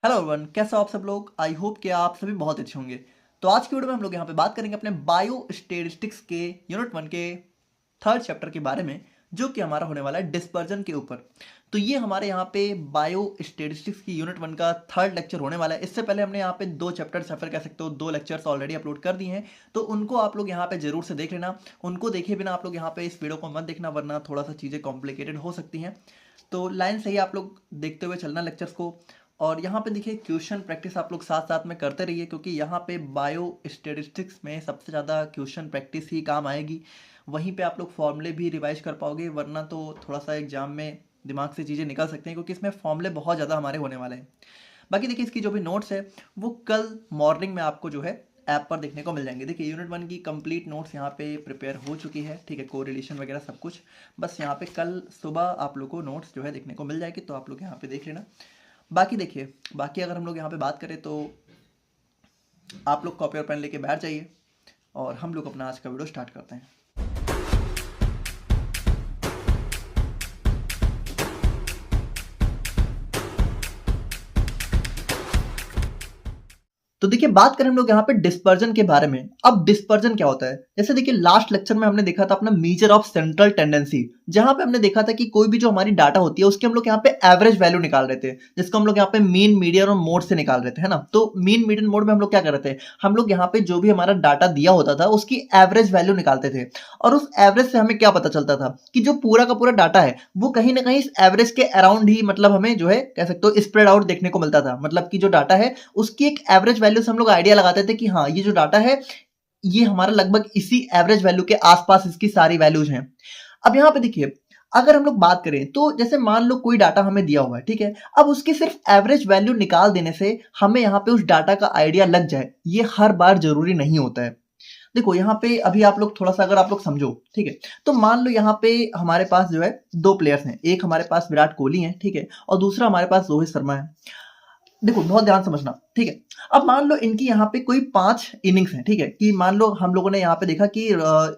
Hello everyone, कैसे हो आप सब लोग। आई होप कि आप सभी बहुत अच्छे होंगे। तो आज की वीडियो में हम लोग यहाँ पे बात करेंगे अपने बायो स्टेटिस्टिक्स के यूनिट 1 के थर्ड चैप्टर के बारे में, जो कि हमारा होने वाला है डिस्पर्जन के ऊपर। तो ये हमारे यहाँ पे बायो स्टेटिस्टिक्स की यूनिट 1 का थर्ड लेक्चर होने वाला है। इससे पहले हमने यहाँ पे दो चैप्टर्स या फिर कह सकते हो दो लेक्चर्स ऑलरेडी अपलोड कर दिए हैं, तो उनको आप लोग यहाँ पे जरूर से देख लेना। उनको देखे बिना आप लोग यहाँ पे इस वीडियो को मत देखना, वरना थोड़ा सा चीज़ें कॉम्प्लिकेटेड हो सकती हैं। तो लाइन से ही आप लोग देखते हुए चलना लेक्चर्स को। और यहाँ पे देखिए क्वेश्चन प्रैक्टिस आप लोग साथ साथ में करते रहिए, क्योंकि यहाँ पे बायो स्टेटिस्टिक्स में सबसे ज़्यादा क्वेश्चन प्रैक्टिस ही काम आएगी। वहीं पे आप लोग फॉर्मूले भी रिवाइज कर पाओगे, वरना तो थोड़ा सा एग्जाम में दिमाग से चीज़ें निकल सकती हैं, क्योंकि इसमें फॉर्मूले बहुत ज़्यादा हमारे होने वाले हैं। बाकी देखिए इसकी जो भी नोट्स है वो कल मॉर्निंग में आपको जो है ऐप पर देखने को मिल जाएंगे। देखिए यूनिट 1 की कंप्लीट नोट्स यहाँ पे प्रिपेयर हो चुकी है, ठीक है, कोरिलेशन वगैरह सब कुछ। बस यहाँ पे कल सुबह आप लोग को नोट्स जो है देखने को मिल जाएगी, तो आप लोग यहाँ पे देख लेना। बाकी देखिए, बाकी अगर हम लोग यहाँ पे बात करें तो आप लोग कॉपी और पेन लेके बैठ जाइए और हम लोग अपना आज का वीडियो स्टार्ट करते हैं। तो देखिए बात करें हम लोग यहाँ पे डिस्पर्जन के बारे में। अब डिस्पर्जन क्या होता है, जैसे देखिए लास्ट लेक्चर में हमने देखा था अपना मेजर ऑफ सेंट्रल टेंडेंसी, जहां पे हमने देखा था कि कोई भी जो हमारी डाटा होती है उसकी हम लोग यहाँ पे एवरेज वैल्यू निकाल रहे थे, जिसको हम लोग यहाँ पे मीन मीडियन और मोड से निकाल रहे थे, है ना। तो मीन मीडियन मोड में हम लोग क्या कर रहे थे, हम लोग यहाँ पे जो भी हमारा डाटा दिया होता था उसकी एवरेज वैल्यू निकालते थे। और उस एवरेज से हमें क्या पता चलता था कि जो पूरा का पूरा डाटा है वो कहीं ना कहीं इस एवरेज के अराउंड ही, मतलब हमें जो है कह सकते हो स्प्रेड आउट देखने को मिलता था। मतलब कि जो डाटा है उसकी एक एवरेज वैल्यू से हम लोग आइडिया लगाते थे कि हाँ ये जो डाटा है ये हमारा लगभग इसी एवरेज वैल्यू के आसपास इसकी सारी वैल्यूज हैं। अब यहाँ पे देखिए अगर हम लोग बात करें तो जैसे मान लो कोई डाटा हमें दिया हुआ है, ठीक है। अब उसकी सिर्फ एवरेज वैल्यू निकाल देने से हमें यहाँ पे उस डाटा का आइडिया लग जाए, ये हर बार जरूरी नहीं होता है। देखो यहाँ पे अभी आप लोग थोड़ा सा अगर आप लोग समझो, ठीक है, तो मान लो यहाँ पे हमारे पास जो है दो प्लेयर्स हैं, एक हमारे पास विराट कोहली है, ठीक है, और दूसरा हमारे पास रोहित शर्मा है। देखो बहुत ध्यान समझना, ठीक है। अब मान लो इनकी यहाँ पे कोई 5 इनिंग्स हैं, ठीक है, कि मान लो हम लोगों ने यहाँ पे देखा कि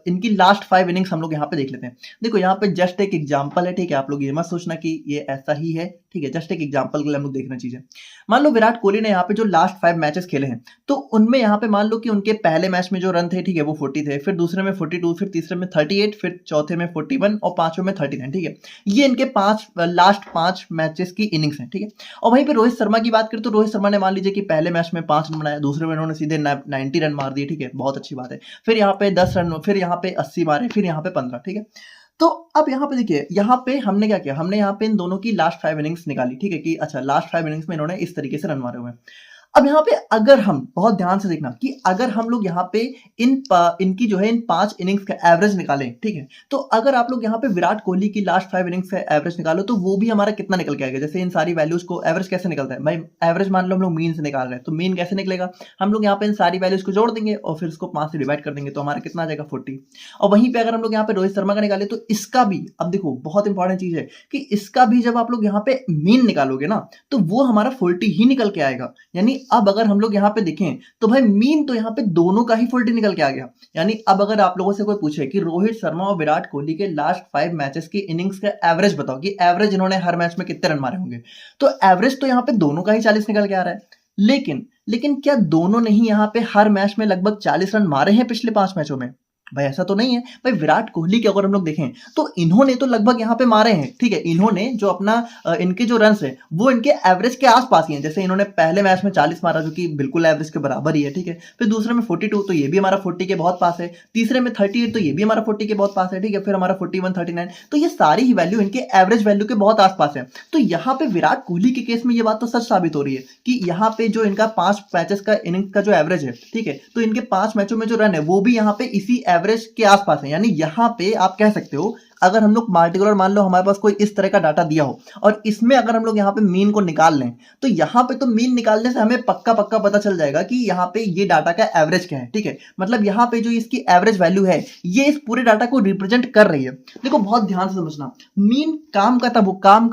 इनकी लास्ट 5 इनिंग्स हम लोग यहाँ पे देख लेते हैं। देखो यहाँ पे जस्ट एक एग्जांपल है, ठीक है, आप लोग ये मत सोचना कि ये ऐसा ही है, ठीक है, जस्ट एक एग्जांपल के लिए हम लोग देखना चीजें। मान लो विराट कोहली ने यहाँ पे जो लास्ट 5 मैचेस खेले हैं, तो उनमें यहाँ पे मान लो कि उनके पहले मैच में जो रन थे, ठीक है, वो 40 थे, फिर दूसरे में 42, फिर तीसरे में 38, फिर चौथे में 41 और पांचवें में 39, ठीक है। ये इनके लास्ट 5 मैचेस की इनिंग्स हैं, ठीक है। और वहीं पे रोहित शर्मा की बात करें तो रोहित शर्मा ने मान लीजिए कि पहले मैच में 5 रन बनाया, दूसरे में इन्होंने सीधे 90 रन मार दिए, ठीक है, बहुत अच्छी बात है। फिर यहाँ पे 10 रन, फिर यहाँ पे 80 मारे, फिर यहाँ पे 15, ठीक है। तो अब यहाँ पे देखिए, यहाँ पे हमने क्या किया, हमने यहाँ पे इन दोनों की लास्ट 5 इनिंग्स निकाली, ठीक है, कि अच्छा लास्ट 5 इनिंग्स में इन्होंने इस तरीके से रन मारे हुए हैं। अब यहाँ पे अगर हम बहुत ध्यान से देखना कि अगर हम लोग यहाँ पे इनकी जो है इन 5 इनिंग्स का एवरेज निकालें, ठीक है, तो अगर आप लोग यहाँ पे विराट कोहली की लास्ट 5 इनिंग्स का एवरेज निकालो तो वो भी हमारा कितना निकल के आएगा। जैसे इन सारी वैल्यूज को एवरेज कैसे निकलता है भाई, एवरेज मान लो हम लोग मीन से निकाल रहे हैं, तो मीन कैसे निकलेगा, हम लोग यहाँ पे इन सारी वैल्यूज को जोड़ देंगे और फिर इसको 5 से डिवाइड कर देंगे, तो हमारा कितना आ जाएगा 40। और वहीं पे अगर हम लोग यहाँ पे रोहित शर्मा का निकाले तो इसका भी, अब देखो बहुत इंपॉर्टेंट चीज है कि इसका भी जब आप लोग यहाँ पे मीन निकालोगे ना तो वो हमारा 40 ही निकल के आएगा। यानी अब अगर हम लोग यहाँ पे देखें तो भाई मीन तो यहाँ पे दोनों का ही 40 निकल के आ गया। यानी अब अगर आप लोगों से कोई पूछे कि रोहित शर्मा और विराट कोहली के लास्ट 5 मैचेस की इनिंग्स का एवरेज बताओ कि एवरेज इन्होंने हर मैच में कितने रन मारे होंगे, तो एवरेज तो यहाँ पे दोनों का ही 40 निकल के आ रहा है। लेकिन क्या दोनों ने ही यहाँ पे हर मैच में लगभग 40 रन मारे हैं पिछले 5 मैचों में? भाई ऐसा तो नहीं है। भाई विराट कोहली के अगर हम लोग देखें तो इन्होंने तो लगभग यहाँ पे मारे हैं, ठीक है, इन्होंने जो अपना इनके जो रन है वो इनके एवरेज के आसपास ही हैं। जैसे इन्होंने पहले मैच में 40 मारा जो कि बिल्कुल एवरेज के बराबर ही है, ठीक है, फिर दूसरे में 42 तो ये भी हमारा 40 के बहुत पास है, तीसरे में 38 तो ये भी हमारा 40 के बहुत पास है, ठीक है, फिर हमारा 41, 39, तो ये सारी ही वैल्यू इनके एवरेज वैल्यू के बहुत आसपास है। तो यहाँ पे विराट कोहली के केस में ये बात तो सच साबित हो रही है कि यहाँ पे जो इनका 5 मैचेस का इनिंग का जो एवरेज है, ठीक है, तो इनके 5 मैचों में जो रन है वो भी यहाँ पे इसी एवरेज के आसपास है। यानी यहाँ पे आप कह सकते हो अगर हम लोग पार्टिकुलर मान लो हमारे पास कोई इस तरह का डाटा दिया हो और इसमें अगर हम लोग यहाँ पे मीन को निकाल लें तो यहाँ पे तो मीन निकालने से हमें पक्का पता चल जाएगा कि यहाँ पे ये डाटा का एवरेज क्या है, ठीक है। मतलब यहाँ पे जो इसकी एवरेज वैल्यू है ये इस पूरे डाटा को रिप्रेजेंट कर रही है। देखो बहुत ध्यान से समझना, मीन काम का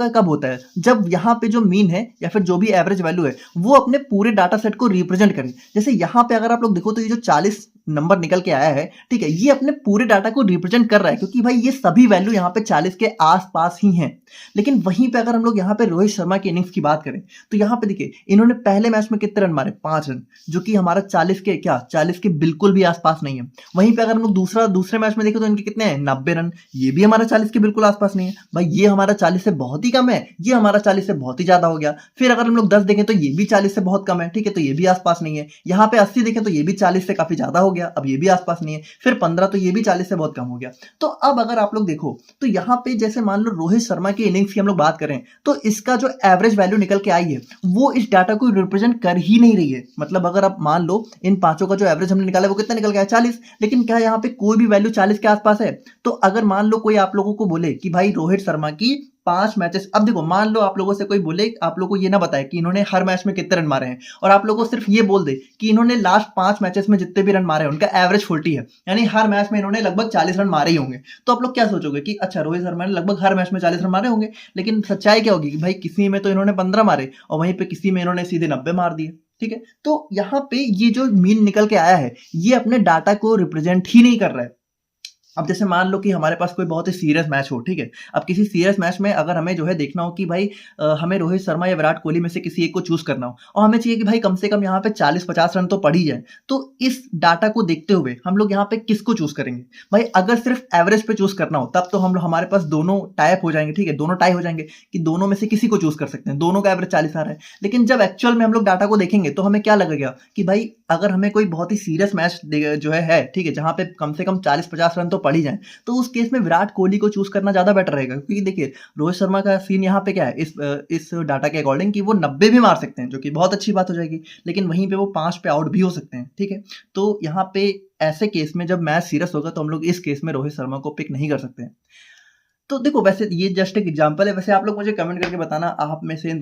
कब होता है, जब यहाँ पे जो मीन है या फिर जो भी एवरेज वैल्यू है वो अपने पूरे डाटा सेट को रिप्रेजेंट करे। जैसे यहाँ पे अगर आप लोग देखो तो ये जो 40 नंबर निकल के आया है, ठीक है, ये अपने पूरे डाटा को रिप्रेजेंट कर रहा है क्योंकि भाई ये सभी वैल्यू यहाँ पे 40 के आसपास ही हैं। लेकिन वहीं पे अगर हम लोग यहाँ पे रोहित शर्मा की इनिंग्स की बात करें तो यहाँ पे देखिए इन्होंने पहले मैच में कितने रन मारे, 5 रन, जो कि हमारा 40 के बिल्कुल भी आसपास नहीं है। वहीं पे अगर हम लोग दूसरे मैच में देखें तो इनके कितने हैं, 90 रन, ये भी हमारा 40 के बिल्कुल आसपास नहीं है। भाई ये हमारा 40 से बहुत ही कम है, ये हमारा 40 से बहुत ही ज्यादा हो गया। फिर अगर हम लोग 10 देखें तो ये भी 40 से बहुत कम है, ठीक है, तो ये भी आसपास नहीं है। यहाँ पे 80 देखें तो ये भी 40 से काफी ज्यादा हो गया, अब ये भी आसपास नहीं है। फिर 15 तो ये भी 40 से बहुत कम हो गया। तो अब अगर आप लोग देखो तो यहाँ पे जैसे मान लो रोहित शर्मा की इनिंग्स की हम लोग बात करें तो इसका जो एवरेज वैल्यू निकल के आई है वो इस डाटा को रिप्रेजेंट कर ही नहीं रही है। मतलब अगर आप मान लो इन पांचों का जो एवरेज हमने निकाला है वो कितना निकल गया है, 40, लेकिन क्या यहाँ पे कोई भी वैल्यू 40 के आसपास है? तो अगर मान लो कोई आप लोगों को बोले कि भाई रोहित शर्मा की 5 मैचेस, अब देखो मान लो आप लोगों से कोई बोले, आप लोगों को ये ना बताए कि इन्होंने हर मैच में कितने रन मारे हैं और आप लोगों को सिर्फ ये बोल दे कि इन्होंने लास्ट 5 मैचेस में जितने भी रन मारे हैं उनका एवरेज 40 है, यानी हर मैच में इन्होंने लगभग 40 रन मारे ही होंगे। तो आप लोग क्या सोचोगे कि अच्छा रोहित शर्मा ने लगभग हर मैच में 40 रन मारे होंगे, लेकिन सच्चाई क्या होगी कि भाई किसी में तो इन्होंने 15 मारे और वहीं पे किसी में इन्होंने सीधे 90 मार दिए, ठीक है। तो यहाँ पे ये जो मीन निकल के आया है ये अपने डाटा को रिप्रेजेंट ही नहीं कर रहा है। अब जैसे मान लो कि हमारे पास कोई बहुत ही सीरियस मैच हो, ठीक है, अब किसी सीरियस मैच में अगर हमें जो है देखना हो कि भाई हमें रोहित शर्मा या विराट कोहली में से किसी एक को चूज करना हो और हमें चाहिए कि भाई कम से कम यहाँ पे 40-50 रन तो पड़ ही जाए, तो इस डाटा को देखते हुए हम लोग यहाँ पे किसको चूज करेंगे? भाई अगर सिर्फ एवरेज पे चूज करना हो तब तो हम लोग हमारे पास दोनों टाइप हो जाएंगे, ठीक है, दोनों टाई हो जाएंगे कि दोनों में से किसी को चूज कर सकते हैं, दोनों का एवरेज 40 आ रहा है। लेकिन जब एक्चुअल में हम लोग डाटा को देखेंगे तो हमें क्या लगेगा कि भाई अगर हमें कोई बहुत ही सीरियस मैच जो है, ठीक है, जहां पे कम से कम 40-50 रन तो पड़ ही जाए, तो उस केस में विराट कोहली को चूज करना ज्यादा बेटर रहेगा। क्योंकि देखिए रोहित शर्मा का सीन यहाँ पे क्या है इस डाटा के अकॉर्डिंग कि वो 90 भी मार सकते हैं, जो कि बहुत अच्छी बात हो जाएगी, लेकिन वहीं पे वो 5 पे आउट भी हो सकते हैं, ठीक है। तो यहाँ पे ऐसे केस में जब मैच सीरियस होगा तो हम लोग इस केस में रोहित शर्मा को पिक नहीं कर सकते हैं। तो देखो वैसे ये जस्ट एक एग्जांपल है, वैसे आप लोग मुझे कमेंट करके बताना आप में से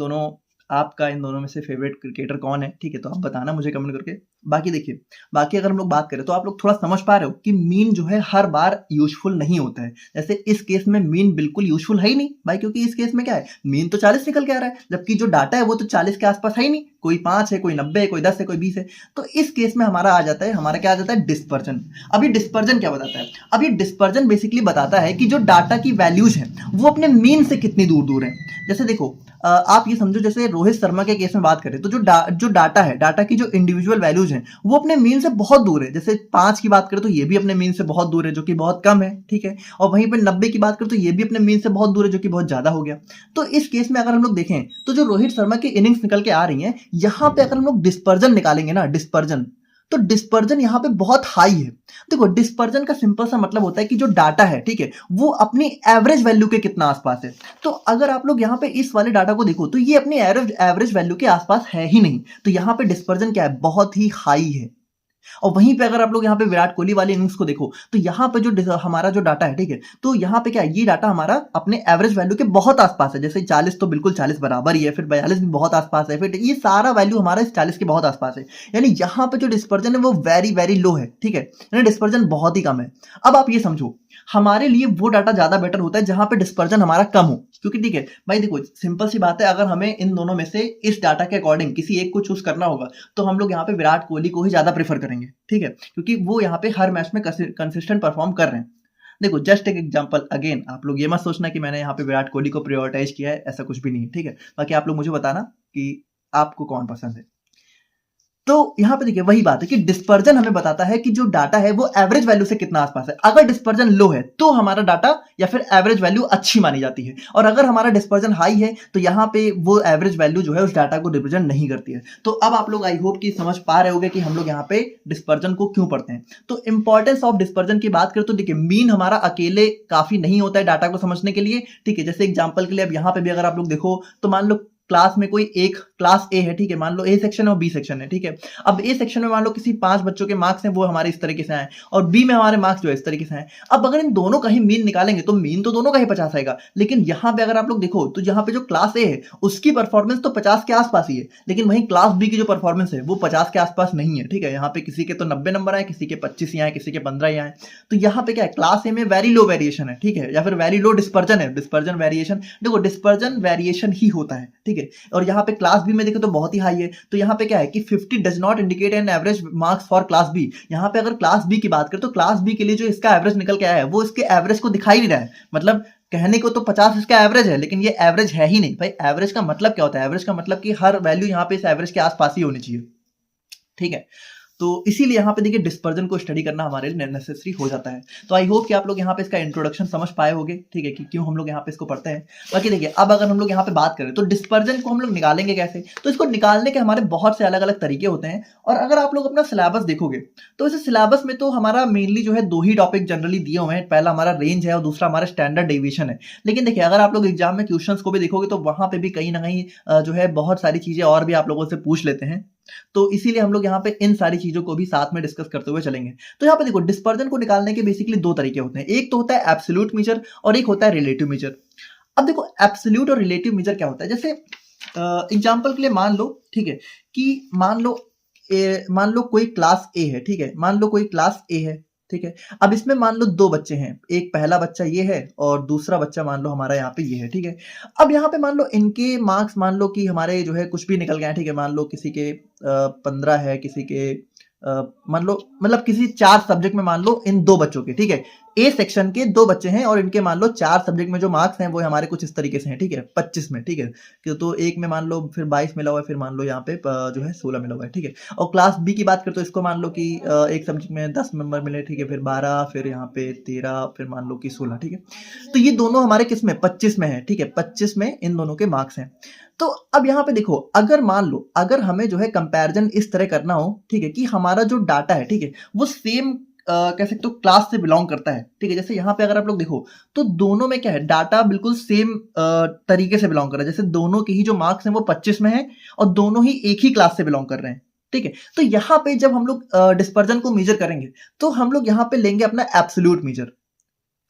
आपका इन दोनों में से फेवरेट क्रिकेटर कौन है, ठीक है, तो आप बताना मुझे कमेंट करके। बाकी देखिए, बाकी अगर हम लोग बात करें तो आप लोग थोड़ा समझ पा रहे हो कि मीन जो है हर बार यूजफुल नहीं होता है। जैसे इस केस में मीन बिल्कुल यूजफुल है ही नहीं भाई, क्योंकि इस केस में क्या है, मीन तो 40 निकल के आ रहा है, जबकि जो डाटा है वो तो 40 के आसपास है ही नहीं, कोई 5 है, कोई 90 है, कोई 10 है, कोई 20 है। तो इस केस में हमारा आ जाता है, हमारा क्या आ जाता है, डिस्पर्जन। अभी डिस्पर्जन क्या बताता है? अभी डिस्पर्जन बेसिकली बताता है कि जो डाटा की वैल्यूज है वो अपने मीन से कितनी दूर दूर है। जैसे देखो आप ये समझो, जैसे रोहित शर्मा के केस में बात करें तो जो डाटा है, डाटा की जो इंडिविजुअल वैल्यूज हैं वो अपने मीन से बहुत दूर है। जैसे 5 की बात करें तो ये भी अपने मीन से बहुत दूर है, जो कि बहुत कम है, ठीक है, और वहीं पर 90 की बात करें तो ये भी अपने मीन से बहुत दूर है, जो कि बहुत ज्यादा हो गया। तो इस केस में अगर हम लोग देखें तो जो रोहित शर्मा की इनिंग्स निकल के आ रही है, यहां पे अगर हम लोग डिस्पर्जन निकालेंगे ना, डिस्पर्जन, तो डिस्पर्जन यहाँ पे बहुत हाई है। देखो डिस्पर्जन का सिंपल सा मतलब होता है कि जो डाटा है, ठीक है, वो अपनी एवरेज वैल्यू के कितना आसपास है। तो अगर आप लोग यहाँ पे इस वाले डाटा को देखो तो ये अपनी एवरेज वैल्यू के आसपास है ही नहीं, तो यहाँ पे डिस्पर्जन क्या है, बहुत ही हाई है। और वहीं पे अगर आप लोग यहाँ पे विराट कोहली वाली इनिंग्स को देखो तो यहाँ पे जो हमारा जो डाटा है, ठीक है, तो यहाँ पे क्या है, ये डाटा हमारा अपने एवरेज वैल्यू के बहुत आसपास है। जैसे 40 तो बिल्कुल 40 बराबर ही है, फिर 42 भी बहुत आसपास है, फिर ये सारा वैल्यू हमारा इस 40 के बहुत आसपास है। यानी यहाँ पे जो डिस्पर्जन है वो वेरी वेरी लो है, ठीक है, यानी डिस्पर्जन बहुत ही कम है। अब आप ये समझो हमारे लिए वो डाटा ज्यादा बेटर होता है जहां पे डिस्पर्जन हमारा कम हो, क्योंकि ठीक है भाई देखो सिंपल सी बात है, अगर हमें इन दोनों में से इस डाटा के अकॉर्डिंग किसी एक को चूज करना होगा तो हम लोग यहाँ पे विराट कोहली को ही ज्यादा प्रेफर करेंगे, ठीक है, क्योंकि वो यहाँ पे हर मैच में कंसिस्टेंट परफॉर्म कर रहे हैं। देखो जस्ट एक एग्जांपल, अगेन आप लोग ये मत सोचना कि मैंने यहाँ पे विराट कोहली को प्रायोरिटाइज किया है, ऐसा कुछ भी नहीं है, ठीक है। बाकी आप लोग मुझे बताना कि आपको कौन पसंद है। तो यहां पे देखिए वही बात है कि डिस्पर्जन हमें बताता है कि जो डाटा है वो एवरेज वैल्यू से कितना आसपास है। अगर डिस्पर्जन लो है तो हमारा डाटा या फिर एवरेज वैल्यू अच्छी मानी जाती है, और अगर हमारा डिस्पर्जन हाई है तो यहाँ पे वो एवरेज वैल्यू जो है उस डाटा को रिप्रेजेंट नहीं करती है। तो अब आप लोग आई होप कि समझ पा रहे होंगे कि हम लोग यहाँ पे डिस्पर्जन को क्यों पढ़ते हैं। तो इंपॉर्टेंस ऑफ डिस्पर्जन की बात करें तो देखिए मीन हमारा अकेले काफी नहीं होता है डाटा को समझने के लिए, ठीक है। जैसे एग्जाम्पल के लिए अब यहाँ पे भी अगर आप लोग देखो तो मान लो क्लास में कोई एक क्लास ए है, ठीक है, मान लो ए सेक्शन है और बी सेक्शन है, ठीक है। अब ए सेक्शन में मान लो किसी 5 बच्चों के मार्क्स हैं वो हमारे इस तरीके से आए और बी में हमारे मार्क्स जो है इस तरीके से आए। अब अगर इन दोनों का ही मीन निकालेंगे तो मीन तो दोनों का ही 50 आएगा, लेकिन यहाँ पे अगर आप लोग देखो तो यहाँ पे जो क्लास ए है उसकी परफॉर्मेंस तो 50 के आसपास ही है, लेकिन वहीं क्लास बी की जो परफॉर्मेंस है वो 50 के आसपास नहीं है, ठीक है। यहाँ पे किसी के तो 90 नंबर आए, किसी के 25 ही आए, किसी के 15 ही आए। तो यहाँ पे क्या है, क्लास ए में वेरी लो वेरिएशन है, ठीक है, या फिर वेरी लो डिस्पर्जन है। डिस्पर्जन वेरिएशन, देखो डिस्पर्जन वेरिएशन ही होता है, ठीक है। है। और यहाँ पे क्लास बी में देखें तो बहुत ही हाई है। तो यहाँ पे क्या है कि 50 does not indicate an average marks for class B. यहाँ पे अगर क्लास बी की बात करें तो क्लास बी के लिए जो इसका एवरेज निकल के आया है वो इसके एवरेज को दिखाई नहीं रहा है। मतलब कहने को तो 50 इसका एवरेज है, लेकिन ये एवरेज है ही नहीं भाई। एवरेज का मतलब क्या होता है? एवरेज का मतलब कि हर वैल्यू यहाँ पे इस एवरेज के आसपास ही होनी चाहिए, ठीक है। तो इसीलिए यहाँ पे देखिए डिस्पर्जन को स्टडी करना हमारे लिए नेसेसरी हो जाता है। तो आई होप कि आप लोग यहाँ पे इसका इंट्रोडक्शन समझ पाए होंगे, ठीक है, कि क्यों हम लोग यहाँ पे इसको पढ़ते हैं। बाकी देखिए अब अगर हम लोग यहाँ पे बात करें तो डिस्पर्जन को हम लोग निकालेंगे कैसे, तो इसको निकालने के हमारे बहुत से अलग अलग तरीके होते हैं। और अगर आप लोग अपना सिलेबस देखोगे तो इस सिलेबस में तो हमारा मेनली जो है दो ही टॉपिक जनरली दिए हुए हैं। पहला हमारा रेंज है और दूसरा हमारा स्टैंडर्ड डेविएशन है। लेकिन देखिए अगर आप लोग एग्जाम में क्वेश्चंस को भी देखोगे तो वहां पे भी कहीं ना कहीं जो है बहुत सारी चीजें और भी आप लोगों से पूछ लेते हैं। तो इसीलिए हम लोग यहाँ पे इन सारी चीजों को भी साथ में डिस्कस करते हुए चलेंगे। तो यहाँ पे देखो डिस्पर्जन को निकालने के बेसिकली दो तरीके होते हैं। एक तो होता है एब्सोल्यूट मेजर और एक होता है रिलेटिव मेजर। अब देखो एब्सोल्यूट और रिलेटिव मेजर क्या होता है, जैसे एग्जांपल के लिए मान लो, ठीक है, कि मान लो कोई क्लास ए है, ठीक है, मान लो कोई क्लास ए है, ठीक है। अब इसमें मान लो दो बच्चे हैं, एक पहला बच्चा ये है और दूसरा बच्चा मान लो हमारा यहाँ पे ये है, ठीक है। अब यहाँ पे मान लो इनके मार्क्स मान लो कि हमारे जो है कुछ भी निकल गए, ठीक है। मान लो किसी के 15 है, किसी के मान लो मतलब किसी 4 सब्जेक्ट में मान लो इन दो बच्चों के, ठीक है, ए सेक्शन के 2 बच्चे हैं और इनके मान लो 4 सब्जेक्ट में जो मार्क्स हैं वो हमारे कुछ इस तरीके से हैं, ठीक है, 25 में, ठीक है। तो एक में मान लो फिर 22 मिला हुआ है, फिर मान लो यहाँ पे जो है 16 मिला हुआ है, ठीक है। और क्लास बी की बात करें तो इसको मान लो कि एक सब्जेक्ट में 10 नंबर मिले, ठीक है, फिर 12, फिर यहाँ पे 13, फिर मान लो कि 16, ठीक है। तो ये दोनों हमारे किस में 25 में है, ठीक है, 25 में इन दोनों के मार्क्स हैं। तो अब यहाँ पे देखो अगर मान लो अगर हमें जो है कंपैरिजन इस तरह करना हो, ठीक है, कि हमारा जो डाटा है, ठीक है, वो सेम कह सकते हो क्लास से बिलोंग करता है, ठीक है। जैसे यहाँ पे अगर आप लोग देखो तो दोनों में क्या है, डाटा बिल्कुल सेम तरीके से बिलोंग कर रहा है। जैसे दोनों के ही जो मार्क्स हैं वो 25 में है और दोनों ही एक ही क्लास से बिलोंग कर रहे हैं, ठीक है। तो यहाँ पे जब हम लोग डिस्पर्जन को मेजर करेंगे तो हम लोग यहाँ पे लेंगे अपना एब्सोल्यूट मेजर।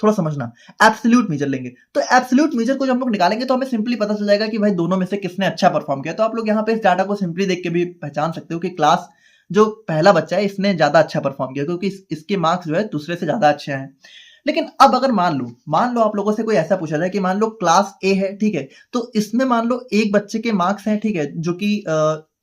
थोड़ा समझना, एब्सोल्यूट मेजर लेंगे। तो एब्सोल्यूट मेजर को जब हम लोग निकालेंगे तो हमें सिंपली पता चल जाएगा कि भाई दोनों में से किसने अच्छा परफॉर्म किया। तो आप लोग यहाँ पे इस डाटा को सिंपली देख के भी पहचान सकते हो कि क्लास जो पहला बच्चा है इसने ज्यादा अच्छा परफॉर्म किया, क्योंकि इसके मार्क्स जो है दूसरे से ज्यादा अच्छे हैं। लेकिन अब अगर मान लो आप लोगों से कोई ऐसा पूछा जाए कि मान लो क्लास ए है, ठीक है, तो इसमें मान लो एक बच्चे के मार्क्स हैं, ठीक है, जो कि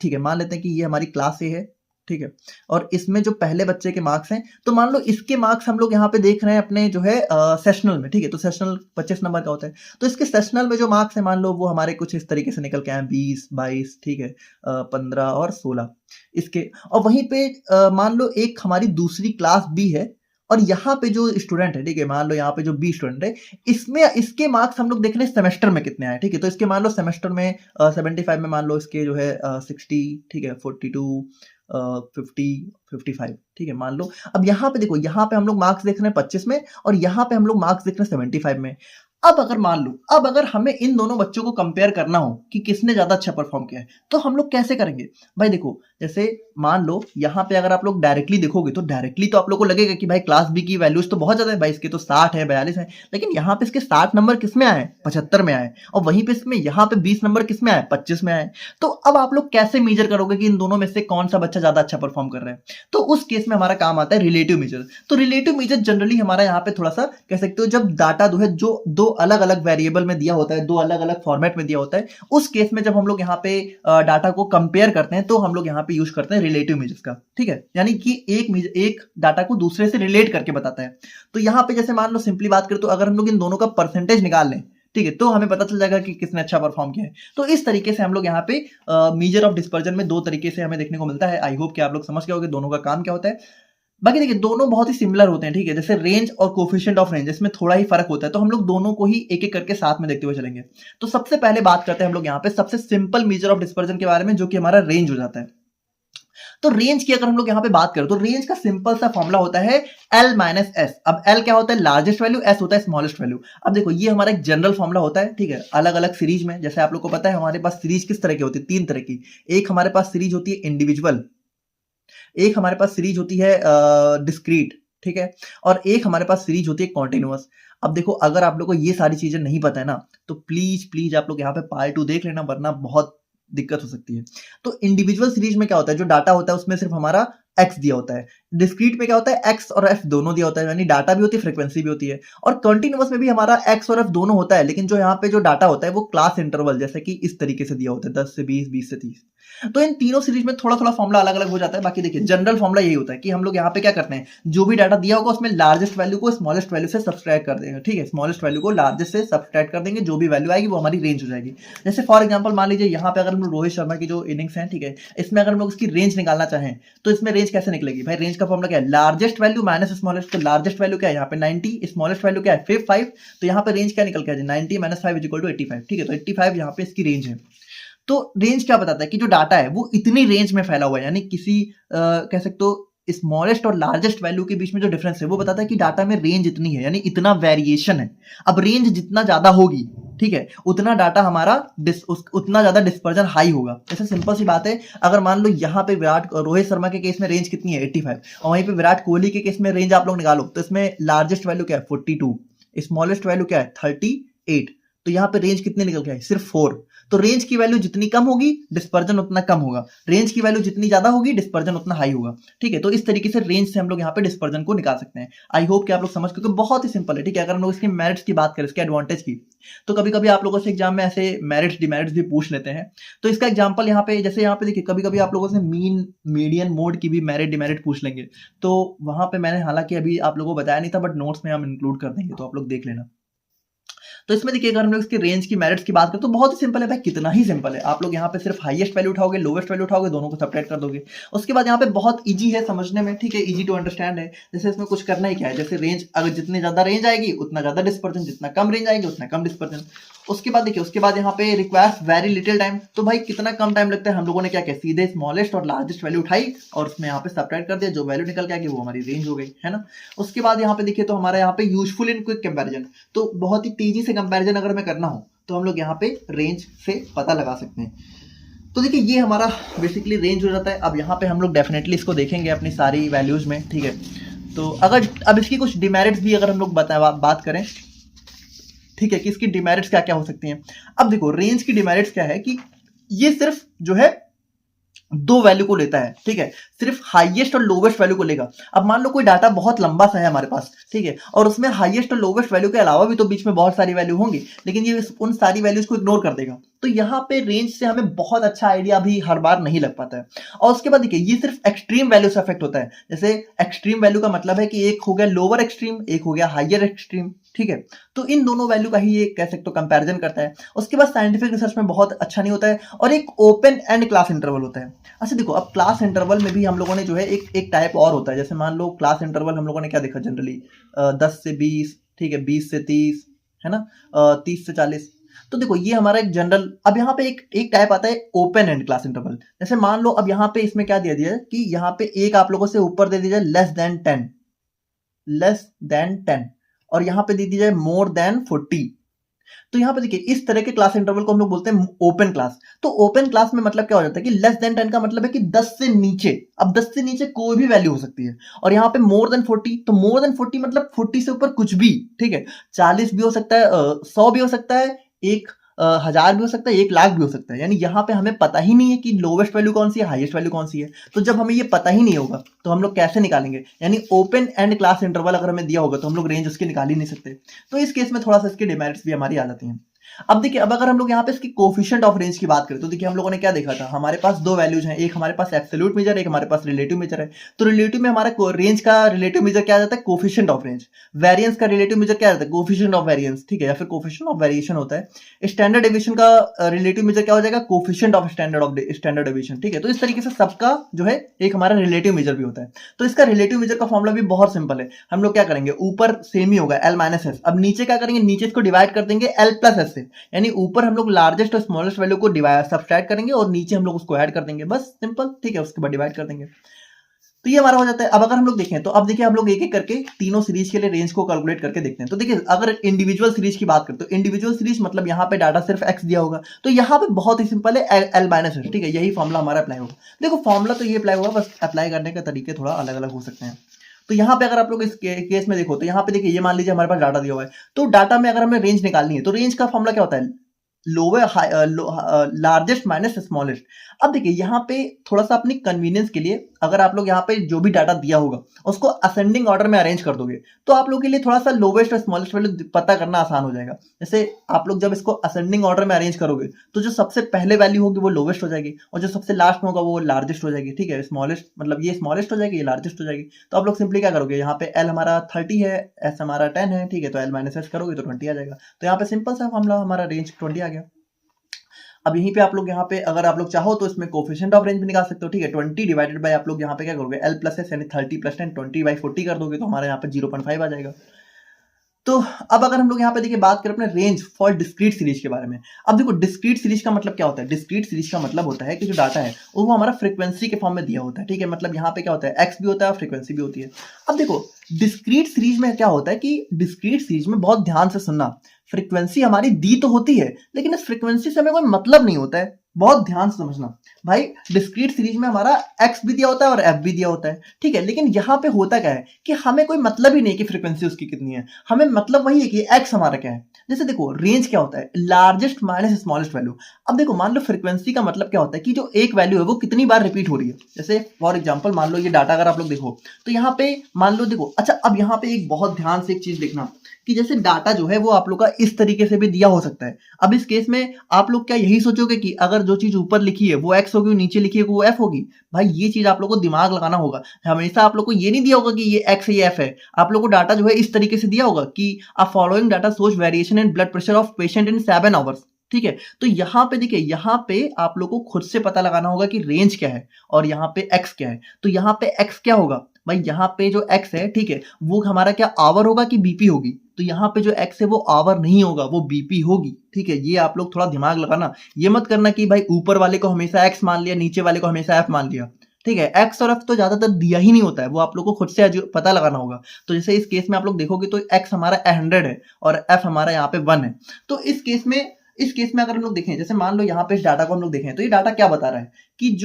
ठीक है, मान लेते हैं कि ये हमारी क्लास ए है, ठीक है, और इसमें जो पहले बच्चे के मार्क्स हैं, तो मान लो इसके मार्क्स हम लोग यहाँ पे देख रहे हैं अपने जो है सेशनल में, ठीक है। तो सेशनल 25 नंबर का होता है, तो इसके सेशनल में जो मार्क्स हैं मान लो वो हमारे कुछ इस तरीके से निकल के आए, 20, 22, ठीक है, 15 और 16 इसके। और वहीं पे मान लो एक हमारी दूसरी क्लास बी है और यहाँ पे जो स्टूडेंट है, ठीक है, मान लो यहाँ पे जो बी स्टूडेंट है, इसमें इसके मार्क्स हम लोग देख रहे हैं सेमेस्टर में कितने आए, ठीक है। तो इसके मान लो सेमेस्टर में 75 में मान लो इसके जो है 60, ठीक है, 42, 50, 55, ठीक है, मान लो। अब यहाँ पे देखो, यहाँ पे हम लोग मार्क्स देख रहे हैं 25 में और यहाँ पे हम लोग मार्क्स देख रहे हैं 75 में। अब अगर हमें इन दोनों बच्चों को कंपेयर करना हो कि किसने ज्यादा अच्छा परफॉर्म किया है, तो हम लोग कैसे करेंगे भाई? देखो जैसे मान लो यहाँ पे अगर आप लोग डायरेक्टली देखोगे तो डायरेक्टली तो आप लोग को लगेगा कि भाई क्लास बी की वैल्यूज तो बहुत ज्यादा है भाई, इसके तो 60 है, 42 है, लेकिन यहाँ पे इसके 60 नंबर किस में आए? 75 में आए। और वहीं पे इसमें यहाँ पे 20 नंबर किस में आए? 25 में आए। तो अब आप लोग कैसे मेजर करोगे कि इन दोनों में से कौन सा बच्चा ज्यादा अच्छा परफॉर्म कर रहा है? तो उस केस में हमारा काम आता है रिलेटिव मेजर। तो रिलेटिव मेजर जनरली हमारा यहाँ पे थोड़ा सा कह सकते हो, जब डाटा जो दो अलग अलग वेरिएबल में दिया होता है, दो अलग अलग फॉर्मेट में दिया होता है, उस केस में जब हम लोग यहाँ पे डाटा को कंपेयर करते हैं तो हम लोग यहाँ पे यूज करते हैं रिलेटिव मेजर्स का, ठीक है, यानी कि एक डाटा को दूसरे से रिलेट करके बताता है। तो यहाँ पे जैसे मान लो सिंपली बात करें तो अगर हम लोग इन दोनों का परसेंटेज निकाल लें, ठीक है, तो हमें पता चल जाएगा कि किसने अच्छा परफॉर्म किया है। तो इस तरीके से हम लोग यहाँ पे मेजर ऑफ डिस्पर्जन में दो तरीके से हमें देखने को मिलता है। आई होप कि आप लोग समझ गए होंगे दोनों का काम क्या होता है। बाकी देखिए दोनों बहुत ही सिमिलर होते हैं, ठीक है, जैसे रेंज और कोफिशिएंट ऑफ रेंज इसमें थोड़ा ही फर्क होता है। तो हम लोग दोनों को ही एक एक करके साथ में देखते हुए चलेंगे। तो सबसे पहले बात करते हैं हम लोग यहाँ पे सबसे सिंपल मेजर ऑफ डिस्पर्जन के बारे में, जो कि हमारा रेंज हो जाता है। तो रेंज की अगर हम लोग यहाँ पे बात करें तो रेंज का सिंपल सा फॉर्मूला होता है L माइनस एस। अब L क्या होता है? लार्जेस्ट वैल्यू, S होता है स्मॉलेस्ट वैल्यू। अब देखो ये हमारा एक जनरल फॉर्मूला होता है, ठीक है, अलग अलग सीरीज में। जैसे आप लोग को पता है हमारे पास सीरीज किस तरह की होती है? 3 तरह की। एक हमारे पास सीरीज होती है इंडिविजुअल, एक हमारे पास सीरीज होती है डिस्क्रीट, ठीक है, और एक हमारे पास सीरीज होती है कॉन्टिन्यूअस। अब देखो अगर आप लोग को ये सारी चीजें नहीं पता है ना, तो प्लीज आप लोग यहाँ पे पार्ट 2 देख लेना, वरना बहुत दिक्कत हो सकती है। तो इंडिविजुअल सीरीज में क्या होता है, जो डाटा होता है उसमें सिर्फ हमारा एक्स दिया होता है। डिस्क्रीट में क्या होता है, एक्स और एफ दोनों दिया होता है, यानी डाटा भी होती है, फ्रीक्वेंसी भी होती है। और कंटिन्यूअस में भी हमारा एक्स और एफ दोनों होता है, लेकिन जो यहाँ पे जो डाटा होता है वो क्लास इंटरवल जैसे कि इस तरीके से दिया होता है, 10 से 20, 20 से 30। तो इन तीनों सीरीज में थोड़ा थोड़ा फॉर्मुला अलग अलग हो जाता है। बाकी देखिए जनरल फॉर्मुला यही होता है कि हम लोग यहाँ पे क्या करते हैं, जो भी डाटा दिया होगा उसमें लार्जेस्ट वैल्यू को स्मॉलेस्ट वैल्यू से सब्सट्रैक्ट कर देंगे। ठीक है, स्मॉलेस्ट वैल्यू को लार्जेस्ट से सब्सट्रैक्ट कर देंगे, जो भी वैल्यू आएगी वो हमारी रेंज हो जाएगी। जैसे फॉर एग्जाम्पल मान लीजिए यहाँ पे अगर हम लोग रोहित शर्मा की जो इनिंग्स है, ठीक है, इसमें अगर हम लोग उसकी रेंज निकालना चाहें तो इसमें रेंज कैसे निकलेगी भाई, रेंज का फॉर्मुला क्या है, लार्जेस्ट वैल्यू माइनस स्मॉलेस्ट। तो लार्जेस्ट वैल्यू क्या है यहाँ पे 90, स्मॉलेस्ट वैल्यू क्या है 5, तो यहाँ पे रेंज क्या निकल के आ जाए 90 माइनस 5 इज इक्वल टू 85। ठीक है, तो 85 यहाँ पे इसकी रेंज है। तो रेंज क्या बताता है कि जो डाटा है वो इतनी रेंज में फैला हुआ है, यानी किसी कह सकते हो स्मॉलेस्ट और लार्जेस्ट वैल्यू के बीच में जो डिफरेंस है वो बताता है कि डाटा में रेंज इतनी है, यानी इतना वेरिएशन है। अब रेंज जितना ज्यादा होगी, ठीक है, उतना डाटा हमारा उतना ज्यादा डिस्पर्जन हाई होगा। जैसे सिंपल सी बात है, अगर मान लो यहाँ पे रोहित शर्मा के केस में रेंज कितनी है 85, और वहीं पे विराट कोहली के केस में रेंज आप लोग निकालो तो इसमें लार्जेस्ट वैल्यू क्या है 42, स्मॉलेस्ट वैल्यू क्या है 38, तो यहाँ पे रेंज कितने निकल के आए सिर्फ 4। तो रेंज की वैल्यू जितनी कम होगी डिस्पर्जन उतना कम होगा, रेंज की वैल्यू जितनी ज्यादा होगी डिस्पर्जन उतना हाई होगा। ठीक है, तो इस तरीके से रेंज से हम लोग यहाँ पे डिस्पर्जन को निकाल सकते हैं। आई होप कि आप लोग समझ, क्योंकि बहुत ही सिंपल है। ठीक है, अगर हम लोग इसकी मेरिट्स की बात करें, इसके एडवांटेज की, तो कभी कभी आप लोगों से एग्जाम में ऐसे मेरिट्स डिमेरिट्स भी पूछ लेते हैं। तो इसका एग्जाम्पल यहाँ पे, जैसे यहाँ पे देखिए कभी कभी आप लोगों से मीन मीडियन मोड की भी मेरिट डिमेरिट पूछ लेंगे, तो वहां पे मैंने हालांकि अभी आप लोगों को बताया नहीं था, बट नोट्स में हम इंक्लूड कर देंगे, तो आप लोग देख लेना। तो इसमें देखिए अगर हम लोग इसकी रेंज की मेरिट्स की बात करें तो बहुत ही सिंपल है भाई, कितना ही सिंपल है। आप लोग यहाँ पे सिर्फ हाईएस्ट वैल्यू उठाओगे, लोवेस्ट वैल्यू उठाओगे, दोनों को सब्ट्रैक्ट कर दोगे। उसके बाद यहाँ पे बहुत इजी है समझने में, ठीक है, इजी टू अंडरस्टैंड है। जैसे इसमें कुछ करना ही क्या है, जैसे रेंज अगर जितनी ज्यादा रेंज आएगी उतना ज्यादा डिस्पर्जन, जितना कम रेंज आएगी उतना कम डिस्पर्जन। उसके बाद देखिए, उसके बाद यहाँ पे रिक्वायर्स वेरी लिटिल टाइम, तो भाई कितना कम टाइम लगता है। हम लोगों ने क्या किया, सीधे स्मॉलेस्ट और लार्जेस्ट वैल्यू उठाई और उसमें यहाँ पे सब्ट्रैक्ट कर दिया, जो वैल्यू निकल के आ गई वो हमारी रेंज हो गई, है ना। उसके बाद यहाँ पे देखिए, तो हमारा यहाँ पे यूजफुल इन क्विक कंपैरिजन, तो बहुत ही तेजी से कंपैरिजन अगर मैं करना हो तो हम लोग यहाँ पे रेंज से पता लगा सकते हैं। तो देखिए ये हमारा बेसिकली रेंज हो जाता है। अब यहाँ पे हम लोग डेफिनेटली इसको देखेंगे अपनी सारी वैल्यूज में, ठीक है। तो अगर अब इसकी कुछ डिमेरिट्स भी अगर हम लोग बात करें, ठीक है, कि इसकी डिमेरिट्स क्या क्या हो सकती हैं। अब देखो रेंज की डिमेरिट्स क्या है कि ये सिर्फ जो है दो वैल्यू को लेता है, ठीक है, सिर्फ हाईएस्ट और लोवेस्ट वैल्यू को लेगा। अब मान लो कोई डाटा बहुत लंबा सा है हमारे पास, ठीक है, और उसमें हाईएस्ट और लोवेस्ट वैल्यू के अलावा भी तो बीच में बहुत सारी वैल्यू होंगी, लेकिन ये उन सारी वैल्यूज को इग्नोर कर देगा। तो यहाँ पे रेंज से हमें बहुत अच्छा आइडिया भी हर बार नहीं लग पाता है। और उसके बाद देखिए ये सिर्फ एक्सट्रीम वैल्यू से अफेक्ट होता है। जैसे एक्सट्रीम वैल्यू का मतलब है कि एक हो गया लोअर एक्सट्रीम, एक हो गया हायर एक्सट्रीम, ठीक है। तो इन दोनों वैल्यू का ही ये कह सकते हो कंपैरिजन करता है। उसके बाद साइंटिफिक रिसर्च में बहुत अच्छा नहीं होता है। और एक ओपन एंड क्लास इंटरवल होता है। अच्छा देखो, अब क्लास इंटरवल में भी हम लोगों ने जो है एक टाइप और होता है। जैसे मान लो क्लास इंटरवल हम लोगों ने क्या देखा जनरली, 10 से 20, ठीक है, 20 से 30, है ना, 30 से 40। तो देखो ये हमारा एक जनरल, अब यहाँ पे एक टाइप आता है ओपन एंड क्लास इंटरवल। जैसे मान लो अब यहाँ पे इसमें क्या दिया दिया है कि यहाँ पे एक आप लोगों से ऊपर दे दीजिए लेस देन 10, और यहाँ पे दे दीजिए मोर देन 40। तो यहाँ पे देखिए इस तरह के क्लास इंटरवल को हम लोग बोलते हैं ओपन क्लास। तो ओपन क्लास में मतलब क्या हो जाता है कि लेस देन 10 का मतलब है कि 10 से नीचे, अब 10 से नीचे कोई भी वैल्यू हो सकती है। और यहाँ पे मोर देन 40, तो मोर देन 40 मतलब 40 से ऊपर कुछ भी, ठीक है, 40 भी हो सकता है, 100 भी हो सकता है, 1000 भी हो सकता है, 1,00,000 भी हो सकता है। यानी यहाँ पे हमें पता ही नहीं है कि लोवेस्ट वैल्यू कौन सी है, हाईएस्ट वैल्यू कौन सी है। तो जब हमें ये पता ही नहीं होगा तो हम लोग कैसे निकालेंगे। यानी ओपन एंड क्लास इंटरवल अगर हमें दिया होगा तो हम लोग रेंज उसकी निकाल ही नहीं सकते। तो इस केस में थोड़ा सा इसके डिमेरिट्स भी हमारी आ जाती हैं। अब देखिए, अब अगर हम लोग यहाँ पे इसकी कोफिशिएंट ऑफ रेंज की बात करें तो देखिए हम लोगों ने क्या देखा था, हमारे पास दो वैल्यूज हैं, एक हमारे पास एब्सोल्यूट मेजर, एक हमारे पास रिलेटिव मेजर है। तो रिलेटिव में हमारा रेंज का रिलेटिव मेजर क्या आ जाता है, कोफिशिएंट ऑफ रेंज। वेरिएंस का रिलेटिव मेजर क्या आ जाता है, कोफिशिएंट ऑफ वेरिएंस, ठीक है, या फिर कोफिशिएंट ऑफ वेरिएशन होता है। स्टैंडर्ड डेविएशन का रिलेटिव मेजर क्या हो जाएगा, कोफिशिएंट ऑफ स्टैंडर्ड डेविएशन, ठीक है। तो इस तरीके से सबका जो है एक हमारा रिलेटिव मेजर भी होता है। तो इसका रिलेटिव मेजर का फॉर्मुला भी बहुत सिंपल है। हम लोग क्या करेंगे, ऊपर सेम ही होगा L माइनस एस, अब नीचे क्या करेंगे, नीचे इसको डिवाइड कर देंगे L प्लस एस से। यानी ऊपर हम लोग लार्जेस्ट और स्मॉलेस्ट वैल्यू को सब्ट्रैक्ट करेंगे और नीचे हम लोग उसको ऐड कर देंगे, बस सिंपल, ठीक है, उसके बाद डिवाइड कर देंगे। तो ये हमारा हो जाता है। अब अगर हम लोग देखें तो अब देखिए हम लोग एक एक करके तीनों सीरीज के लिए रेंज को कैलकुलेट करके देखते हैं। तो देखिए अगर इंडिविजुअल सीरीज की बात करें तो इंडिविजुअल सीरीज मतलब यहाँ पे डाटा सिर्फ एक्स दिया होगा, तो यहाँ पे बहुत ही सिंपल है, एल माइनस एस, ठीक है, यही फॉर्मुला हमारा अप्लाई होगा। देखो फॉर्मुला तो ये अप्लाई होगा, बस अप्लाई करने के तरीके थोड़ा अलग अलग हो सकते हैं। तो यहाँ पे अगर आप लोग इस केस में देखो तो यहाँ पे देखिए, ये मान लीजिए हमारे पास डाटा दिया हुआ है, तो डाटा में अगर हमें रेंज निकालनी है तो रेंज का फॉर्मुला क्या होता है, लोअर लार्जेस्ट माइनस स्मॉलेस्ट। अब देखिए यहाँ पे थोड़ा सा अपनी कन्वीनियंस के लिए अगर आप लोग यहाँ पे जो भी डाटा दिया होगा उसको असेंडिंग ऑर्डर में अरेंज कर दोगे तो आप लोग के लिए थोड़ा सा लोवेस्ट और स्मॉलेस्ट वैल्यू पता करना आसान हो जाएगा। जैसे आप लोग जब इसको असेंडिंग ऑर्डर में अरेंज करोगे तो जो सबसे पहले वैल्यू होगी वो लोवेस्ट हो जाएगी और जो सबसे लास्ट में होगा वो लार्जेस्ट हो जाएगी। ठीक है, स्मॉलेस्ट मतलब ये स्मॉलेस्ट हो जाएगी, ये लार्जेस्ट हो जाएगी। तो आप लोग सिंपली क्या करोगे, यहाँ पे एल हमारा 30 है, एस हमारा 10 है। ठीक है, तो एल माइनस एस करोगे तो 20 आ जाएगा। तो यहाँ पे सिंपल सा फॉर्मूला हमारा रेंज 20 आ गया। अब यहीं पे आप लोग यहाँ पे अगर आप लोग चाहो तो इसमें कोफिशिएंट ऑफ रेंज भी निकाल सकते हो। ठीक है, 20 डिवाइडेड बाय आप लोग यहाँ पे क्या करोगे, एल प्लस एस यानी 30 प्लस 10, 20/40 कर दोगे तो हमारे यहाँ पे 0.5 आ जाएगा। तो अब अगर हम लोग यहाँ पे देखिए बात करें अपने रेंज फॉर डिस्क्रीट सीरीज के बारे में। अब देखो डिस्क्रीट सीरीज का मतलब क्या होता है, डिस्क्रीट सीरीज का मतलब होता है कि जो डाटा है वो हमारा फ्रीक्वेंसी के फॉर्म में दिया होता है। ठीक है, मतलब यहाँ पे क्या होता है, एक्स भी होता है और फ्रीक्वेंसी भी होती है। अब देखो डिस्क्रीट सीरीज में क्या होता है कि डिस्क्रीट सीरीज में बहुत ध्यान से सुनना, फ्रीक्वेंसी हमारी दी तो होती है लेकिन इस फ्रीक्वेंसी से हमें कोई मतलब नहीं होता है। बहुत ध्यान से समझना भाई, डिस्क्रीट सीरीज में हमारा एक्स भी दिया होता है और एफ भी दिया होता है। ठीक है, लेकिन यहाँ पे होता क्या है कि हमें कोई मतलब ही नहीं कि फ्रीक्वेंसी उसकी कितनी है, हमें मतलब वही है कि एक्स हमारा क्या है। जैसे देखो रेंज क्या होता है, लार्जेस्ट माइनस स्मॉलेस्ट वैल्यू। अब देखो मान लो फ्रीक्वेंसी का मतलब क्या होता है कि जो एक वैल्यू है वो कितनी बार रिपीट हो रही है। जैसे फॉर एग्जाम्पल मान लो ये डाटा अगर आप लोग देखो तो यहाँ पे मान लो देखो, अच्छा अब यहाँ पे एक बहुत ध्यान से एक चीज देखना कि जैसे डाटा जो है वो आप लोग का इस तरीके से भी दिया हो सकता है। अब इस केस में आप लोग क्या यही सोचोगे कि अगर जो चीज ऊपर लिखी है वो एक्स होगी, नीचे लिखी है वो एफ होगी? भाई ये चीज आप लोग को दिमाग लगाना होगा। हमेशा आप लोग को ये नहीं दिया होगा कि ये एक्स है ये एफ है। आप लोग को डाटा जो है इस तरीके से दिया होगा कि अ following data shows variation in blood pressure of patient in 7 hours. ठीक है, तो यहाँ पे देखिए यहाँ पे आप लोग को खुद से पता लगाना होगा कि रेंज क्या है और यहाँ पे एक्स क्या है। तो यहाँ पे एक्स क्या होगा भाई, यहाँ पे जो एक्स है ठीक है वो हमारा क्या आवर होगा कि बीपी होगी? तो यहाँ पे जो एक्स है वो आवर नहीं होगा, वो बीपी होगी। ठीक है, ये आप लोग थोड़ा दिमाग लगाना। ये मत करना कि भाई ऊपर वाले को हमेशा एक्स मान लिया, नीचे वाले को हमेशा एफ मान लिया। ठीक है, एक्स और एफ तो ज्यादातर दिया ही नहीं होता है, वो आप लोग को खुद से पता लगाना होगा। तो जैसे इस केस में आप लोग देखोगे तो एक्स हमारा 100 है और एफ हमारा यहाँ पे 1 है। तो इस केस में अगर हम लोग देखें, जैसे मान लो यहाँ पे इस डाटा को हम लोग देखें तो ये डाटा क्या बता रहा है कि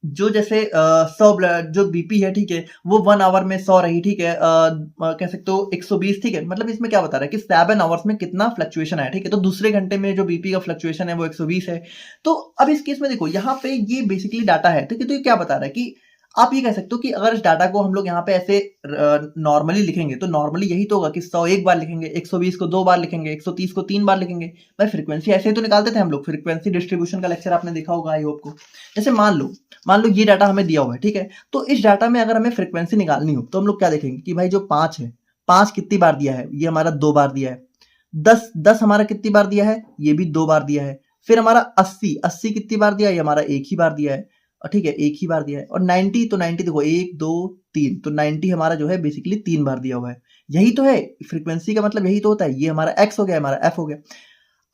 जो जैसे 100 ब्लड जो बीपी है ठीक है वो 1 आवर में 100 रही। ठीक है, कह सकते हो 120। ठीक है, मतलब इसमें क्या बता रहा है कि 7 आवर्स में कितना फ्लक्चुएशन है। ठीक है, तो दूसरे घंटे में जो बीपी का फ्लक्चुएशन है वो 120 है। तो अब इस केस में देखो यहाँ पे ये बेसिकली डाटा है। ठीक है, तो ये क्या बता रहा है कि आप ये कह सकते हो कि अगर इस डाटा को हम लोग यहाँ पे ऐसे नॉर्मली लिखेंगे तो नॉर्मली यही तो होगा कि 100 एक बार लिखेंगे, 120 को 2 बार लिखेंगे, 130 को 3 बार लिखेंगे। भाई फ्रीक्वेंसी ऐसे ही तो निकालते थे हम लोग, फ्रीक्वेंसी डिस्ट्रीब्यूशन का लेक्चर आपने देखा होगा आई होप को। जैसे मान लो ये डाटा हमें दिया हुआ है। ठीक है, तो इस डाटा में अगर हमें फ्रीक्वेंसी निकालनी हो तो हम लोग क्या देखेंगे कि भाई जो 5 है, 5 कितनी बार दिया है, ये हमारा 2 बार दिया है। 10 हमारा कितनी बार दिया है, ये भी 2 बार दिया है। फिर हमारा 80 कितनी बार दिया है, ये हमारा 1 ही बार दिया है। और ठीक है, 1 ही बार दिया है। और 90 तो 90 देखो 1 2 3, तो 90 हमारा जो है बेसिकली 3 बार दिया हुआ है। यही तो है फ्रीक्वेंसी का मतलब, यही तो होता है। ये हमारा एक्स हो गया, हमारा एफ हो गया।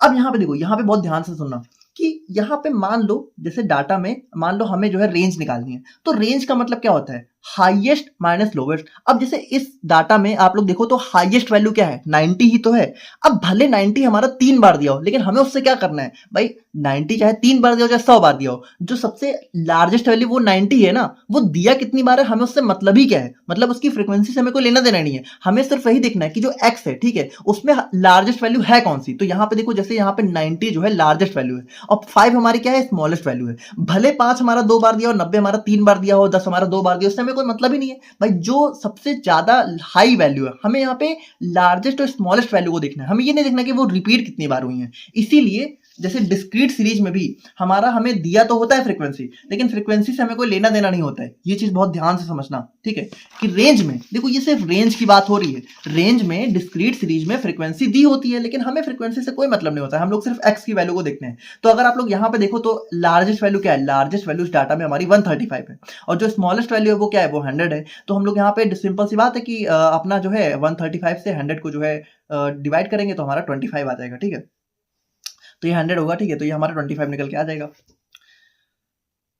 अब यहाँ पे देखो, यहाँ पे बहुत ध्यान से सुनना कि यहाँ पे मान लो जैसे डाटा में मान लो हमें जो है रेंज निकालनी है, तो रेंज का मतलब क्या होता है, हाईएस्ट माइनस लोवेस्ट। अब जैसे इस डाटा में आप लोग देखो तो हाईएस्ट वैल्यू क्या है, 90 ही तो है। अब भले 90 हमारा 3 बार दिया हो लेकिन हमें उससे क्या करना है भाई, 90 चाहे 3 बार दिया हो चाहे 100 बार दिया हो, जो सबसे लार्जेस्ट वैल्यू वो 90 है ना, वो दिया कितनी बार है हमें उससे मतलब ही क्या है, मतलब उसकी फ्रीक्वेंसी से हमें कोई लेना देना नहीं है। हमें सिर्फ वही देखना है कि जो एक्स है ठीक है उसमें लार्जेस्ट वैल्यू है कौन सी। तो यहाँ पे देखो जैसे यहाँ पे 90 जो है लार्जेस्ट वैल्यू है और 5 हमारी क्या है, स्मॉलेस्ट वैल्यू है। भले 5 हमारा 2 बार दिया हो, 90 हमारा 3 बार दिया हो, 10 हमारा 2 बार दिया, उससे हमें कोई मतलब ही नहीं है भाई। जो सबसे ज्यादा हाई वैल्यू है हमें यहाँ पे लार्जेस्ट और स्मॉलेस्ट वैल्यू को देखना है, हमें ये नहीं देखना कि वो रिपीट कितनी बार हुई है। इसीलिए जैसे डिस्क्रीट सीरीज में भी हमें दिया तो होता है फ्रीक्वेंसी, लेकिन फ्रीक्वेंसी से हमें कोई लेना देना नहीं होता है। ये चीज बहुत ध्यान से समझना। ठीक है, कि रेंज में देखो ये सिर्फ रेंज की बात हो रही है। रेंज में डिस्क्रीट सीरीज में फ्रीक्वेंसी दी होती है लेकिन हमें फ्रीक्वेंसी से कोई मतलब नहीं होता है, हम लोग सिर्फ एक्स की वैल्यू को देखते हैं। तो अगर आप लोग यहाँ पे देखो तो लार्जेस्ट वैल्यू क्या है, लार्जेस्ट वैल्यू इस डाटा में हमारी 135 है और जो स्मॉलेस्ट वैल्यू है वो क्या है, वो 100 है। तो हम लोग यहाँ पे सिंपल सी बात है कि अपना जो है 135 से 100 को जो है डिवाइड करेंगे तो हमारा 25 आ जाएगा। ठीक है, तो ये 100 होगा। ठीक है, तो ये हमारा 25 निकल के आ जाएगा।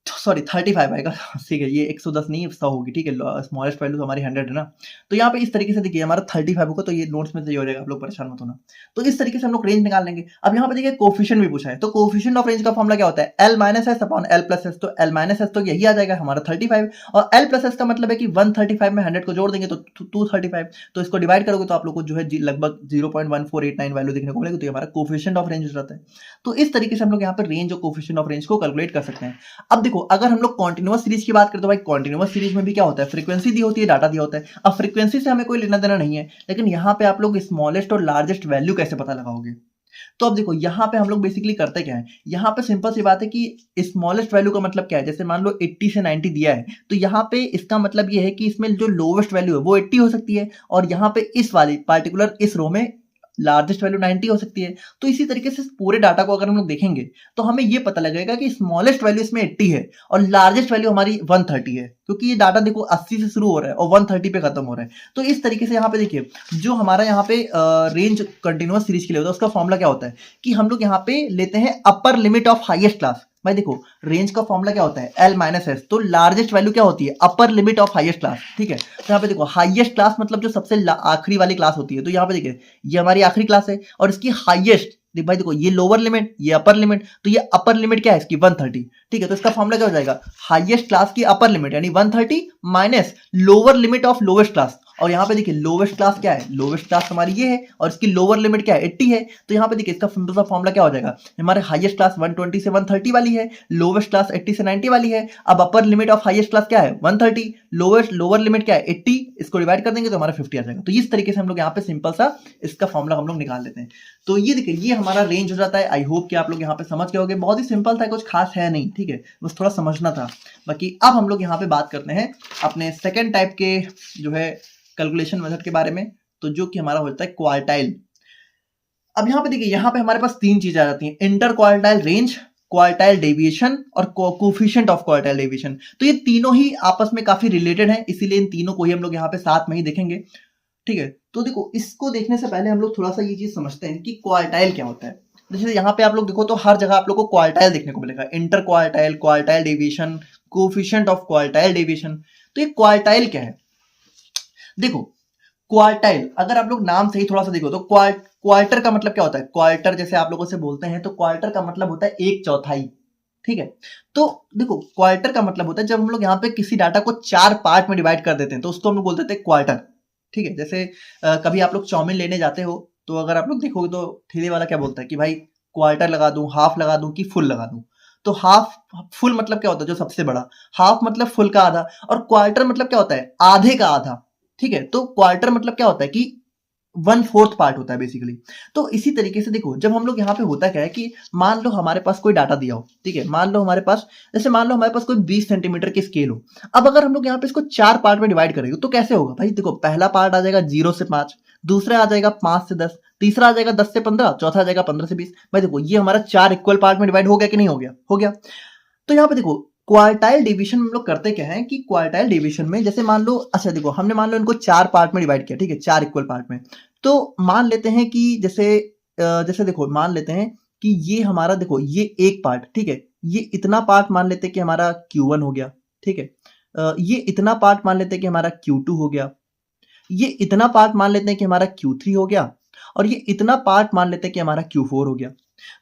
तो सॉरी 35 आएगा। ठीक है, ये 110 नहीं 100 होगी। ठीक है, स्मॉलेस्ट वैल्यू तो हमारी 100 है ना, तो यहाँ पे इस तरीके से देखिए हमारा 35 होगा, तो ये नोट्स में सही हो जाएगा, आप लोग परेशान मत होना। तो इस तरीके से हम लोग रेंज निकाल लेंगे। अब यहाँ पे देखिए कोफिशिएंट भी पूछा है, तो कोफिशिएंट ऑफ रेंज का फॉर्मूला क्या होता है, L minus S upon L plus S. तो L माइनस एस तो यही आ जाएगा हमारा 35, और L प्लस एस का मतलब है कि 135 में 100 को जोड़ देंगे तो 235, तो इसको डिवाइड करोगे तो आप लोग को जो है लगभग 0.1489 वैल्यू देखने को मिलेगी, तो ये हमारा कोफिशिएंट ऑफ रेंज हो जाता है। तो इस तरीके से हम लोग यहाँ पे रेंज और कोफिशिएंट ऑफ रेंज को कैलकुलेट कर सकते हैं। अब देखो अगर हम लोग कॉन्टिन्यूअस सीरीज की बात करें तो भाई कॉन्टिन्यूअस सीरीज में भी क्या होता है, फ्रीक्वेंसी दी होती है, डाटा दिया होता है। अब फ्रीक्वेंसी से हमें कोई लेना देना नहीं है, लेकिन यहाँ पे आप लोग स्मॉलेस्ट और लार्जेस्ट वैल्यू कैसे पता लगाओगे। तो अब देखो यहाँ पे हम लोग बेसिकली करते क्या है, यहाँ पे सिंपल सी बात है कि स्मॉलेस्ट वैल्यू का मतलब क्या है, जैसे मान लो 80 से 90 दिया है, तो यहाँ पे इसका मतलब ये है कि इसमें जो लोवेस्ट वैल्यू है वो 80 हो सकती है, और यहाँ पे इस वाली पार्टिकुलर इस रो में लार्जेस्ट वैल्यू 90 हो सकती है। तो इसी तरीके से पूरे डाटा को अगर हम लोग देखेंगे तो हमें ये पता लगेगा कि स्मॉलेस्ट वैल्यू इसमें 80 है और लार्जेस्ट वैल्यू हमारी 130 है, क्योंकि ये डाटा देखो 80 से शुरू हो रहा है और 130 पे खत्म हो रहा है। तो इस तरीके से यहाँ पे देखिए जो हमारा यहाँ पे रेंज कंटिन्यूअस सीरीज के लिए होता है उसका फॉर्मूला क्या होता है कि हम लोग यहाँ पे लेते हैं upper limit of highest class. भाई देखो रेंज का फॉर्मूला क्या होता है, L माइनस एस, तो लार्जेस्ट वैल्यू क्या होती है, upper limit of highest class. ठीक है, तो यहाँ पे देखो हाईएस्ट क्लास मतलब जो सबसे आखिरी वाली क्लास होती है, तो यहाँ पे देखिए ये हमारी आखिरी क्लास है और इसकी हाईएस्ट भाई देखो ये लोअर लिमिट ये अपर लिमिट, तो ये अपर लिमिट क्या है इसकी 130। ठीक है, तो इसका फॉर्मूला क्या हो जाएगा, हाईएस्ट क्लास की अपर लिमिट यानी 130 minus lower limit of lowest class. और यहाँ पे देखिए लोवेस्ट क्लास क्या है, लोवेस्ट क्लास हमारी ये है और इसकी लोअर लिमिट क्या है 80 है। तो यहाँ पे देखिए इसका सिंपल सा फॉर्मूला क्या हो जाएगा, हमारे हाईएस्ट क्लास 120 से 130 वाली है, लोवेस्ट क्लास 80 से 90 वाली है। अब upper limit of highest class क्या है 130, लोअर लिमिट क्या है 80, इसको डिवाइड कर देंगे तो हमारा 50 आ जाएगा। तो इस तरीके से हम लोग यहाँ पे सिंपल सा इसका फॉर्मूला हम लोग निकाल लेते हैं। तो ये देखिए ये हमारा रेंज हो जाता है। आई होप कि आप लोग यहाँ पे समझ गए होंगे, बहुत ही सिंपल था, कुछ खास है नहीं। ठीक है, बस थोड़ा समझना था। बाकी अब हम लोग यहाँ पे बात करते हैं अपने सेकेंड टाइप के जो है कैलकुलेशन मेथड के बारे में, तो जो कि हमारा होता है क्वार्टाइल। अब यहाँ पे देखिए यहाँ पे हमारे पास तीन चीजें आ जाती हैं, inter quartile range, quartile deviation और कोफिशिएंट ऑफ क्वार्टाइल डेविएशन। तो ये तीनों ही आपस में काफी रिलेटेड हैं, इसीलिए इन तीनों को ही हम लोग यहाँ पे साथ में ही देखेंगे। ठीक है, तो देखो इसको देखने से पहले हम लोग थोड़ा सा ये चीज समझते हैं कि क्वार्टाइल क्या होता है। जैसे यहाँ पे आप लोग देखो तो हर जगह आप लोग को क्वार्टाइल देखने को मिलेगा, inter quartile, quartile deviation, coefficient of quartile deviation. तो ये क्वार्टाइल क्या है, देखो क्वार्टाइल अगर आप लोग नाम से ही थोड़ा सा देखो तो क्वार्टर का मतलब क्या होता है, क्वार्टर जैसे आप लोगों से बोलते हैं तो क्वार्टर का मतलब होता है एक चौथाई। ठीक है, तो देखो क्वार्टर का मतलब होता है जब हम लोग यहाँ पे किसी डाटा को 4 पार्ट में डिवाइड कर देते हैं तो उसको हम लोग बोल देते हैं क्वार्टर। ठीक है, जैसे कभी आप लोग चाउमीन लेने जाते हो तो अगर आप लोग देखोगे तो ठेले वाला क्या बोलता है कि भाई क्वार्टर लगा दूं, हाफ लगा दूं कि फुल लगा दूं। तो हाफ फुल मतलब क्या होता है जो सबसे बड़ा, हाफ मतलब फुल का आधा, और क्वार्टर मतलब क्या होता है आधे का आधा। ठीक है, तो क्वार्टर मतलब क्या होता है कि 1/4 पार्ट होता है बेसिकली। तो इसी तरीके से देखो जब हम लोग यहाँ पे होता क्या है कि मान लो हमारे पास कोई डाटा दिया हो, ठीक है, मान लो हमारे पास कोई 20 सेंटीमीटर की स्केल हो। अब अगर हम लोग यहाँ पे इसको 4 पार्ट में डिवाइड करेंगे तो कैसे होगा भाई, देखो पहला पार्ट आ जाएगा 0 से 5, दूसरा आ जाएगा 5 से 10, तीसरा आ जाएगा 10 से 15, चौथा आ जाएगा 15 से 20। भाई देखो ये हमारा 4 इक्वल पार्ट में डिवाइड हो गया कि नहीं हो गया, हो गया। तो यहाँ पे देखो क्वार्टाइल डिवीजन हम लोग करते क्या है कि क्वार्टाइल डिवीजन में जैसे मान लो, अच्छा देखो हमने मान लो इनको 4 पार्ट में डिवाइड किया, ठीक है, 4 इक्वल पार्ट में। तो मान लेते हैं कि जैसे देखो मान लेते हैं कि ये हमारा देखो ये एक पार्ट, ठीक है, ये इतना पार्ट मान लेते हैं कि हमारा Q1 हो गया। ठीक है, ये इतना पार्ट मान लेते हैं कि हमारा Q2 हो गया, ये इतना पार्ट मान लेते हैं कि हमारा Q3 हो गया, और ये इतना पार्ट मान लेते हैं कि हमारा Q4 हो गया।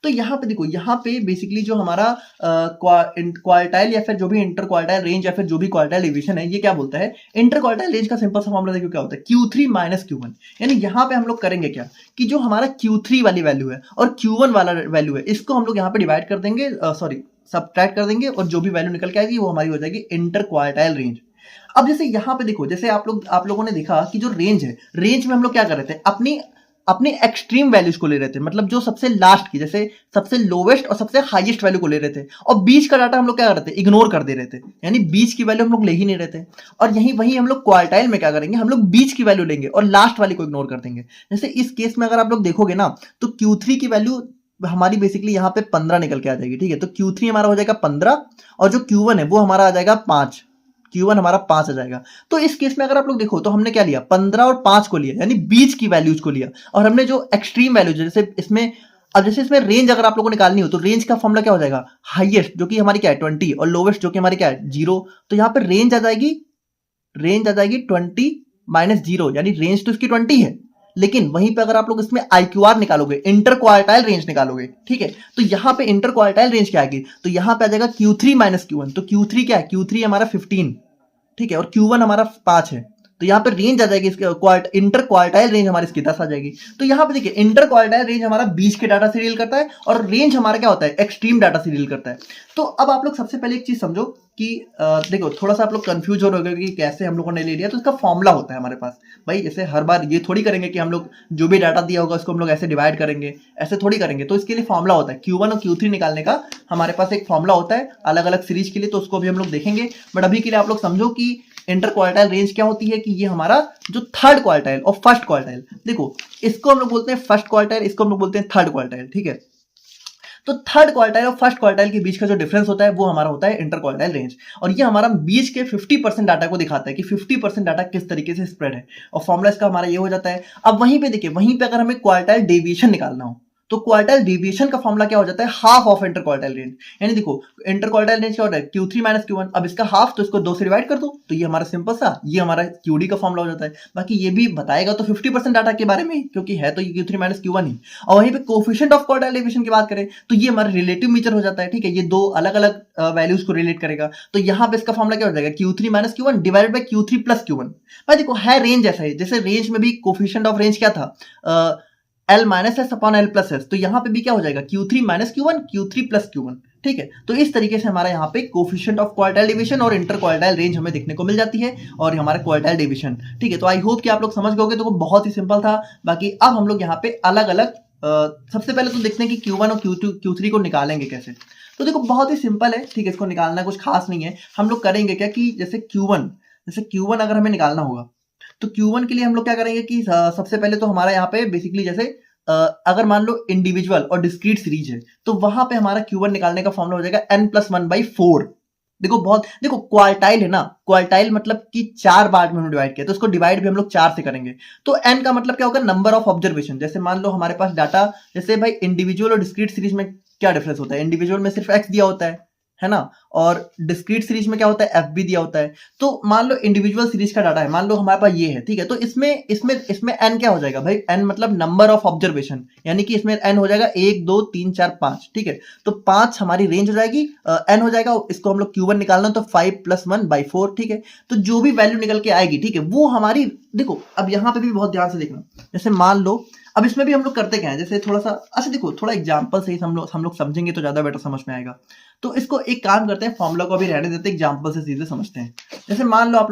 तो यहाँ पे देखो यहाँ पे बेसिकली जो हमारा क्वार्टाइल या फिर जो भी इंटर क्वार्टाइल रेंज या फिर जो भी क्वार्टाइल डिवीजन है ये क्या बोलता है, इंटर क्वार्टाइल रेंज का सिंपल सा फॉर्मूला देखो क्या होता है, Q3 माइनस Q1। यानी यहाँ पे हम लोग करेंगे क्या कि जो हमारा Q3 वाली वैल्यू है और Q1 वाला वैल्यू है इसको हम लोग यहाँ पे डिवाइड कर देंगे, सब्ट्रैक्ट कर देंगे, और जो भी वैल्यू निकल के आएगी वो हमारी हो जाएगी इंटर क्वार्टाइल रेंज। अब जैसे यहाँ पे देखो जैसे आप लोगों ने देखा कि जो रेंज है, रेंज में हम लोग क्या कर रहे थे, अपनी एक्सट्रीम वैल्यूज को ले रहे थे, मतलब जो सबसे लास्ट की, जैसे सबसे लोवेस्ट और सबसे हाईएस्ट वैल्यू को ले रहे थे, और बीच का डाटा हम लोग क्या कर रहे थे, इग्नोर कर दे रहे थे, यानी बीच की वैल्यू हम लोग ले ही नहीं रहे थे। और वही हम लोग क्वार्टाइल में क्या करेंगे, हम लोग बीच की वैल्यू लेंगे और लास्ट वाली को इग्नोर कर देंगे। जैसे इस केस में अगर आप लोग देखोगे ना तो Q3 की वैल्यू हमारी बेसिकली यहाँ पे 15 निकल के आ जाएगी। ठीक है, तो Q3 हमारा हो जाएगा 15 और जो Q1 है वो हमारा आ जाएगा 5, Q1 हमारा 5 आ जाएगा। तो इस केस में अगर आप लोग देखो तो हमने क्या लिया, 15 और 5 को लिया, यानी बीच की वैल्यूज को लिया, और हमने जो एक्सट्रीम वैल्यूज जैसे इसमें अब जैसे इसमें रेंज अगर आप लोगों को निकालनी हो तो रेंज का फॉर्मूला क्या हो जाएगा, हाईएस्ट जो कि हमारी क्या है 20 और लोवेस्ट जो कि हमारी क्या है 0। तो यहाँ पे रेंज आ जाएगी 20 माइनस 0, यानी रेंज तो इसकी 20 है, लेकिन वहीं पे अगर आप लोग इसमें IQR निकालोगे, इंटर क्वार्टाइल रेंज निकालोगे, ठीक है, तो यहाँ पे इंटर क्वार्टाइल रेंज क्या आएगी, तो यहाँ पे आ जाएगा Q3 माइनस Q1। तो Q3 क्या है, Q3 हमारा 15, ठीक है, और Q1 हमारा 5 है। तो यहाँ पे रेंज आ जाएगी इसके इंटर क्वार्टाइल रेंज हमारी इसकी 10 आ जाएगी। तो यहाँ पे देखिए इंटर क्वार्टाइल रेंज हमारा बीच के डाटा से डील करता है और रेंज हमारा क्या होता है, एक्सट्रीम डाटा से डील करता है। तो अब आप लोग सबसे पहले एक चीज समझो कि देखो थोड़ा सा आप लोग कंफ्यूज हो रहे होगे कि कैसे हम लोगों ने ले लिया, तो इसका फॉर्मूला होता है हमारे पास भाई। जैसे हर बार ये थोड़ी करेंगे कि हम लोग जो भी डाटा दिया होगा उसको हम लोग ऐसे डिवाइड करेंगे, ऐसे थोड़ी करेंगे। तो इसके लिए फॉर्मूला होता है Q1 और Q3 निकालने का, हमारे पास एक फॉर्मूला होता है अलग अलग सीरीज के लिए, तो उसको भी हम लोग देखेंगे। बट अभी के लिए आप लोग समझो कि इंटर क्वार्टाइल रेंज क्या होती है, कि ये हमारा जो थर्ड क्वार्टाइल और फर्स्ट क्वार्टाइल, देखो इसको हम लोग बोलते हैं फर्स्ट क्वार्टाइल, इसको हम लोग बोलते हैं थर्ड क्वार्टाइल, ठीक है। तो थर्ड क्वार्टाइल और फर्स्ट क्वार्टाइल के बीच का जो डिफरेंस होता है वो हमारा होता है इंटर क्वार्टाइल रेंज, और ये हमारा बीच के 50% डाटा को दिखाता है कि 50% डाटा किस तरीके से स्प्रेड है, और फॉर्मूला इसका हमारा ये हो जाता है। अब वहीं पे देखिए, वहीं पे अगर हमें क्वार्टाइल डेविएशन निकालना हो तो क्वार्टाइल डेविएशन का फॉर्मूला क्या हो जाता है, half of inter quartile range. यानी देखो इंटर क्वार्टाइल रेंज क्या होता है, Q3 माइनस Q1, अब इसका हाफ तो इसको 2 से डिवाइड कर दो, तो ये हमारा सिंपल सा ये हमारा QD का फॉर्मूला हो जाता है। बाकी ये भी बताएगा तो 50% डाटा के बारे में, क्योंकि है तो ये Q3 माइनस Q1 ही। और वहीं पे कोफिशिएंट ऑफ क्वार्टाइल डेविएशन की बात करें तो ये हमारा रिलेटिव मेजर हो जाता है, ठीक है, ये दो अलग अलग वैल्यूज को रिलेट करेगा। तो यहाँ पे इसका फॉर्मूला क्या हो जाएगा, Q3 minus Q1 divided by Q3 plus Q1। भाई देखो है रेंज ऐसा है, जैसे रेंज में भी कोफिशिएंट ऑफ रेंज क्या था, L minus S upon L plus S, तो यहाँ पे भी क्या हो जाएगा Q3 minus Q1 Q3 plus Q1, ठीक है। तो इस तरीके से हमारा यहाँ पे कोफिशिएंट ऑफ क्वार्टाइल डेविएशन और इंटर क्वार्टाइल रेंज हमें देखने को मिल जाती है, और हमारा क्वार्टाइल डेविएशन, ठीक है। तो आई होप कि आप लोग समझ गए, तो वो बहुत ही सिंपल था। बाकी अब हम लोग यहाँ पे अलग अलग सबसे पहले तो देखते हैं कि Q1 और Q2 Q3 को निकालेंगे कैसे। तो देखो बहुत ही सिंपल है, ठीक है, इसको निकालना कुछ खास नहीं है। हम लोग करेंगे क्या कि जैसे Q1 अगर हमें निकालना होगा तो Q1 के लिए हम लोग क्या करेंगे कि सबसे पहले तो हमारा यहाँ पे बेसिकली जैसे अगर मान लो इंडिविजुअल और डिस्क्रीट सीरीज है तो वहां पे हमारा Q1 निकालने का फॉर्मूला हो जाएगा n+1/4। देखो क्वार्टाइल है ना, क्वार्टाइल मतलब कि 4 पार्ट में हम डिवाइड किया, तो उसको डिवाइड भी हम लोग 4 से करेंगे। तो n का मतलब क्या होगा, नंबर ऑफ ऑब्जर्वेशन। जैसे मान लो हमारे पास डाटा, जैसे भाई इंडिविजुअल और डिस्क्रीट सीरीज में क्या डिफरेंस होता है, इंडिविजुअल में सिर्फ x दिया होता है ना, और डिस्क्रीट सीरीज में क्या होता है, f भी दिया होता है। तो मान लो इंडिविजुअल सीरीज का डाटा है, मान लो हमारे पास ये है, ठीक है, तो इसमें n क्या हो जाएगा भाई, n मतलब नंबर ऑफ ऑब्जर्वेशन, यानी कि इसमें n हो जाएगा 1 2 3 4 5, ठीक है। तो 5 हमारी रेंज हो जाएगी, n हो जाएगा, इसको हम लोग Q1 निकालना तो 5+1/4, ठीक है। तो जो भी वैल्यू निकल के आएगी, ठीक है, वो हमारी, देखो अब यहाँ पे भी बहुत ध्यान से देखना। जैसे मान लो अब इसमें भी हम लोग करते क्या है, जैसे थोड़ा सा अच्छा देखो, थोड़ा एग्जांपल से ही हम लोग समझेंगे तो ज्यादा बेटर समझ में आएगा। तो इसको एक काम करते हैं, फॉर्मूला को अभी रहने देते हैं, एग्जांपल से सीधे समझते हैं। जैसे मान लो आप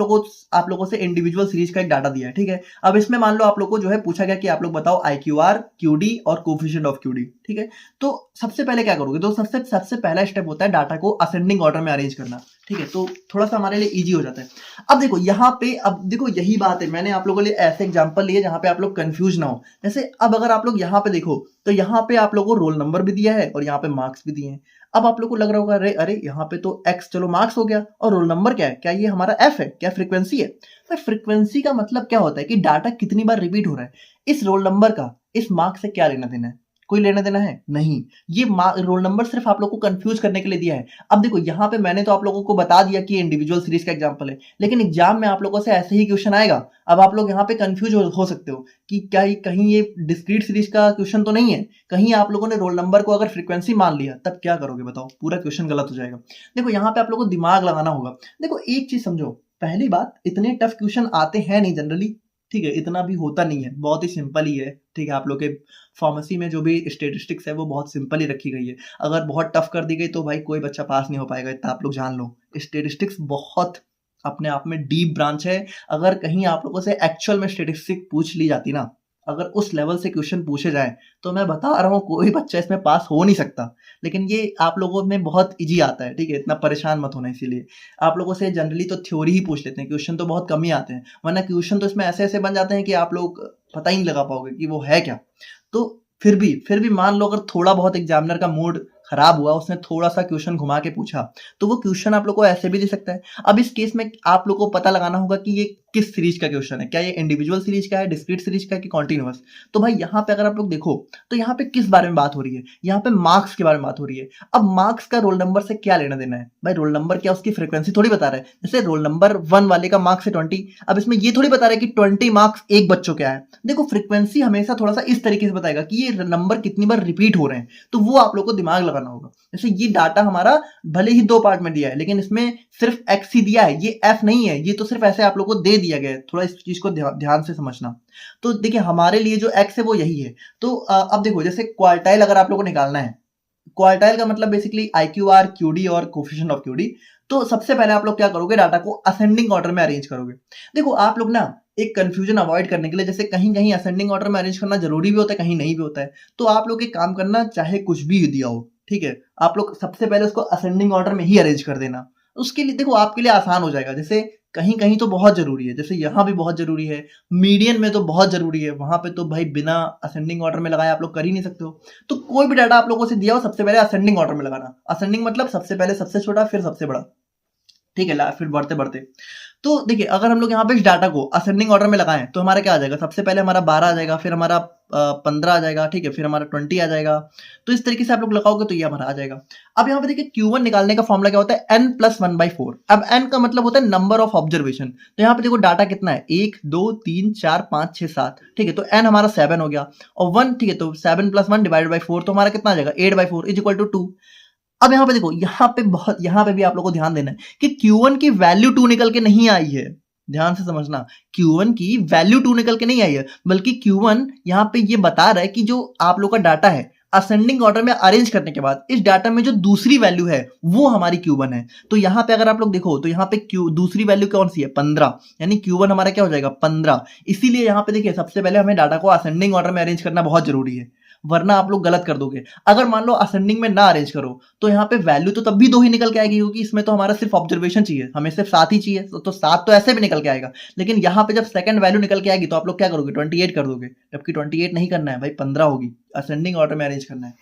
लोगों से इंडिविजुअल सीरीज का एक डाटा दिया है, ठीक है। अब इसमें मान लो आप लोगों को जो है पूछा गया कि आप लोग बताओ IQR, QD और कोफिशिएंट ऑफ QD, ठीक है। तो सबसे पहले क्या करोगे, तो सबसे पहला स्टेप होता है डाटा को असेंडिंग ऑर्डर में अरेंज करना, ठीक है। तो थोड़ा सा हमारे लिए इजी हो जाता है। अब देखो यहाँ पे, अब देखो यही बात है, मैंने आप लोगों के लिए ऐसे एग्जांपल लिए जहां पे आप लोग कंफ्यूज ना हो। जैसे अब अगर आप लोग यहाँ पे देखो तो यहाँ पे आप लोगों को रोल नंबर भी दिया है और यहाँ पे मार्क्स भी दिए हैं। अब आप लोग को लग रहा होगा अरे अरे यहाँ पे तो x, चलो मार्क्स हो गया, और रोल नंबर क्या है, क्या ये हमारा f है, क्या फ्रीक्वेंसी है। तो फ्रीक्वेंसी का मतलब क्या होता है कि डाटा कितनी बार रिपीट हो रहा है। इस रोल नंबर का इस मार्क्स से क्या लेना देना है, कोई लेना देना है नहीं। ये रोल नंबर सिर्फ आप लोग को कंफ्यूज करने के लिए दिया है। अब देखो यहाँ पे मैंने तो आप लोगों को बता दिया कि इंडिविजुअल सीरीज का एग्जांपल है, लेकिन एग्जाम में आप लोगों से ऐसे ही क्वेश्चन आएगा। अब आप लोग यहाँ पे कंफ्यूज हो सकते हो कि क्या कहीं ये डिस्क्रीट सीरीज का क्वेश्चन तो नहीं है, कहीं आप लोगों ने रोल नंबर को अगर फ्रीक्वेंसी मान लिया, तब क्या करोगे बताओ, पूरा क्वेश्चन गलत हो जाएगा। देखो यहाँ पे आप लोगों को दिमाग लगाना होगा। देखो एक चीज समझो, पहली बात, इतने टफ क्वेश्चन आते हैं नहीं जनरली, ठीक है, इतना भी होता नहीं है, बहुत ही सिंपल ही है, ठीक है। आप लोग के फार्मेसी में जो भी स्टेटिस्टिक्स है वो बहुत सिंपल ही रखी गई है। अगर बहुत टफ कर दी गई तो भाई कोई बच्चा पास नहीं हो पाएगा, इतना आप लोग जान लो। स्टेटिस्टिक्स बहुत अपने आप में डीप ब्रांच है। अगर कहीं आप लोगों से एक्चुअल में स्टेटिस्टिक्स पूछ ली जाती ना, अगर उस लेवल से क्वेश्चन पूछे जाए, तो मैं बता रहा हूँ कोई बच्चा इसमें पास हो नहीं सकता। लेकिन ये आप लोगों में बहुत इजी आता है, ठीक है, इतना परेशान मत होना। इसीलिए आप लोगों से जनरली तो थ्योरी ही पूछ लेते हैं, क्वेश्चन तो बहुत कम ही आते हैं, वरना क्वेश्चन तो इसमें ऐसे ऐसे बन जाते हैं कि आप लोग पता ही नहीं लगा पाओगे कि वो है क्या। तो फिर भी मान लो अगर थोड़ा बहुत एग्जामिनर का मूड खराब हुआ, उसने थोड़ा सा क्वेश्चन घुमा के पूछा, तो वो क्वेश्चन आप लोग को ऐसे भी दे सकता है। अब इस केस में आप लोग को पता लगाना होगा कि ये किस सीरीज का क्वेश्चन है, क्या ये इंडिविजुअल सीरीज का है, डिस्क्रीट सीरीज का है कि कॉन्टिन्यूअस। तो भाई यहाँ पे अगर आप लोग देखो तो यहाँ पे किस बारे में बात हो रही है, यहाँ पे मार्क्स के बारे में बात हो रही है। अब मार्क्स का रोल नंबर से क्या लेना देना है भाई, रोल नंबर क्या उसकी फ्रीक्वेंसी थोड़ी बता रहा है। जैसे रोल नंबर 1 वाले का मार्क्स है 20, अब इसमें ये थोड़ी बता रहा है कि 20 मार्क्स एक बच्चों क्या है। देखो फ्रीक्वेंसी हमेशा थोड़ा सा इस तरीके से बताएगा कि ये नंबर कितनी बार रिपीट हो रहे हैं, तो वो आप लोग को दिमाग लगाना होगा। जैसे ये डाटा हमारा भले ही 2 पार्ट में दिया है लेकिन इसमें सिर्फ x ही दिया है, ये f नहीं है, ये तो सिर्फ ऐसे आप लोग को दे दिया गया है। थोड़ा इस चीज को ध्यान से समझना। तो देखिए हमारे लिए जो x है वो यही है। तो अब देखो जैसे क्वार्टाइल अगर आप लोग को निकालना है, क्वार्टाइल का मतलब बेसिकली IQR, QD और कोफिशिएंट ऑफ QD। तो सबसे पहले आप लोग क्या करोगे, डाटा को असेंडिंग ऑर्डर में अरेंज करोगे। देखो आप लोग ना एक कंफ्यूजन अवॉइड करने के लिए, जैसे कहीं कहीं असेंडिंग ऑर्डर में अरेंज करना जरूरी भी होता है, कहीं नहीं भी होता है, तो आप लोग एक काम करना, चाहे कुछ भी दिया हो, ठीक है, आप लोग सबसे पहले उसको असेंडिंग ऑर्डर में ही अरेंज कर देना। उसके लिए देखो आपके लिए आसान हो जाएगा। जैसे कहीं कहीं तो बहुत जरूरी है, जैसे यहाँ भी बहुत जरूरी है, मीडियन में तो बहुत जरूरी है, वहां पे तो भाई बिना असेंडिंग ऑर्डर में लगाए आप लोग कर ही नहीं सकते हो। तो कोई भी डाटा आप लोगों से दिया हो सबसे पहले असेंडिंग ऑर्डर में लगाना। असेंडिंग मतलब सबसे पहले सबसे छोटा फिर सबसे बड़ा, ठीक है, फिर बढ़ते बढ़ते। तो देखिए अगर हम लोग यहाँ पे इस डाटा को असेंडिंग ऑर्डर में लगाएं तो हमारा क्या आ जाएगा, सबसे पहले हमारा 12 आ जाएगा, फिर हमारा 15 आ जाएगा, ठीक है, फिर हमारा 20 आ जाएगा। तो इस तरीके से आप लोग लगाओगे तो ये हमारा आ जाएगा। अब यहाँ पे देखिए Q1 निकालने का फॉर्मूला क्या होता है, n+1/4। अब n का मतलब होता है नंबर ऑफ ऑब्जर्वेशन। तो यहाँ पे देखो डाटा कितना है, 1 2 3 4 5 6 7, ठीक है, तो n हमारा 7 हो गया और 1, ठीक है, तो 7 + 1 / 4 तो हमारा कितना आ जाएगा, 8/4 = 2। अब यहाँ पे देखो यहाँ पे भी आप लोगों को ध्यान देना है कि Q1 की वैल्यू 2 निकल के नहीं आई है। ध्यान से समझना, Q1 की वैल्यू 2 निकल के नहीं आई है, बल्कि Q1 यहाँ पे ये बता रहा है कि जो आप लोग का डाटा है असेंडिंग ऑर्डर में अरेंज करने के बाद इस डाटा में जो दूसरी वैल्यू है वो हमारी Q1 है। तो यहाँ पे अगर आप लोग देखो तो यहाँ पे दूसरी वैल्यू कौन सी है, 15, यानी Q1 हमारा क्या हो जाएगा, 15। इसीलिए यहाँ पे देखिए सबसे पहले हमें डाटा को असेंडिंग ऑर्डर में अरेंज करना बहुत जरूरी है, वरना आप लोग गलत कर दोगे। अगर मान लो असेंडिंग में ना अरेंज करो तो यहाँ पे वैल्यू तो तब भी 2 ही निकल के आएगी, क्योंकि इसमें तो हमारा सिर्फ ऑब्जर्वेशन चाहिए, हमें सिर्फ 7 ही चाहिए, तो 7 तो ऐसे भी निकल के आएगा। लेकिन यहाँ पे जब सेकंड वैल्यू निकल के आएगी तो आप लोग क्या करोगे, 28 कर दोगे, जबकि 28 नहीं करना है भाई, 15 होगी, असेंडिंग ऑर्डर में अरेंज करना है,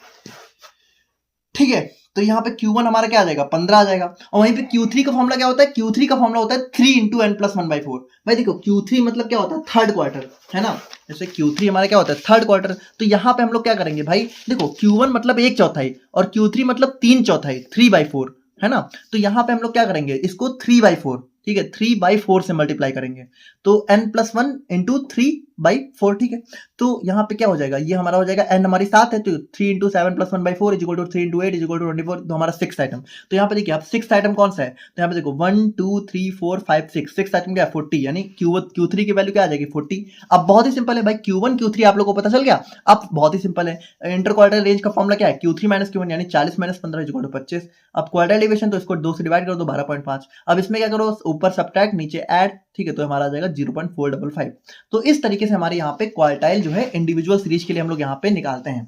ठीक है। तो यहाँ पे Q1 हमारा क्या आ जाएगा, 15 आ जाएगा। और वहीं पे Q3 का फॉर्मूला क्या होता है, Q3 का फॉर्मूला होता है 3 × n+1/4। भाई देखो Q3 मतलब क्या होता है, थर्ड क्वार्टर, है ना। जैसे Q3 हमारा क्या होता है, थर्ड क्वार्टर। तो यहाँ पे हम लोग क्या करेंगे भाई, देखो Q1 मतलब 1/4 और Q3 मतलब 3/4, 3/4, है ना। तो यहाँ पे हम लोग क्या करेंगे, इसको 3/4, ठीक है, 3/4 से मल्टीप्लाई करेंगे, तो n+1 × 3/4, ठीक है। तो यहाँ पे क्या हो जाएगा, ये हमारा हो जाएगा, n हमारी 7 है, तो 3 × 7 + 1/4 = 3 × 8 = 24, तो हमारा 6th आइटम। तो यहाँ पे देखिए आप 6th आइटम कौन सा है, तो यहाँ पे देखो 1 2 3 4 5 6, 6th आइटम क्या है, 40, यानी Q3 की वैल्यू क्या आ जाएगी, 40। अब बहुत ही सिंपल है भाई, Q1 Q3 आप लोगों को पता चल गया। अब बहुत ही सिंपल है, इंटर क्वार्टर रेंज का फॉर्मूला क्या है, Q3 - Q1, यानी 40 - 15 = 25। अब क्वार्टर डिवीजन तो इसको 2 से डिवाइड कर दो, 12.5। अब इसमें क्या करो, ऊपर सब्ट्रैक्ट नीचे ऐड, ठीक है, तो हमारा आ जाएगा 0.455। तो इस तरीके से हमारे यहाँ पे क्वार्टाइल जो है इंडिविजुअल सीरीज के लिए हम लोग यहाँ पे निकालते हैं।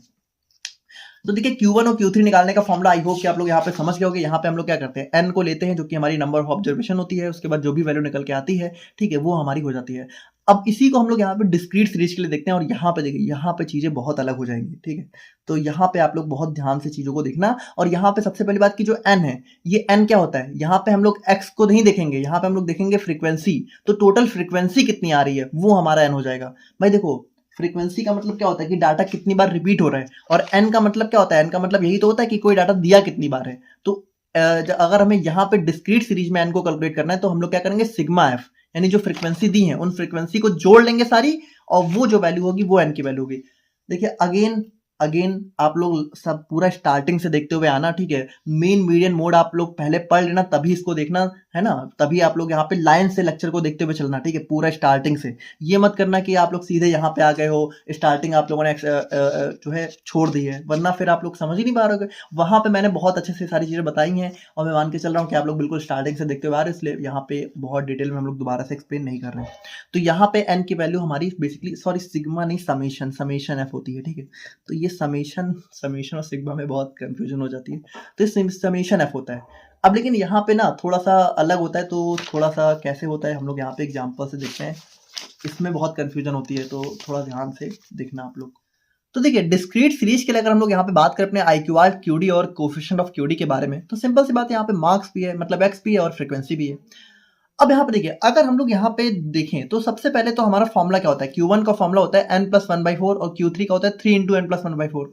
तो देखिए Q1 और Q3 निकालने का फॉर्मूला आई होप कि आप लोग यहाँ पे समझ गए होंगे। यहाँ पे हम लोग क्या करते हैं, n को लेते हैं जो कि हमारी नंबर ऑफ ऑब्जर्वेशन होती है, उसके बाद जो भी वैल्यू निकल के आती है, ठीक है, वो हमारी हो जाती है। अब इसी को हम लोग यहाँ पे डिस्क्रीट सीरीज के लिए देखते हैं और यहाँ पे देखिए, यहाँ पे चीजें बहुत अलग हो जाएंगी, ठीक है। तो यहाँ पे आप लोग बहुत ध्यान से चीजों को देखना। और यहाँ पे सबसे पहली बात की जो n है, ये n क्या होता है, यहाँ पे हम लोग x को नहीं देखेंगे, यहाँ पे हम लोग देखेंगे फ्रीक्वेंसी। तो टोटल फ्रीक्वेंसी कितनी आ रही है वो हमारा n हो जाएगा। भाई देखो फ्रीक्वेंसी का मतलब क्या होता है कि डाटा कितनी बार रिपीट हो रहा है, और n का मतलब क्या होता है, n का मतलब यही तो होता है कि कोई डाटा दिया कितनी बार है। तो अगर हमें यहाँ पे डिस्क्रीट सीरीज में n को कैलकुलेट करना है तो हम लोग क्या करेंगे, सिग्मा f, यानी जो फ्रीक्वेंसी दी है उन फ्रीक्वेंसी को जोड़ लेंगे सारी, और वो जो वैल्यू होगी वो n की वैल्यू होगी। देखिए अगेन आप लोग सब पूरा स्टार्टिंग से देखते हुए आना, ठीक है। मेन मीडियन मोड आप लोग पहले पढ़ लेना, तभी इसको देखना, है ना। तभी आप लोग यहाँ पे लाइन से लेक्चर को देखते हुए चलना, ठीक है, पूरा स्टार्टिंग से। ये मत करना कि आप लोग सीधे यहाँ पे आ गए हो, स्टार्टिंग आप लोगों ने जो है छोड़ दी है, वरना फिर आप लोग समझ ही नहीं पा रहे हो। वहां पे मैंने बहुत अच्छे से सारी चीजें बताई हैं और मैं मान के चल रहा हूँ कि आप लोग बिल्कुल स्टार्टिंग से देखते हुए आ रहे हो, इसलिए यहाँ पे बहुत डिटेल में हम लोग दोबारा से एक्सप्लेन नहीं कर रहे हैं। तो यहाँ पे n की वैल्यू हमारी बेसिकली, सॉरी सिग्मा नहीं, समेशन f होती है, ठीक है। तो ये समेशन और सिग्मा में बहुत कंफ्यूजन हो जाती है, तो समेशन f होता है। अब लेकिन यहाँ पे ना थोड़ा सा अलग होता है, तो थोड़ा सा कैसे होता है हम लोग यहाँ पे एग्जांपल से देखते हैं। इसमें बहुत कंफ्यूजन होती है, तो थोड़ा ध्यान से देखना आप लोग। तो देखिए डिस्क्रीट सीरीज के लिए अगर हम लोग यहाँ पे बात करें अपने IQR, QD और कोफिशिएंट ऑफ QD के बारे में, तो सिंपल सी बात है, यहाँ पे मार्क्स भी है, मतलब x भी है और फ्रीक्वेंसी भी है। अब यहाँ पे देखिए, अगर हम लोग यहाँ पे देखें तो सबसे पहले तो हमारा फॉर्मूला क्या होता है, Q1 का फॉर्मूला होता है n+1/4 और Q3 का होता है 3 × n+1/4।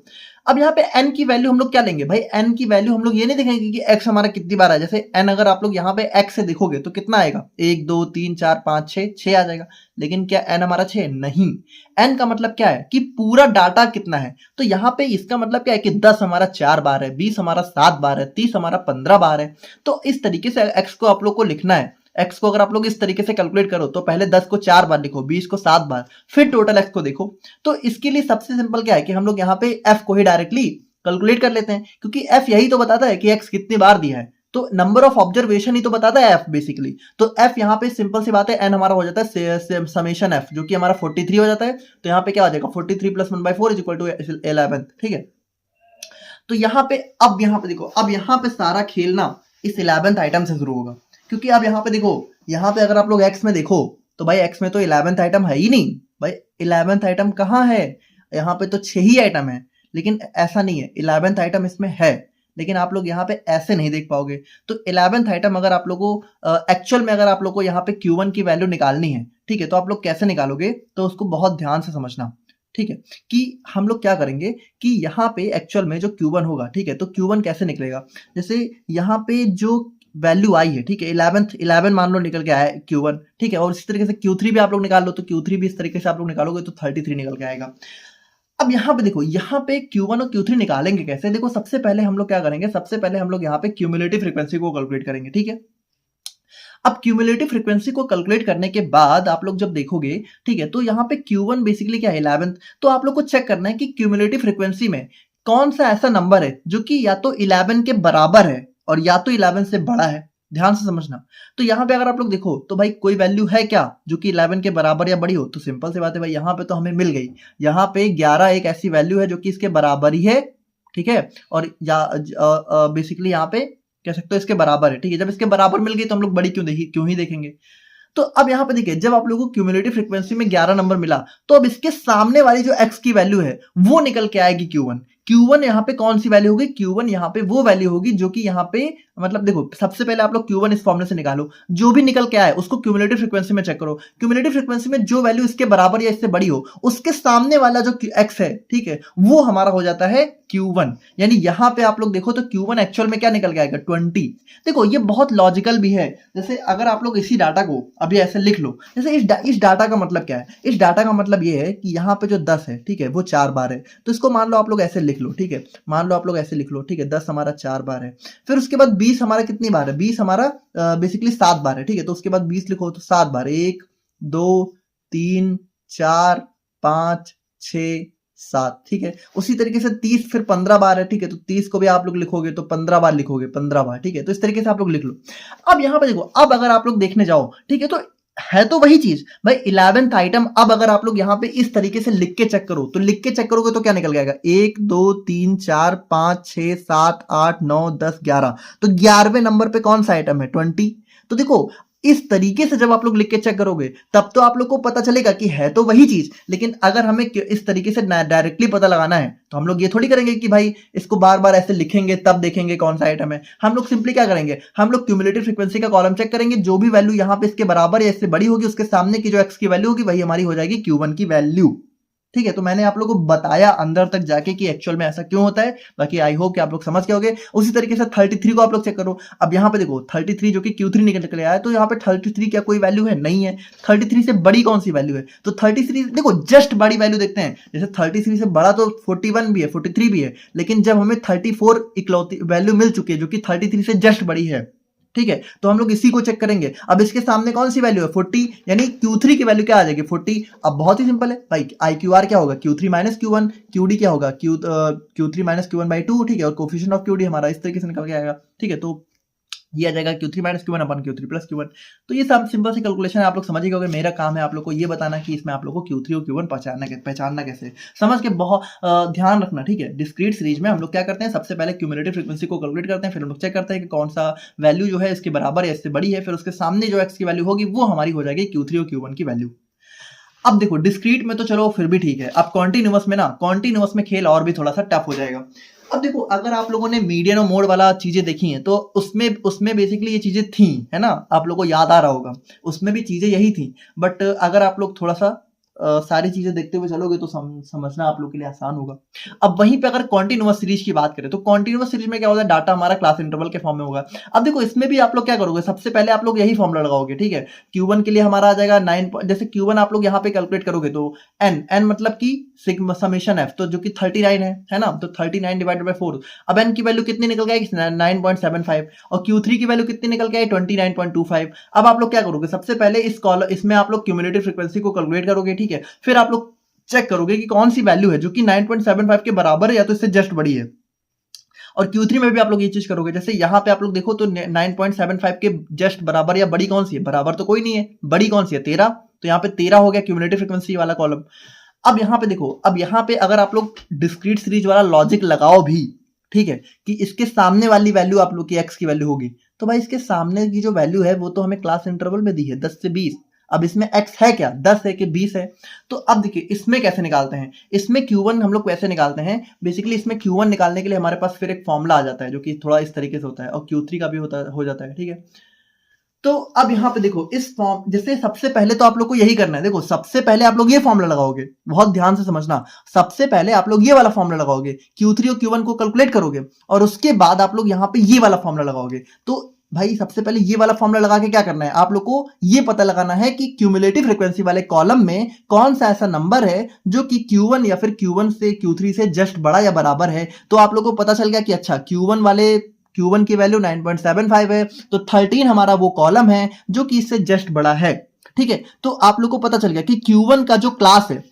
अब यहाँ पे n की वैल्यू हम लोग क्या लेंगे भाई, n की वैल्यू हम लोग ये नहीं देखेंगे कि x हमारा कितनी बार है। जैसे n अगर आप लोग यहाँ पे x से देखोगे तो कितना आएगा, 1 2 3 4 5 6 आ जाएगा। लेकिन क्या n हमारा 6 नहीं, n का मतलब क्या है कि पूरा डाटा कितना है। तो यहाँ पे इसका मतलब क्या है कि 10 हमारा 4 बार है, 20 हमारा 7 बार है, 30 हमारा 15 बार है। तो इस तरीके से x को आप लोग को लिखना है। x को अगर आप लोग इस तरीके से कैलकुलेट करो तो पहले 10 को 4 बार लिखो, 20 को 7 बार, फिर टोटल x को देखो। तो इसके लिए सबसे सिंपल क्या है कि हम लोग यहाँ पे f को ही डायरेक्टली कैलकुलेट कर लेते हैं, क्योंकि f यही तो बताता है कि x कितनी बार दिया है। तो नंबर ऑफ ऑब्जर्वेशन ही तो बताता है f बेसिकली। तो f यहाँ पे सिंपल सी बात है, n हमारा हो जाता है समेशन f, जो कि हमारा 43 हो जाता है। तो यहाँ पे क्या हो जाएगा, 43 + 1/4 = 11। ठीक है, तो यहाँ पे अब यहाँ पे देखो, अब यहाँ पे सारा खेल ना इस 11th आइटम से शुरू होगा। क्योंकि अब यहाँ पे देखो, यहाँ पे अगर आप लोग x में देखो तो भाई x में तो 11th आइटम है ही नहीं भाई। 11th आइटम कहाँ है, यहाँ पे तो 6 ही आइटम है। लेकिन ऐसा नहीं है, 11th आइटम इसमें है, लेकिन आप लोग यहाँ पे ऐसे नहीं देख पाओगे। तो 11th आइटम अगर आप लोगों को एक्चुअल में अगर आप लोग को यहाँ पे Q1 की वैल्यू निकालनी है, ठीक है, तो आप लोग कैसे निकालोगे, तो उसको बहुत ध्यान से समझना। ठीक है, कि हम लोग क्या करेंगे कि यहाँ पे एक्चुअल में जो Q1 होगा, ठीक है, तो Q1 कैसे निकलेगा। जैसे यहाँ पे जो वैल्यू आई है, ठीक है, 11 मान लो निकल के आया है Q1, ठीक है, और इसी तरीके से Q3 भी आप लोग निकाल लो, तो Q3 भी इस तरीके से आप लोग निकालोगे तो 33 निकल के आएगा। अब यहाँ पे देखो, यहाँ पे Q1 और Q3 निकालेंगे कैसे। देखो सबसे पहले हम लोग क्या करेंगे, सबसे पहले हम लोग यहाँ पे क्यूमुलेटिव फ्रीक्वेंसी को कैलकुलेट करेंगे। ठीक है, अब क्यूमुलेटिव फ्रीक्वेंसी को कैलकुलेट करने के बाद आप लोग जब देखोगे, ठीक है, तो यहाँ पे Q1 बेसिकली क्या है, 11th। तो आप लोग को चेक करना है कि क्यूमुलेटिव फ्रीक्वेंसी में कौन सा ऐसा नंबर है जो कि या तो 11 के बराबर है और या तो 11 से बड़ा है। ध्यान से समझना। तो यहाँ पे अगर आप लोग देखो तो भाई कोई वैल्यू है क्या जो कि 11 के बराबर या बड़ी हो, तो सिंपल सी बात है भाई, यहाँ पे तो हमें मिल गई। यहाँ पे 11 एक ऐसी वैल्यू है जो कि इसके बराबर ही है। ठीक है, और या बेसिकली यहाँ पे कह सकते हो इसके बराबर है। ठीक है, जब इसके बराबर मिल गई तो हम लोग बड़ी क्यों ही देखेंगे। तो अब यहाँ पे देखिए, जब आप लोगों को क्यूमुलेटिव फ्रीक्वेंसी में 11 नंबर मिला, तो अब इसके सामने वाली जो x की वैल्यू है वो निकल के आएगी Q1। Q1 यहाँ पे कौन सी वैल्यू होगी, Q1 यहाँ पे वो वैल्यू होगी जो कि यहाँ पे मतलब देखो, सबसे पहले आप लोग Q1 इस फॉर्मूले से निकालो, जो भी निकल के आए उसको क्यूमुलेटिव फ्रीक्वेंसी में चेक करो। क्यूमुलेटिव फ्रीक्वेंसी में जो वैल्यू इसके बराबर या इससे बड़ी हो, उसके सामने वाला जो x है, ठीक है, वो हमारा हो जाता है Q1। यानी यहाँ पे आप लोग देखो तो Q1 एक्चुअल में क्या निकल के आएगा, 20। देखो ये बहुत लॉजिकल भी है। जैसे अगर आप लोग इसी डाटा को अभी ऐसे लिख लो, जैसे इस डाटा का मतलब क्या है, इस डाटा का मतलब ये है कि यहाँ पे जो 10 है, ठीक है, वो 4 बार है। तो इसको मान लो आप लोग ऐसे लिख लो, ठीक है, मान लो आप लोग ऐसे लिख लो, ठीक है, 10 हमारा 4 बार है। फिर उसके बाद 20 हमारा कितनी बार है, 20 हमारा बेसिकली 7 बार है। ठीक है, तो उसके बाद 20 लिखो तो 7 बार, 1 2 3 4 5 6 7। ठीक है, उसी तरीके से 30 फिर 15 बार है। ठीक है, तो 30 को भी आप लोग लिखोगे तो 15 बार लिखोगे, 15 बार। ठीक है, तो इस तरीके से आप लोग लिख लो। अब यहाँ पे देखो, अब अगर आप लोग देखने जाओ, ठीक है, तो है तो वही चीज भाई, 11th आइटम। अब अगर आप लोग यहाँ पे इस तरीके से लिख के चेक करो, तो लिख के चेक करोगे तो क्या निकल जाएगा, 1 2 3 4 5 6 7 8 9 10 11। तो 11वें नंबर पे कौन सा आइटम है, 20। तो देखो इस तरीके से जब आप लोग लिख के चेक करोगे तब तो आप लोग को पता चलेगा कि है तो वही चीज। लेकिन अगर हमें इस तरीके से डायरेक्टली पता लगाना है तो हम लोग ये थोड़ी करेंगे कि भाई इसको बार बार ऐसे लिखेंगे तब देखेंगे कौन सा आइटम है। हम लोग सिंपली क्या करेंगे, हम लोग क्यूमुलेटिव फ्रीक्वेंसी का कॉलम चेक करेंगे, जो भी वैल्यू यहाँ पे इसके बराबर या इससे बड़ी होगी उसके सामने की जो x की वैल्यू होगी वही हमारी हो जाएगी Q1 की वैल्यू। ठीक है, तो मैंने आप लोगों को बताया अंदर तक जाके कि एक्चुअल में ऐसा क्यों होता है। बाकी आई होप कि आप लोग समझ गए होंगे। उसी तरीके से 33 को आप लोग चेक करो। अब यहाँ पे देखो 33 जो कि Q3 निकल के आया है, तो यहाँ पे 33 क्या कोई वैल्यू है, नहीं है। 33 से बड़ी कौन सी वैल्यू है, तो 33 देखो जस्ट बड़ी वैल्यू देखते हैं। जैसे 33 से बड़ा तो 41 भी है, 43 भी है, लेकिन जब हमें 34 इकलौती वैल्यू मिल चुकी है जो कि 33 से जस्ट बड़ी है, ठीक है, तो हम लोग इसी को चेक करेंगे। अब इसके सामने कौन सी वैल्यू है, 40, यानी Q3 की वैल्यू क्या आ जाएगी, 40। अब बहुत ही सिंपल है भाई, IQR क्या होगा, Q3 - Q1, QD क्या होगा, Q3 - Q1/2। ठीक है, और कोफिशिएंट ऑफ QD हमारा इस तरीके से निकल के आएगा। ठीक है, तो ये आ जाएगा Q3 - Q1 अपन Q3 + Q1। तो ये सब सिंपल सी कैलकुलेशन है, आप लोग समझ ही गए। मेरा काम है आप लोग को ये बताना कि इसमें आप लोग को Q3 और Q1 पहचानना कैसे, समझ के बहुत ध्यान रखना। ठीक है, डिस्क्रीट सीरीज में हम लोग क्या करते हैं, सबसे पहले क्यूमुलेटिव फ्रीक्वेंसी को कैलकुलेट करते हैं, फिर हम लोग चेक करते हैं कि कौन सा वैल्यू जो है इसके बराबर या इससे बड़ी है, फिर उसके सामने जो x की वैल्यू होगी वो हमारी हो जाएगी Q3 और Q1 की वैल्यू। अब देखो डिस्क्रीट में तो चलो फिर भी ठीक है, अब कॉन्टिन्यूअस में खेल और भी थोड़ा सा टफ हो जाएगा। अब देखो अगर आप लोगों ने मीडियन और मोड वाला चीजें देखी हैं तो उसमें उसमें बेसिकली ये चीजें थी, है ना, आप लोगों को याद आ रहा होगा, उसमें भी चीजें यही थी। बट अगर आप लोग थोड़ा सा सारी चीजें देखते हुए चलोगे तो समझना आप लोग के लिए आसान होगा। अब वहीं पे अगर कॉन्टिन्यूअस सीरीज की बात करें तो कॉन्टिन्यूअस सीरीज में क्या होता है, डाटा हमारा क्लास इंटरवल के फॉर्म में होगा। अब देखो इसमें भी आप लोग क्या करोगे, सबसे पहले आप लोग यही फॉर्मूला लगाओगे, ठीक है। Q1 के लिए हमारा आ जाएगा 9, जैसे Q1 आप लोग यहाँ पे कैलकुलेट करोगे तो n मतलब कि सिग्मा समेशन f, तो जो कि 39 है ना, तो 39 डिवाइडेड बाय 4। अब n की वैल्यू कितनी निकल के आएगी, 9.75, और Q3 की वैल्यू कितनी निकल के आई, 29.25। अब आप लोग क्या करोगे, सबसे पहले इस कॉलम इसमें आप लोग क्यूमुलेटिव फ्रीक्वेंसी को कैलकुलेट करोगे, ठीक है। फिर आप लोग चेक करोगे कि कौन सी वैल्यू है जो कि 9.75 के बराबर है या तो इससे जस्ट बड़ी है। और Q3 में भी आप लोग ये चीज करोगे, जैसे यहाँ पे आप लोग देखो तो 9.75 के जस्ट बराबर या बड़ी कौन सी है, बराबर तो कोई नहीं है, बड़ी कौन सी है, 13, तो यहाँ पे 13 हो गया क्यूमुलेटिव फ्रीक्वेंसी वाला कॉलम। अब यहाँ पे देखो, अब यहाँ पे अगर आप लोग डिस्क्रीट सीरीज वाला लॉजिक लगाओ भी, ठीक है, कि इसके सामने वाली वैल्यू आप लोग की x की वैल्यू होगी, तो भाई इसके सामने की जो वैल्यू है वो तो हमें क्लास इंटरवल में दी है 10 से 20। अब इसमें x है क्या, 10 है कि 20 है। तो अब देखिए इसमें कैसे निकालते हैं, इसमें Q1 हम लोग कैसे निकालते हैं, बेसिकली इसमें Q1 निकालने के लिए हमारे पास फिर एक फॉर्मूला आ जाता है जो कि थोड़ा इस तरीके से होता है, और Q3 का भी हो जाता है, ठीक है। तो अब यहाँ पे देखो इस फॉर्म, जैसे सबसे पहले तो आप लोग को यही करना है, देखो सबसे पहले आप लोग ये फॉर्मूला लगाओगे, बहुत ध्यान से समझना, सबसे पहले आप लोग ये वाला फॉर्मूला लगाओगे, Q3 और Q1 को कैलकुलेट करोगे, और उसके बाद आप लोग यहाँ पे ये वाला फॉर्मूला लगाओगे। तो भाई सबसे पहले ये वाला फॉर्मूला लगा के क्या करना है, आप लोग को ये पता लगाना है कि क्यूमुलेटिव फ्रीक्वेंसी वाले कॉलम में कौन सा ऐसा नंबर है जो कि Q1 या फिर Q1 से Q3 से जस्ट बड़ा या बराबर है। तो आप लोग को पता चल गया कि अच्छा Q1 की वैल्यू 9.75 है, तो 13 हमारा वो कॉलम है जो कि इससे जस्ट बड़ा है, ठीक है। तो आप लोग को पता चल गया कि Q1 का जो क्लास है,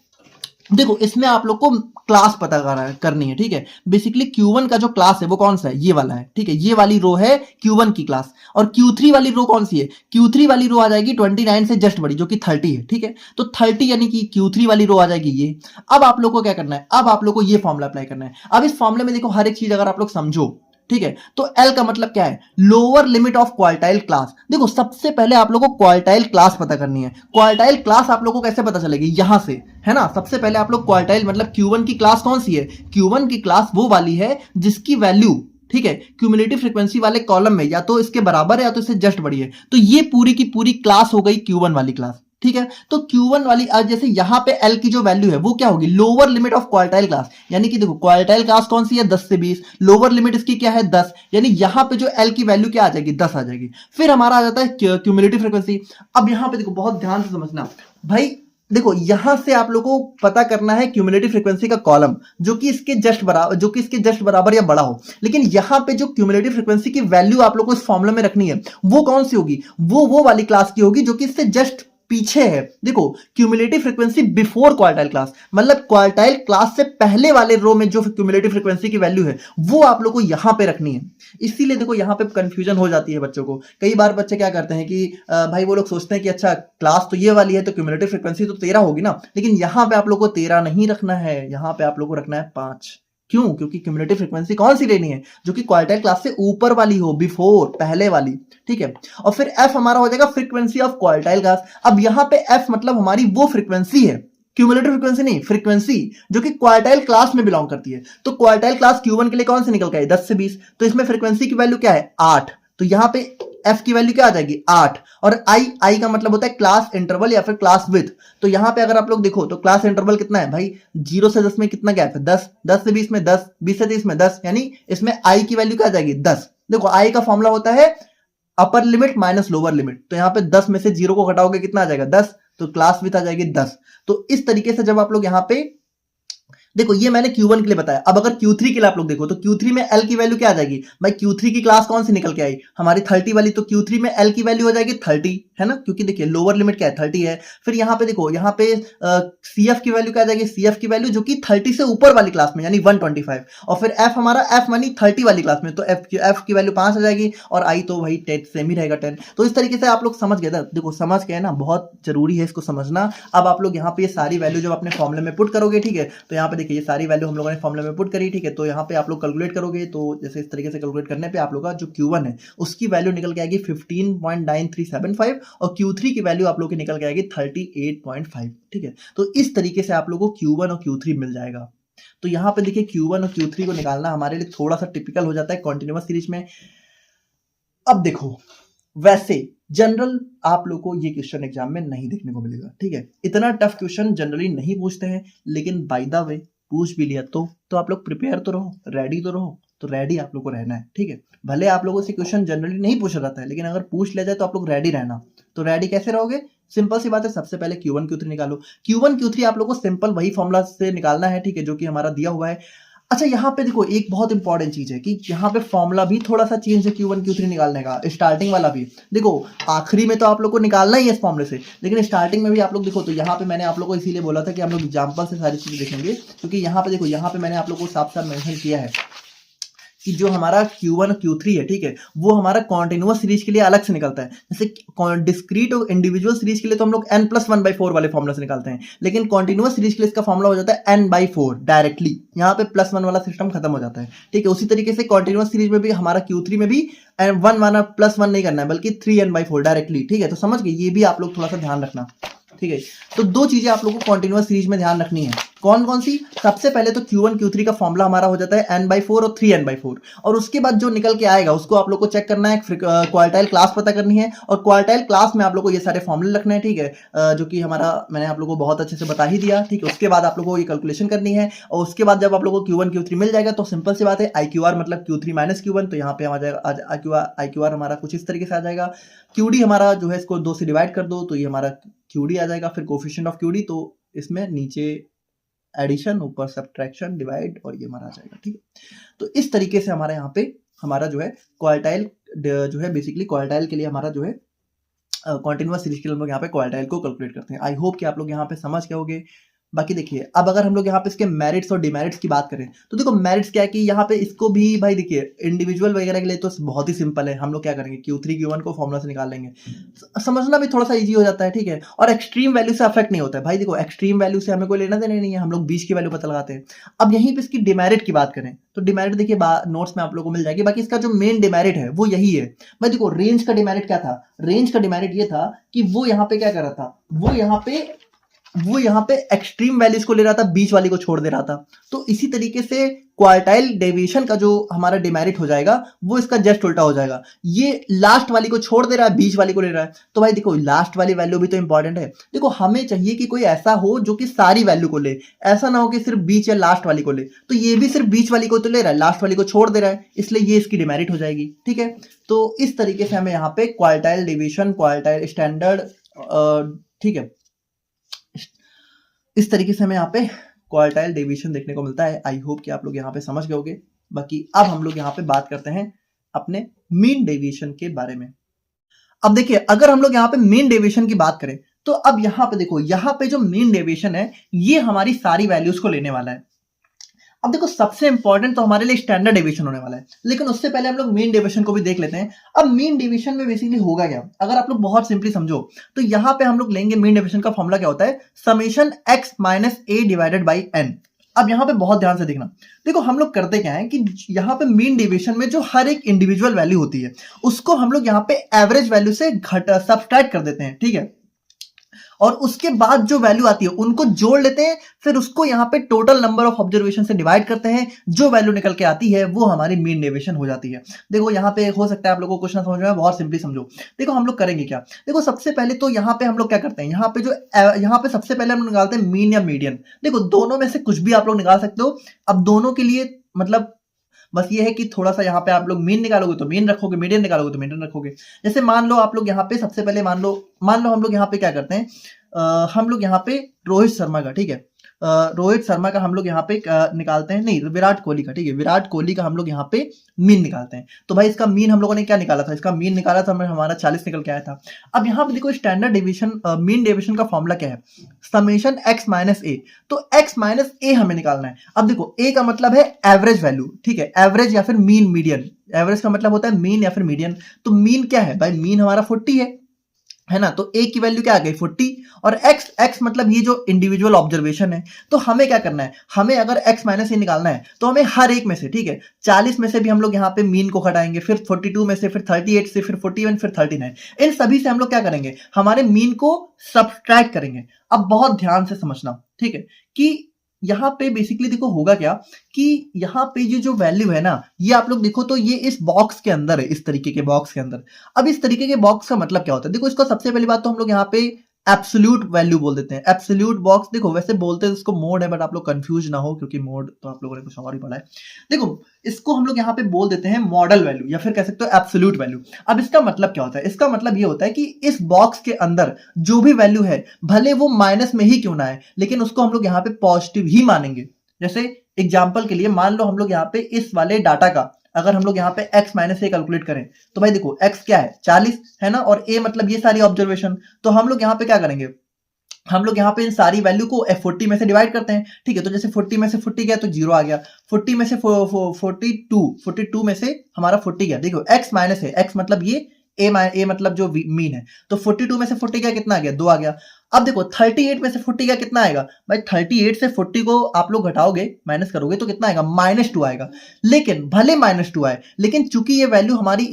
देखो इसमें आप लोग को क्लास पता करनी है, ठीक है। बेसिकली Q1 का जो क्लास है वो कौन सा है, ये वाला है, ठीक है, ये वाली रो है Q1 की क्लास। और Q3 वाली रो कौन सी है, Q3 वाली रो आ जाएगी 29 से जस्ट बड़ी जो कि 30 है, ठीक है। तो 30 यानी कि Q3 वाली रो आ जाएगी ये। अब आप लोग को क्या करना है, अब आप लोग को ये फॉर्मूला अप्लाई करना है। अब इस फॉर्मूले में देखो हर एक चीज अगर आप लोग समझो, ठीक है, तो L का मतलब क्या है, lower limit of quartile class. देखो सबसे पहले आप लोगों को क्वार्टाइल क्लास पता करनी है। क्वार्टाइल क्लास आप लोगों को कैसे पता चलेगी, यहां से, है ना। सबसे पहले आप लोग क्वार्टाइल मतलब Q1 की क्लास कौन सी है, Q1 की क्लास वो वाली है जिसकी वैल्यू, ठीक है, क्यूमुलेटिव फ्रीक्वेंसी वाले कॉलम में या तो इसके बराबर है या तो इससे जस्ट बड़ी है। तो ये पूरी की पूरी क्लास हो गई Q1 वाली क्लास, ठीक है। तो Q1 वाली जैसे यहां पे L की जो वैल्यू है वो क्या होगी, lower limit of quartile class, यानी कि देखो क्वार्टाइल क्लास कौन सी है, 10 से 20, लोअर लिमिट इसकी क्या है 10, यानी यहां पे जो L की वैल्यू क्या आ जाएगी, 10 आ जाएगी। फिर हमारा आ जाता है क्यूमुलेटिव फ्रीक्वेंसी। अब यहां पे देखो बहुत ध्यान से समझना भाई, देखो यहां से आप लोगों को पता करना है क्यूमुलेटिव फ्रीक्वेंसी का कॉलम जो कि इसके जस्ट बराबर या बड़ा हो। लेकिन यहां पे जो क्यूमुलेटिव फ्रीक्वेंसी की वैल्यू आप लोगों को इस फॉर्मूला में रखनी है वो कौन सी होगी, वो वाली क्लास की होगी जो कि इससे जस्ट पीछे है। देखो cumulative frequency before quartile class, मतलब क्वार्टाइल क्लास से पहले वाले रो में जो क्यूमुलेटिव फ्रीक्वेंसी की वैल्यू है वो आप लोग को यहां पे रखनी है। इसीलिए देखो यहां पे कंफ्यूजन हो जाती है बच्चों को। कई बार बच्चे क्या करते हैं कि भाई वो लोग सोचते हैं कि अच्छा क्लास तो ये वाली है तो क्यूमुलेटिव फ्रीक्वेंसी तो 13 होगी ना, लेकिन यहां पे आप लोग को 13 नहीं रखना है, यहां पे आप लोग को रखना है 5। क्यों, क्योंकि क्यूमुलेटिव फ्रीक्वेंसी कौन सी लेनी है, जो कि क्वार्टाइल क्लास से ऊपर वाली हो, बिफोर, पहले वाली, ठीक है। और फिर F हमारा हो जाएगा फ्रीक्वेंसी ऑफ क्वार्टाइल क्लास। अब यहां पे F मतलब हमारी वो फ्रीक्वेंसी है, क्यूमुलेटिव फ्रीक्वेंसी नहीं, फ्रीक्वेंसी जो कि क्वार्टाइल क्लास में बिलोंग करती है। तो क्वार्टाइल क्लास Q1 के लिए कौन सी निकल के आई, 10 से 20, तो इसमें फ्रीक्वेंसी की वैल्यू क्या है, 8। तो यहां पे F की वैल्यू क्या आ जाएगी, 8। और I का मतलब होता है क्लास इंटरवल या फिर क्लास विड्थ। तो यहां पे अगर आप लोग देखो तो क्लास इंटरवल कितना है भाई, 0 से 10 में कितना गैप है, 10, 10 से 20 में 10, 20 से 30 में 10, यानी इसमें I की वैल्यू क्या आ जाएगी, 10। देखो I का फॉर्मूला होता है upper limit minus lower limit, तो यहाँ पे 10 में से 0 को घटाओगे कितना आ जाएगा, 10, तो क्लास विड्थ आ जाएगी 10। तो इस तरीके से जब आप लोग यहाँ पे देखो, ये मैंने Q1 के लिए बताया। अब अगर Q3 के लिए आप लोग देखो तो Q3 में L की वैल्यू क्या आ जाएगी भाई, Q3 की क्लास कौन सी निकल के आई, हमारी 30 वाली। तो Q3 में L की वैल्यू हो जाएगी 30, है ना, क्योंकि देखिए लोअर लिमिट क्या है, 30 है। फिर यहाँ पे देखो, यहाँ पे CF की वैल्यू क्या आ जाएगी, CF की वैल्यू जो कि 30 से ऊपर वाली क्लास में, यानी 125। और फिर F हमारा F मानी 30 वाली क्लास में, तो F की वैल्यू 5 आ जाएगी, और I तो वही 10 सेम ही रहेगा, 10। तो इस तरीके से आप लोग समझ गए ना, देखो समझ गए ना, बहुत जरूरी है इसको समझना। अब आप लोग यहाँ पे ये सारी वैल्यू जब अपने फॉर्मूले में पुट करोगे, ठीक है, तो यहाँ पे देखिए ये सारी वैल्यू हम लोगों ने फॉर्मूले में पुट करी, ठीक है। तो यहाँ पे आप लोग कैलकुलेट करोगे, तो जैसे इस तरीके से कैलकुलेट करने पे आप लोग का जो Q1 है उसकी वैल्यू निकल के आएगी 15.9375, और Q3 की वैल्यू आप लोग की निकल के आएगी 38.5, ठीक है। तो इस तरीके से आप लोगों को Q1 और Q3 मिल जाएगा। तो यहाँ पे देखिए Q1 और Q3 को निकालना हमारे लिए थोड़ा सा टिपिकल हो जाता है कॉन्टिन्यूअस सीरीज में। अब देखो, वैसे जनरल आप लोग को ये क्वेश्चन एग्जाम में नहीं देखने को मिलेगा, ठीक है, इतना टफ क्वेश्चन जनरली नहीं पूछते हैं, लेकिन बाय द वे पूछ भी लिया तो आप लोग प्रिपेयर तो रहो, रेडी तो रहो। तो रेडी आप लोग को रहना है, ठीक है। भले आप लोगों से क्वेश्चन जनरली नहीं पूछा जाता है, लेकिन अगर पूछ लिया जाए तो आप लोग रेडी रहना। तो रेडी कैसे रहोगे? सिंपल सी बात है, सबसे पहले Q1 Q3 निकालो। Q1 Q3 आप लोग को सिंपल वही फॉर्मूला से निकालना है, ठीक है, जो कि हमारा दिया हुआ है। अच्छा, यहाँ पे देखो एक बहुत इंपॉर्टेंट चीज है कि यहाँ पे फॉर्मूला भी थोड़ा सा चेंज है Q1 Q3 निकालने का। स्टार्टिंग वाला भी देखो, आखिरी में तो आप लोग को निकालना ही है इस फॉर्मूले से, लेकिन स्टार्टिंग में भी आप लोग देखो। तो यहाँ पे मैंने आप लोग को इसीलिए बोला था कि हम लोग एग्जाम्पल से सारी चीजें देखेंगे, क्योंकि यहाँ पे देखो, यहाँ पे मैंने आप लोग को साफ साफ मेंशन किया है कि जो हमारा Q1 और Q3 है, ठीक है, वो हमारा कॉन्टिन्यूअस सीरीज के लिए अलग से निकलता है। जैसे डिस्क्रीट और इंडिविजुअल सीरीज के लिए तो हम लोग n+1/4 वाले फॉर्मूला से निकालते हैं, लेकिन कॉन्टिन्यूअस सीरीज के लिए इसका फॉर्मूला हो जाता है n/4 डायरेक्टली। यहाँ पे +1 वाला सिस्टम खत्म हो जाता है, ठीक है। उसी तरीके से कॉन्टिन्यूअस सीरीज में भी हमारा Q3 में भी 1 माना +1 नहीं करना है, बल्कि 3n/4 डायरेक्टली, ठीक है। तो समझ गए, ये भी आप लोग थोड़ा सा ध्यान रखना, ठीक है। तो दो चीजें आप लोगों को कॉन्टिन्यूअस सीरीज में ध्यान रखनी है। कौन कौन सी? सबसे पहले तो Q1 Q3 का फॉर्मूला हमारा हो जाता है n/4 और 3n/4, और उसके बाद जो निकल के आएगा उसको आप लोग को चेक करना है, क्वार्टाइल क्लास पता करनी है, और क्वार्टाइल क्लास में आप लोग को ये सारे फॉर्मूले रखने हैं, ठीक है, जो कि हमारा मैंने आप लोग को बहुत अच्छे से बता ही दिया, ठीक है। उसके बाद आप लोग को ये कैलकुलेशन करनी है, और उसके बाद जब आप लोग को Q1 Q3 मिल जाएगा तो सिंपल सी बात है, IQR मतलब Q3 - Q1, तो यहाँ पे आ जाएगा IQR हमारा कुछ इस तरीके से आ जाएगा। QD हमारा जो है इसको 2 से डिवाइड कर दो, तो ये हमारा QD आ जाएगा। फिर कोफिशिएंट ऑफ QD, तो इसमें नीचे एडिशन, ऊपर सब्ट्रैक्शन, डिवाइड, और ये हमारा आ जाएगा, ठीक है। तो इस तरीके से हमारे यहाँ पे हमारा जो है क्वार्टाइल जो है, बेसिकली क्वार्टाइल के लिए हमारा जो है कॉन्टिन्यूअस सीरीज के लिए हम लोग यहाँ पे क्वार्टाइल को कैलकुलेट करते हैं। आई होप कि आप लोग यहाँ पे समझ गए होंगे। बाकी देखिए, अब अगर हम लोग यहाँ पे इसके मेरिट्स और डिमेरिट्स की बात करें, तो देखो मेरिट्स क्या है कि यहाँ पे इसको भी भाई देखिए, इंडिविजुअल वगैरह के लिए तो बहुत ही सिंपल है। हम लोग क्या करेंगे, Q3 Q1 को फॉर्मूला से निकाल लेंगे, समझना भी थोड़ा सा इजी हो जाता है, ठीक है। और एक्सट्रीम वैल्यू से अफेक्ट नहीं होता है भाई। देखो, एक्सट्रीम वैल्यू से हमें कोई लेना देना नहीं है, हम लोग बीच की वैल्यू पता लगाते हैं। अब यहीं पे इसकी डिमेरिट की बात करें, तो डिमेरिट देखिए नोट्स में आप लोग को मिल जाएगी। बाकी इसका जो मेन डिमेरिट है वो यही है भाई। देखो, रेंज का डिमेरिट क्या था? रेंज का डिमेरिट ये था कि वो यहाँ पे क्या कर रहा था, वो यहाँ पे एक्सट्रीम वैल्यूज को ले रहा था, बीच वाली को छोड़ दे रहा था। तो इसी तरीके से क्वार्टाइल डेविएशन का जो हमारा डिमेरिट हो जाएगा, वो इसका जस्ट उल्टा हो जाएगा। ये लास्ट वाली को छोड़ दे रहा है, बीच वाली को ले रहा है। तो भाई देखो, लास्ट वाली वैल्यू भी तो इंपॉर्टेंट है। देखो, हमें चाहिए कि कोई ऐसा हो जो कि सारी वैल्यू को ले, ऐसा ना हो कि सिर्फ बीच या लास्ट वाली को ले। तो ये भी सिर्फ बीच वाली को तो ले रहा है, लास्ट वाली को छोड़ दे रहा है, इसलिए ये इसकी डिमेरिट हो जाएगी, ठीक है। तो इस तरीके से हमें यहाँ पे क्वार्टाइल डेविएशन, क्वार्टाइल स्टैंडर्ड, ठीक है, इस तरीके से हमें यहाँ पे क्वार्टाइल डेविएशन देखने को मिलता है। आई होप कि आप लोग यहाँ पे समझ गए होंगे। बाकी अब हम लोग यहाँ पे बात करते हैं अपने मीन डेविएशन के बारे में। अब देखिए, अगर हम लोग यहाँ पे मीन डेविएशन की बात करें, तो अब यहाँ पे देखो, यहाँ पे जो मीन डेविएशन है, ये हमारी सारी वैल्यूज को लेने वाला है। अब देखो, सबसे इंपॉर्टेंट तो हमारे लिए स्टैंडर्ड डेविएशन होने वाला है, लेकिन उससे पहले हम लोग मीन डेविएशन को भी देख लेते हैं। अब मीन डेविएशन में बेसिकली होगा क्या, अगर आप लोग बहुत सिंपली समझो, तो यहाँ पे हम लोग लेंगे मीन डेविएशन का फॉर्मूला क्या होता है, summation x - a divided by n। अब यहाँ पे बहुत ध्यान से देखना। देखो, हम लोग करते क्या है कि यहाँ पे मीन डेविएशन में जो हर एक इंडिविजुअल वैल्यू होती है, उसको हम लोग यहाँ पे एवरेज वैल्यू से सब्सट्रैक्ट कर देते हैं, ठीक है। और उसके बाद जो वैल्यू आती है उनको जोड़ लेते हैं, फिर उसको यहाँ पे टोटल नंबर ऑफ ऑब्जर्वेशन से डिवाइड करते हैं। जो वैल्यू निकल के आती है वो हमारी मीन डेविएशन हो जाती है। देखो, यहाँ पे हो सकता है आप लोगों को क्वेश्चन समझ में, बहुत सिंपली समझो। देखो, हम लोग करेंगे क्या, देखो, सबसे पहले तो यहाँ पे हम लोग क्या करते हैं, यहाँ पे सबसे पहले हम लोग निकालते हैं मीन या मीडियन। देखो, दोनों में से कुछ भी आप लोग निकाल सकते हो। अब दोनों के लिए मतलब बस ये है कि थोड़ा सा यहाँ पे आप लोग मीन निकालोगे तो मीन रखोगे, मीडियन निकालोगे तो मीडियन रखोगे। जैसे मान लो आप लोग यहाँ पे सबसे पहले मान लो हम लोग यहाँ पे क्या करते हैं, हम लोग यहाँ पे रोहित शर्मा का, ठीक है, रोहित शर्मा का हम लोग यहाँ पे निकालते हैं, नहीं, विराट कोहली का, ठीक है, विराट कोहली का हम लोग यहाँ पे मीन निकालते हैं। तो भाई इसका मीन हम लोगों ने क्या निकाला था, इसका मीन निकाला था हमारा 40 निकल के आया था। अब यहाँ पे देखो, स्टैंडर्ड डेविएशन मीन डेविएशन का फॉर्मूला क्या है, समेशन x - a। तो x - a हमें निकालना है। अब देखो, a का मतलब है एवरेज वैल्यू, ठीक है, एवरेज या फिर मीन, मीडियन। एवरेज का मतलब होता है मीन या फिर मीडियन। तो मीन क्या है भाई, मीन हमारा 40 है ना। तो a की वैल्यू क्या आ गई, 40, और x मतलब ये जो इंडिविजुअल ऑब्जर्वेशन है। तो हमें क्या करना है, हमें अगर x - a निकालना है तो हमें हर एक में से, ठीक है, 40 में से भी हम लोग यहाँ पे मीन को घटाएंगे, फिर 42 में से, फिर 38 से, फिर 41, फिर 39, इन सभी से हम लोग क्या करेंगे, हमारे मीन को सब्सट्रैक्ट करेंगे। अब बहुत ध्यान से समझना, ठीक है, कि यहाँ पे बेसिकली देखो होगा क्या कि यहाँ पे ये जो वैल्यू है ना, ये आप लोग देखो तो ये इस बॉक्स के अंदर है, इस तरीके के बॉक्स के अंदर। अब इस तरीके के बॉक्स का मतलब क्या होता है? देखो इसको सबसे पहली बात तो हम लोग यहाँ पे एब्सोल्यूट वैल्यू बोल देते हैं। एब्सोल्यूट बॉक्स देखो वैसे बोलते हैं इसको मोड है, बट आप लोग कंफ्यूज ना हो क्योंकि मोड तो आप लोगों ने कुछ और ही पढ़ा है। देखो इसको हम लोग यहाँ पे बोल देते हैं मॉडल वैल्यू या फिर कह सकते हो एब्सोल्यूट वैल्यू। अब इसका मतलब क्या होता है? इसका मतलब ये होता है कि इस बॉक्स के अंदर जो भी वैल्यू है भले वो माइनस में ही क्यों ना है, लेकिन उसको हम लोग यहाँ पे पॉजिटिव ही मानेंगे। जैसे एग्जाम्पल के लिए मान लो हम लोग यहाँ पे इस वाले डाटा का अगर हम लोग यहाँ पे x माइनस ए कैलकुलेट करें तो भाई देखो x क्या है 40 है ना, और a मतलब ये सारी ऑब्जर्वेशन। तो हम लोग यहाँ पे क्या करेंगे, हम लोग यहाँ पे इन सारी वैल्यू को 40 में से डिवाइड करते हैं। ठीक है, तो जैसे 40 में से 40 गया तो 0 आ गया, 40 में से 42 में से हमारा 40 गया। देखो x माइनस है, x मतलब ये ए मतलब जो मीन है, तो 42 में से 40 गया कितना आ गया 2 आ गया। अब देखो 38 में से 40 गया कितना आएगा भाई, 38 से 40 को आप लोग घटाओगे माइनस करोगे तो कितना आएगा -2 आएगा। लेकिन भले -2 आए, लेकिन चूंकि ये वैल्यू हमारी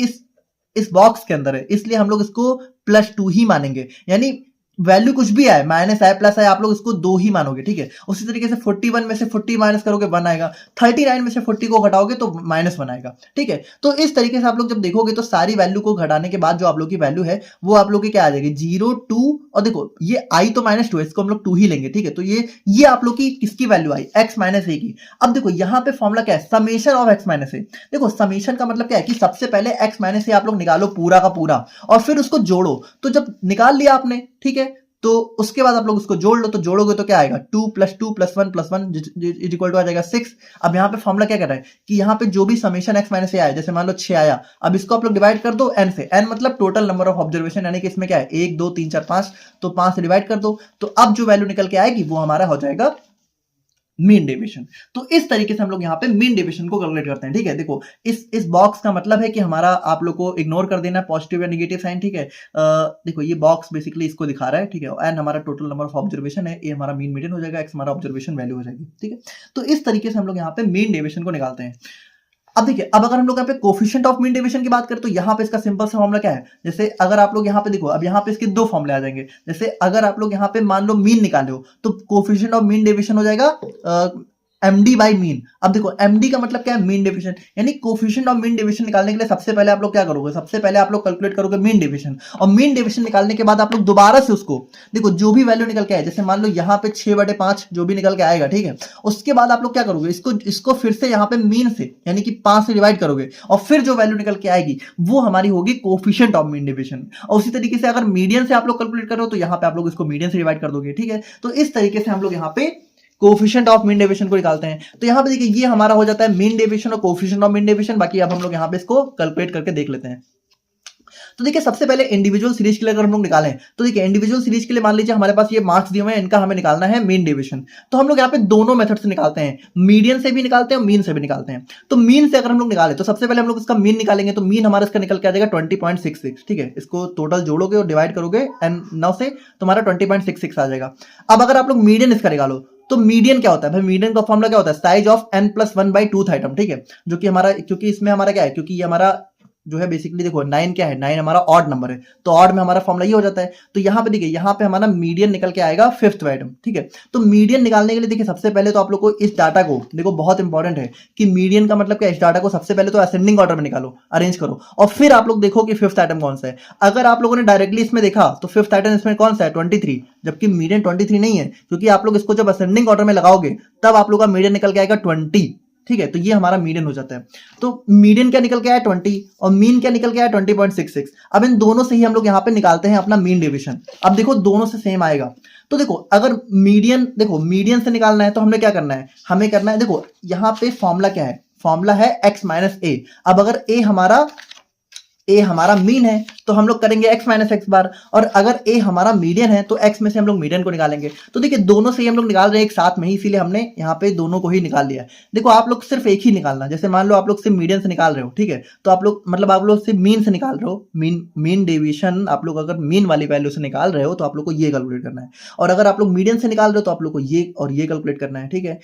इस बॉक्स के अंदर है इसलिए हम लोग इसको +2 ही मानेंगे। यानी वैल्यू कुछ भी आए, माइनस आए प्लस आए, आप लोग इसको 2 ही मानोगे। ठीक है, उसी तरीके से 41 में से 40 माइनस करोगे 1 आएगा, 39 में से 40 को घटाओगे तो -1 आएगा। ठीक है, तो इस तरीके से आप लोग जब देखोगे तो सारी वैल्यू को घटाने के बाद जो आप लोग की वैल्यू है वो आप लोग की क्या आ जाएगी 0 2, और देखो ये आई तो -2 है, इसको हम लोग 2 ही लेंगे। ठीक है, तो ये आप लोग की किसकी वैल्यू आई x माइनस ए की। अब देखो यहाँ पे फॉर्मूला क्या है, समेशन ऑफ x माइनस ए। देखो समेशन का मतलब क्या है कि सबसे पहले x माइनस ए आप लोग निकालो पूरा का पूरा और फिर उसको जोड़ो। तो जब निकाल लिया आपने, ठीक है, तो उसके बाद आप लोग उसको जोड़ लो, तो जोड़ोगे तो क्या आएगा 2 + 2 + 1 + 1 = आ जाएगा 6। अब यहाँ पे फॉर्मूला क्या कर रहा है कि यहाँ पे जो भी समेशन x माइनस ए आया, जैसे मान लो 6 आया, अब इसको आप लोग डिवाइड कर दो n से। n मतलब टोटल नंबर ऑफ ऑब्जर्वेशन, यानी कि इसमें क्या है 1 2 3 4 5, तो 5 से डिवाइड कर दो। तो अब जो वैल्यू निकल के आएगी वो हमारा हो जाएगा मीन डेविएशन। तो इस तरीके से हम लोग यहाँ पे मीन डेविएशन को कैलकुलेट करते हैं। ठीक है, देखो इस बॉक्स का मतलब है कि हमारा आप लोग को इग्नोर कर देना है पॉजिटिव या नेगेटिव साइन। ठीक है, देखो ये बॉक्स बेसिकली इसको दिखा रहा है। ठीक है, एंड हमारा टोटल नंबर ऑफ ऑब्जर्वेशन है, ये हमारा मीन मीडियन हो जाएगा, एक्स हमारा ऑब्जर्वेशन वैल्यू हो जाएगी। ठीक है, तो इस तरीके से हम लोग यहाँ पे मीन डेविएशन को निकालते हैं। अब देखिए, अब अगर हम लोग यहाँ पे कोफिशिएंट ऑफ मीन डेविएशन की बात करें तो यहाँ पे इसका सिंपल सा फॉर्मूला क्या है, जैसे अगर आप लोग यहाँ पे देखो, अब यहाँ पे इसके 2 फॉर्मूले आ जाएंगे। जैसे अगर आप लोग यहाँ पे मान लो मीन निकाले हो तो कोफिशिएंट ऑफ मीन डेविएशन हो जाएगा md बाई मीन। अब देखो md का मतलब क्या है, मीन डेविएशन, यानी कोफिशिएंट ऑफ मीन डेविएशन निकालने के लिए सबसे पहले आप लोग क्या करोगे, सबसे पहले आप लोग कैलकुलेट करोगे मीन डेविएशन, और मीन डेविएशन निकालने के बाद आप लोग दोबारा से उसको देखो जो भी वैल्यू निकल के आए, जैसे मान लो यहाँ पे 6/5 जो भी निकल के आएगा। ठीक है, उसके बाद आप लोग क्या करोगे, इसको फिर से यहाँ पे मीन से यानी कि 5 से डिवाइड करोगे, और फिर जो वैल्यू निकल के आएगी वो हमारी होगी कोफिशिएंट ऑफ मीन डेविएशन। और उसी तरीके से अगर मीडियन से आप लोग कैलकुलेट करो तो यहाँ पे आप लोग इसको मीडियन से डिवाइड कर दोगे। ठीक है, तो इस तरीके से हम लोग यहाँ पे कोफिशिएंट ऑफ मीन डेविएशन को निकालते हैं। तो यहाँ पे देखिए ये हमारा हो जाता है मीन डेविएशन और कोफिशिएंट ऑफ मीन डेविएशन। बाकी अब हम लोग यहाँ पे इसको कैलकुलेट करके देख लेते हैं। तो देखिए सबसे पहले इंडिविजुअल सीरीज के लिए अगर हम लोग निकालें तो देखिए इंडिविजुअल सीरीज के लिए मान लीजिए हमारे पास ये मार्क्स दिए हुए हैं, इनका हमें निकालना है मीन डेविएशन। तो हम लोग यहाँ पे दोनों मेथड से निकालते हैं, मीडियन से भी निकालते हैं और मीन से भी निकालते हैं। तो मीन से अगर हम लोग निकालें तो सबसे पहले हम लोग इसका मीन निकालेंगे, तो मीन हमारा इसका निकल के आ जाएगा 20.66। ठीक है, इसको टोटल जोड़ोगे और डिवाइड करोगे एंड 9 से तुम्हारा 20.66 आ जाएगा। अब अगर आप लोग मीडियन इसका निकालो तो मीडियन क्या होता है भाई, मीडियन का फॉर्मूला क्या होता है, साइज ऑफ n+1/2 आइटम। ठीक है, जो कि हमारा, क्योंकि इसमें हमारा क्या है, क्योंकि ये हमारा जो है बेसिकली देखो 9 क्या है, 9 हमारा ऑड नंबर है, तो ऑड में हमारा फॉर्मूला ये हो जाता है। तो यहाँ पे देखिए, यहाँ पे हमारा मीडियन निकल के आएगा 5th आइटम। ठीक है, तो मीडियन निकालने के लिए देखिए सबसे पहले तो आप लोग को इस डाटा को देखो, बहुत इंपॉर्टेंट है कि मीडियन का मतलब क्या है, इस डाटा को सबसे पहले तो असेंडिंग ऑर्डर में निकालो, अरेंज करो, और फिर आप लोग देखो कि 5th आइटम कौन सा है। अगर आप लोगों ने डायरेक्टली इसमें देखा तो 5th आइटम इसमें कौन सा है 23, जबकि मीडियन 23 नहीं है, क्योंकि आप लोग इसको जब असेंडिंग ऑर्डर में लगाओगे तब आप लोग का मीडियन निकल के आएगा 20। ठीक है, तो ये हमारा मीडियन हो जाता है। तो मीडियन क्या निकल के आया 20 और मीन क्या निकल के आया 20.66। अब इन दोनों से ही हम लोग यहाँ पे निकालते हैं अपना मीन डेविएशन। अब देखो दोनों से सेम आएगा, तो देखो अगर मीडियन, देखो मीडियन से निकालना है तो हमें क्या करना है, हमें करना है, देखो यहाँ पे फॉर्मूला क्या है, फॉर्मूला है x माइनस ए। अब अगर ए हमारा मीन है तो हम लोग करेंगे x माइनस एक्स बार, और अगर a हमारा मीडियन है तो x में से हम लोग मीडियन को निकालेंगे। तो देखिए दोनों से ही हम लोग निकाल रहे हैं एक साथ में ही, इसीलिए हमने यहाँ पे दोनों को ही निकाल लिया है। देखो आप लोग सिर्फ एक ही निकालना, जैसे मान लो आप लोग सिर्फ मीडियन से निकाल रहे हो, ठीक है, तो आप लोग मतलब आप लोग सिर्फ मीन से निकाल रहे हो, मीन डेविएशन आप लोग अगर मीन वाली वैल्यू से निकाल रहे हो तो आप लोग को ये कैलकुलेट करना है, और अगर आप लोग मीडियन से निकाल रहे हो तो आप लोग को ये और ये कैलकुलेट करना है। ठीक है,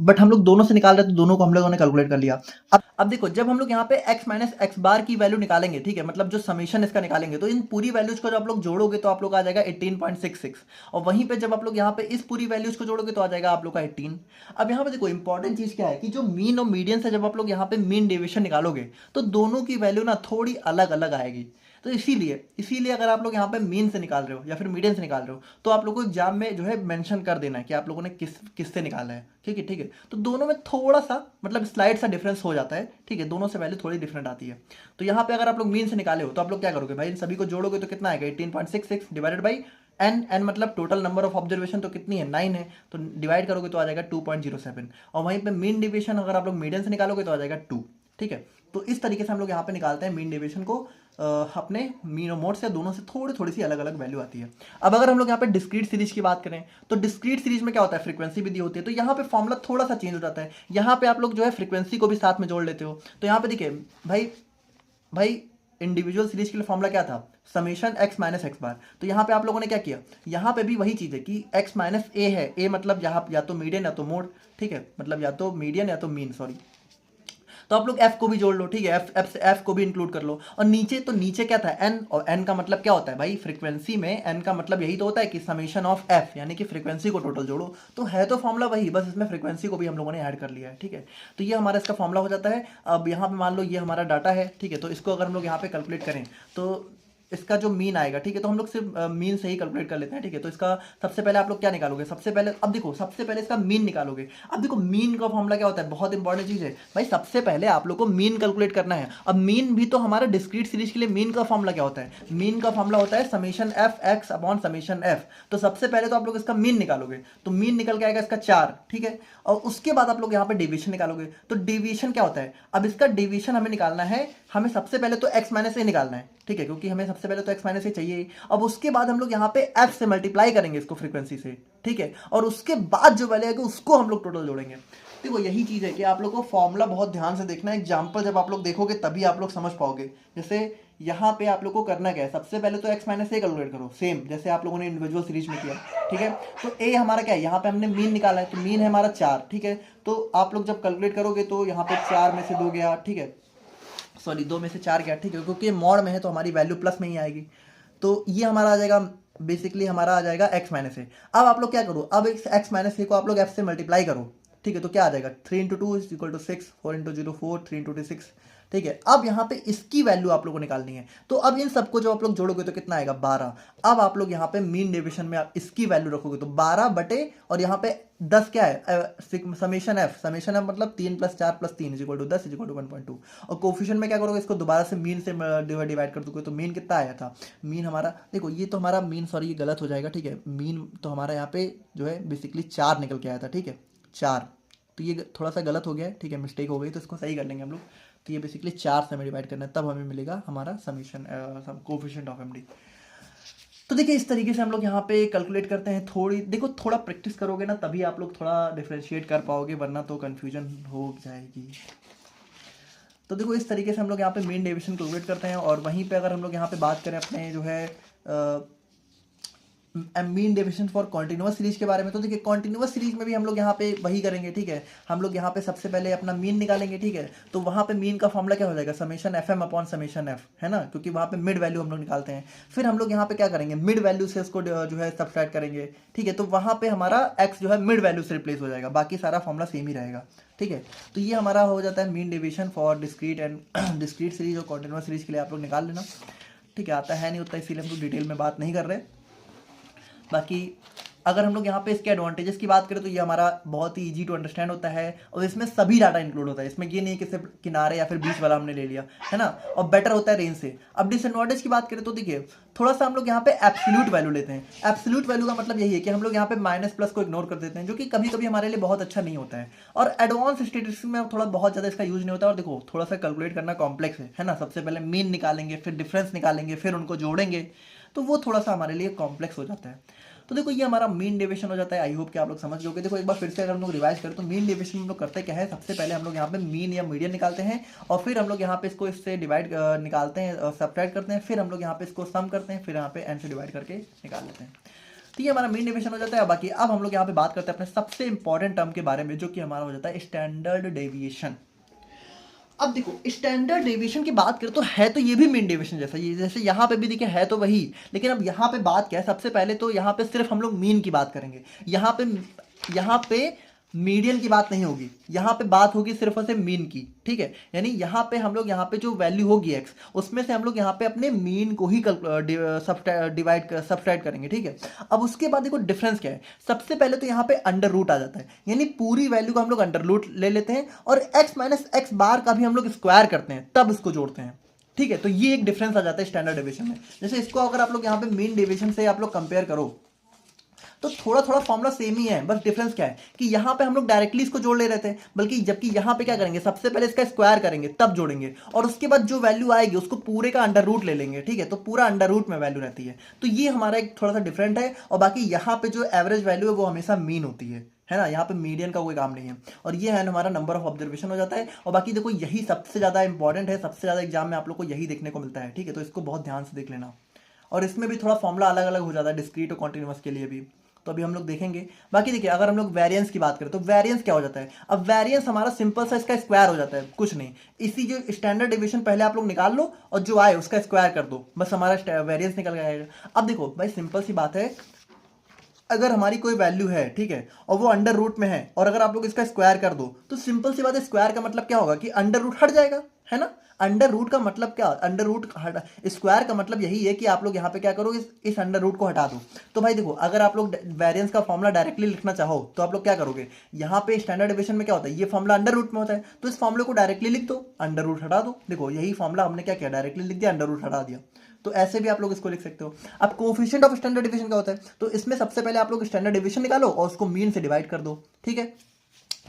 बट हम लोग दोनों से निकाल रहे हैं तो दोनों को हम लोगों ने कैलकुलेट कर लिया। अब देखो, जब हम लोग यहाँ पे x माइनस एक्स बार की वैल्यू निकालेंगे, ठीक है, मतलब जो समीशन इसका निकालेंगे, तो इन पूरी वैल्यूज को जब आप लोग जोड़ोगे तो आप लोग आ जाएगा 18.66, और वहीं पे जब आप लोग यहाँ पे इस पूरी वैल्यूज को जोड़ोगे तो आ जाएगा आप लोग का 18। अब यहाँ पे देखो इंपॉर्टेंट चीज क्या है कि जो मीन और मीडियन से जब आप लोग यहाँ पे मीन डेविएशन निकालोगे तो दोनों की वैल्यू ना थोड़ी अलग अलग आएगी। तो इसीलिए अगर आप लोग यहाँ पे मीन से निकाल रहे हो या फिर मीडियन से निकाल रहे हो तो आप लोगों को एग्जाम में जो है मेंशन कर देना है कि आप लोगों ने किससे निकाला है। ठीक है, तो दोनों में थोड़ा सा मतलब स्लाइड सा डिफरेंस हो जाता है। ठीक है, दोनों से वैल्यू थोड़ी डिफरेंट आती है। तो यहाँ पे अगर आप लोग मीन से निकाले हो तो आप लोग क्या करोगे भाई, इन सभी को जोड़ोगे तो कितना आएगा 18.66 डिवाइडेड बाई एन मतलब टोटल नंबर ऑफ ऑब्जर्वेशन तो कितनी है 9 है, तो डिवाइड करोगे तो आ जाएगा 2.07, और वहीं पे मीन डेविएशन अगर आप लोग मीडियन से निकालोगे तो आ जाएगा 2। ठीक है, तो इस तरीके से हम लोग यहाँ पे निकालते हैं मीन डेविएशन को अपने मीन और मोड से, दोनों से थोड़ी थोड़ी सी अलग अलग वैल्यू आती है। अब अगर हम लोग यहाँ पे डिस्क्रीट सीरीज की बात करें तो डिस्क्रीट सीरीज में क्या होता है, फ्रीक्वेंसी भी दी होती है, तो यहाँ पे फॉर्मूला थोड़ा सा चेंज हो जाता है। यहाँ पे आप लोग जो है फ्रीक्वेंसी को भी साथ में जोड़ लेते हो। तो यहाँ पे देखिए भाई इंडिविजुअल सीरीज के लिए फॉर्मूला क्या था, summation x minus x bar. तो यहाँ पे आप लोगों ने क्या किया, यहाँ पे भी वही चीज है कि x माइनस ए है, ए मतलब यहाँ या तो मीडियन या तो मोड। ठीक है, मतलब या तो मीडियन या तो मीन, सॉरी। तो आप लोग f को भी जोड़ लो। ठीक है, f को भी इंक्लूड कर लो। और नीचे क्या था n, और n का मतलब क्या होता है भाई, फ्रीक्वेंसी में n का मतलब यही तो होता है कि समेशन ऑफ f, यानी कि फ्रीक्वेंसी को टोटल जोड़ो। तो है तो फॉर्मूला वही, बस इसमें फ्रीक्वेंसी को भी हम लोगों ने ऐड कर लिया है। ठीक है, तो ये हमारा इसका फॉर्मूला हो जाता है। अब यहाँ पे मान लो ये हमारा डाटा है। ठीक है, तो इसको अगर हम लोग यहाँ पे कैलकुलेट करें तो इसका जो मीन आएगा, ठीक है, तो हम लोग सिर्फ मीन से ही कैलकुलेट कर लेते हैं। ठीक है, तो इसका सबसे पहले आप लोग क्या निकालोगे, सबसे पहले इसका मीन निकालोगे। अब देखो मीन का फॉर्मूला क्या होता है, बहुत इंपॉर्टेंट चीज है भाई, सबसे पहले आप लोग को मीन कैलकुलेट करना है। अब मीन भी तो हमारा डिस्क्रीट सीरीज के लिए मीन का फॉर्मूला क्या होता है, मीन का फॉर्मूला होता है summation F x upon summation F. तो सबसे पहले तो आप लोग इसका मीन निकालोगे, तो मीन निकल के आएगा इसका 4। ठीक है, और उसके बाद आप लोग यहाँ पे डेविएशन निकालोगे। तो डेविएशन क्या होता है, अब इसका डेविएशन हमें निकालना है, हमें सबसे पहले तो x माइनस ए निकालना है। ठीक है, क्योंकि हमें सबसे पहले तो x माइनस ए चाहिए। अब उसके बाद हम लोग यहाँ पे f से मल्टीप्लाई करेंगे इसको फ्रीक्वेंसी से। ठीक है, और उसके बाद जो वैल्यू आएगी उसको हम लोग टोटल जोड़ेंगे। देखो यही चीज है कि आप लोग को फॉर्मूला बहुत ध्यान से देखना है। एग्जाम्पल जब आप लोग देखोगे तभी आप लोग समझ पाओगे। जैसे यहाँ पे आप लोग को करना क्या है, सबसे पहले तो x माइनस ए कैलकुलेट करो, सेम जैसे आप लोगों ने इंडिविजुअल सीरीज में किया। ठीक है, तो a हमारा क्या है, यहाँ पे हमने मीन निकाला है, तो मीन है हमारा 4। ठीक है, तो आप लोग जब कैलकुलेट करोगे तो यहाँ पे 4 में से 2 गया। ठीक है, सॉरी 2 में से 4 गया। ठीक है, क्योंकि मॉड में है तो हमारी वैल्यू प्लस में ही आएगी। तो ये हमारा आ जाएगा, बेसिकली हमारा आ जाएगा x माइनस ए। अब आप लोग क्या करो, अब इस x माइनस ए को आप लोग f से मल्टीप्लाई करो। ठीक है, तो क्या आ जाएगा 3 into 2 is equal to 6, 4 into 0 4, 3 into 6। ठीक है, अब यहाँ पे इसकी वैल्यू आप लोगों को निकालनी है। तो अब इन सबको जो आप लोग जोड़ोगे तो कितना आएगा 12। अब आप लोग यहाँ पे मीन डेविएशन में आप इसकी वैल्यू रखोगे तो 12 बटे, और यहाँ पे 10 क्या है, समेशन एफ मतलब 3 + 4 + 3 is equal to 10 is equal to 1.2। और कोफिशिएंट में क्या करोगे, इसको दोबारा से मीन से डिवाइड कर दोगे। तो मीन कितना आया था, मीन हमारा देखो, ये तो हमारा मीन, सॉरी ये गलत हो जाएगा। ठीक है, मीन तो हमारा यहाँ पे जो है बेसिकली 4 निकल के आया था। ठीक है, 4, तो ये थोड़ा सा गलत हो गया है। ठीक है, मिस्टेक हो गई, तो इसको सही कर लेंगे हम लोग। तो ये बेसिकली 4 से हमें डिवाइड करना है, तब हमें मिलेगा हमारा समीशन कोफिशिएंट ऑफ एमडी। तो देखिए इस तरीके से हम लोग यहाँ पे कैलकुलेट करते हैं। थोड़ा प्रैक्टिस करोगे ना तभी आप लोग थोड़ा डिफरेंशिएट कर पाओगे, वरना तो कन्फ्यूजन हो जाएगी। तो देखो इस तरीके से हम लोग यहाँ पे मीन डेविएशन कैलकुलेट करते हैं। और वहीं पे अगर हम लोग यहाँ पे बात करें अपने जो है mean deviation for continuous series के बारे में, तो देखिए कॉन्टिन्यूअस सीरीज में भी हम लोग यहाँ पे वही करेंगे। ठीक है, हम लोग यहाँ पे सबसे पहले अपना मीन निकालेंगे। ठीक है, तो वहाँ पे मीन का फॉर्मूला क्या हो जाएगा, summation f m upon summation f, है ना, क्योंकि वहाँ पे मिड वैल्यू हम लोग निकालते हैं। फिर हम लोग यहाँ पे क्या करेंगे, मिड वैल्यू से इसको जो है सब्सट्रैक्ट करेंगे। ठीक है, तो वहाँ पे हमारा एक्स जो है मिड वैल्यू से रिप्लेस हो जाएगा, बाकी सारा फॉर्मूला सेम ही रहेगा। ठीक है, तो ये हमारा हो जाता है mean deviation for discrete and discrete series और कॉन्टिन्यूअस सीरीज के लिए आप लोग निकाल लेना। ठीक है, आता है नहीं उतना, इसीलिए हम लोग डिटेल में बात नहीं कर रहे। बाकी अगर हम लोग यहाँ पे इसके एडवांटेजेस की बात करें तो ये हमारा बहुत ही इजी टू अंडरस्टैंड होता है, और इसमें सभी डाटा इंक्लूड होता है। इसमें ये नहीं कि सिर्फ किनारे या फिर बीच वाला हमने ले लिया, है ना, और बेटर होता है रेंज से। अब डिसएडवांटेज की बात करें तो देखिए थोड़ा सा हम लोग यहाँ पे एब्सोल्यूट वैल्यू लेते हैं। एब्सोल्यूट वैल्यू का मतलब यही है कि हम लोग यहाँ पे माइनस प्लस को इग्नोर कर देते हैं, जो कि कभी कभी हमारे लिए बहुत अच्छा नहीं होता है। और एडवांस स्टेटिस्टिक्स में थोड़ा बहुत ज़्यादा इसका यूज नहीं होता है। और देखो थोड़ा सा कैलकुलेट करना कॉम्प्लेक्स है ना, सबसे पहले मीन निकालेंगे, फिर डिफरेंस निकालेंगे, फिर उनको जोड़ेंगे, तो वो थोड़ा सा हमारे लिए कॉम्प्लेक्स हो जाता है। तो देखो ये हमारा मीन डेविएशन हो जाता है। आई होप कि आप लोग समझ गए। देखो एक बार फिर से अगर हम लोग रिवाइज करें तो मीन डेविएशन में हम लोग करते क्या है, सबसे पहले हम लोग यहाँ पे मीन या मीडियन निकालते हैं, और फिर हम लोग यहाँ पे इसको इससे डिवाइड निकालते हैं, सब्ट्रैक्ट करते हैं, फिर हम लोग यहाँ पे इसको सम करते हैं, फिर यहाँ पे एन से डिवाइड करके निकाल लेते हैं। तो ये हमारा मीन डेविएशन हो जाता है। बाकी अब हम लोग यहाँ पे बात करते हैं अपने सबसे इंपॉर्टेंट टर्म के बारे में, जो कि हमारा हो जाता है स्टैंडर्ड डेविएशन। अब देखो स्टैंडर्ड डेविएशन की बात करें तो है तो ये भी मीन डेविएशन जैसा, ये जैसे यहाँ पे भी देखिए है तो वही, लेकिन अब यहाँ पे बात क्या है, सबसे पहले तो यहाँ पे सिर्फ हम लोग मीन की बात करेंगे। यहाँ पे मीडियन की बात नहीं होगी, यहाँ पे बात होगी सिर्फ और सिर्फ मीन की, ठीक है। यानी यहाँ पे हम लोग यहाँ पे जो वैल्यू होगी एक्स, उसमें से हम लोग यहाँ पे अपने मीन को ही सब्सट्रैक्ट करेंगे, ठीक है। अब उसके बाद देखो डिफरेंस क्या है, सबसे पहले तो यहाँ पे अंडर रूट आ जाता है, यानी पूरी वैल्यू को हम लोग अंडर रूट ले लेते हैं और एक्स माइनस एक्स बार का भी हम लोग स्क्वायर करते हैं, तब इसको जोड़ते हैं, ठीक है। तो ये एक डिफरेंस आ जाता है स्टैंडर्ड डेविएशन में। जैसे इसको अगर आप लोग यहाँ पे मीन डेविएशन से आप लोग कंपेयर करो तो थोड़ा थोड़ा फॉर्मूला सेम ही है, बस डिफरेंस क्या है कि यहाँ पे हम लोग डायरेक्टली इसको जोड़ ले रहे थे, बल्कि जबकि यहाँ पे क्या करेंगे, सबसे पहले इसका स्क्वायर करेंगे तब जोड़ेंगे, और उसके बाद जो वैल्यू आएगी उसको पूरे का अंडर रूट ले लेंगे, ठीक है। तो पूरा अंडर रूट में वैल्यू रहती है, तो ये हमारा एक थोड़ा सा डिफरेंट है। और बाकी यहाँ पे जो एवरेज वैल्यू है वो हमेशा मीन होती है ना, यहाँ पे मीडियन का कोई काम नहीं है। और ये है हमारा नंबर ऑफ ऑब्जर्वेशन हो जाता है। और बाकी देखो यही सबसे ज़्यादा इंपॉर्टेंट है, सबसे ज़्यादा एग्जाम में आप लोग को यही देखने को मिलता है, ठीक है। तो इसको बहुत ध्यान से देख लेना। और इसमें भी थोड़ा फॉर्मूला अलग अलग हो जाता है डिस्क्रीट और कॉन्टिन्यूअस के लिए भी, तो अभी हम लोग देखेंगे। बाकी देखिए अगर हम लोग वेरिएंस की बात करें तो वेरिएंस क्या हो जाता है, अब वेरिएंस हमारा सिंपल सा इसका स्क्वायर हो जाता है, कुछ नहीं, इसी जो स्टैंडर्ड डेविएशन पहले आप लोग निकाल लो और जो आए उसका स्क्वायर कर दो, बस हमारा वेरिएंस निकल जाएगा। अब देखो भाई सिंपल सी बात है, अगर हमारी कोई वैल्यू है, ठीक है, और वो अंडर रूट में है, और अगर आप लोग इसका स्क्वायर कर दो तो सिंपल सी बात है, स्क्वायर का मतलब क्या होगा कि अंडर रूट हट जाएगा, है ना। अंडर रूट का मतलब क्या, अंडर रूट हटा, स्क्वायर का मतलब यही है कि आप लोग यहाँ पे क्या करो, इस अंडर रूट को हटा दो। तो भाई देखो अगर आप लोग वेरिएंस का फॉर्मूला डायरेक्टली लिखना चाहो तो आप लोग क्या करोगे, यहाँ पे स्टैंडर्ड डेविएशन में क्या होता है, ये फॉर्मूला अंडर रूट में होता है, तो इस फॉर्मूले को डायरेक्टली लिख दो, अंडर रूट हटा दो। देखो यही फॉर्मूला हमने क्या किया, डायरेक्टली लिख दिया, अंडर रूट हटा दिया। तो ऐसे भी आप लोग इसको लिख सकते हो। अब कोफिशिएंट ऑफ स्टैंडर्ड डेविएशन क्या होता है, तो इसमें सबसे पहले आप लोग स्टैंडर्ड डेविएशन निकालो और उसको मीन से डिवाइड कर दो, ठीक है।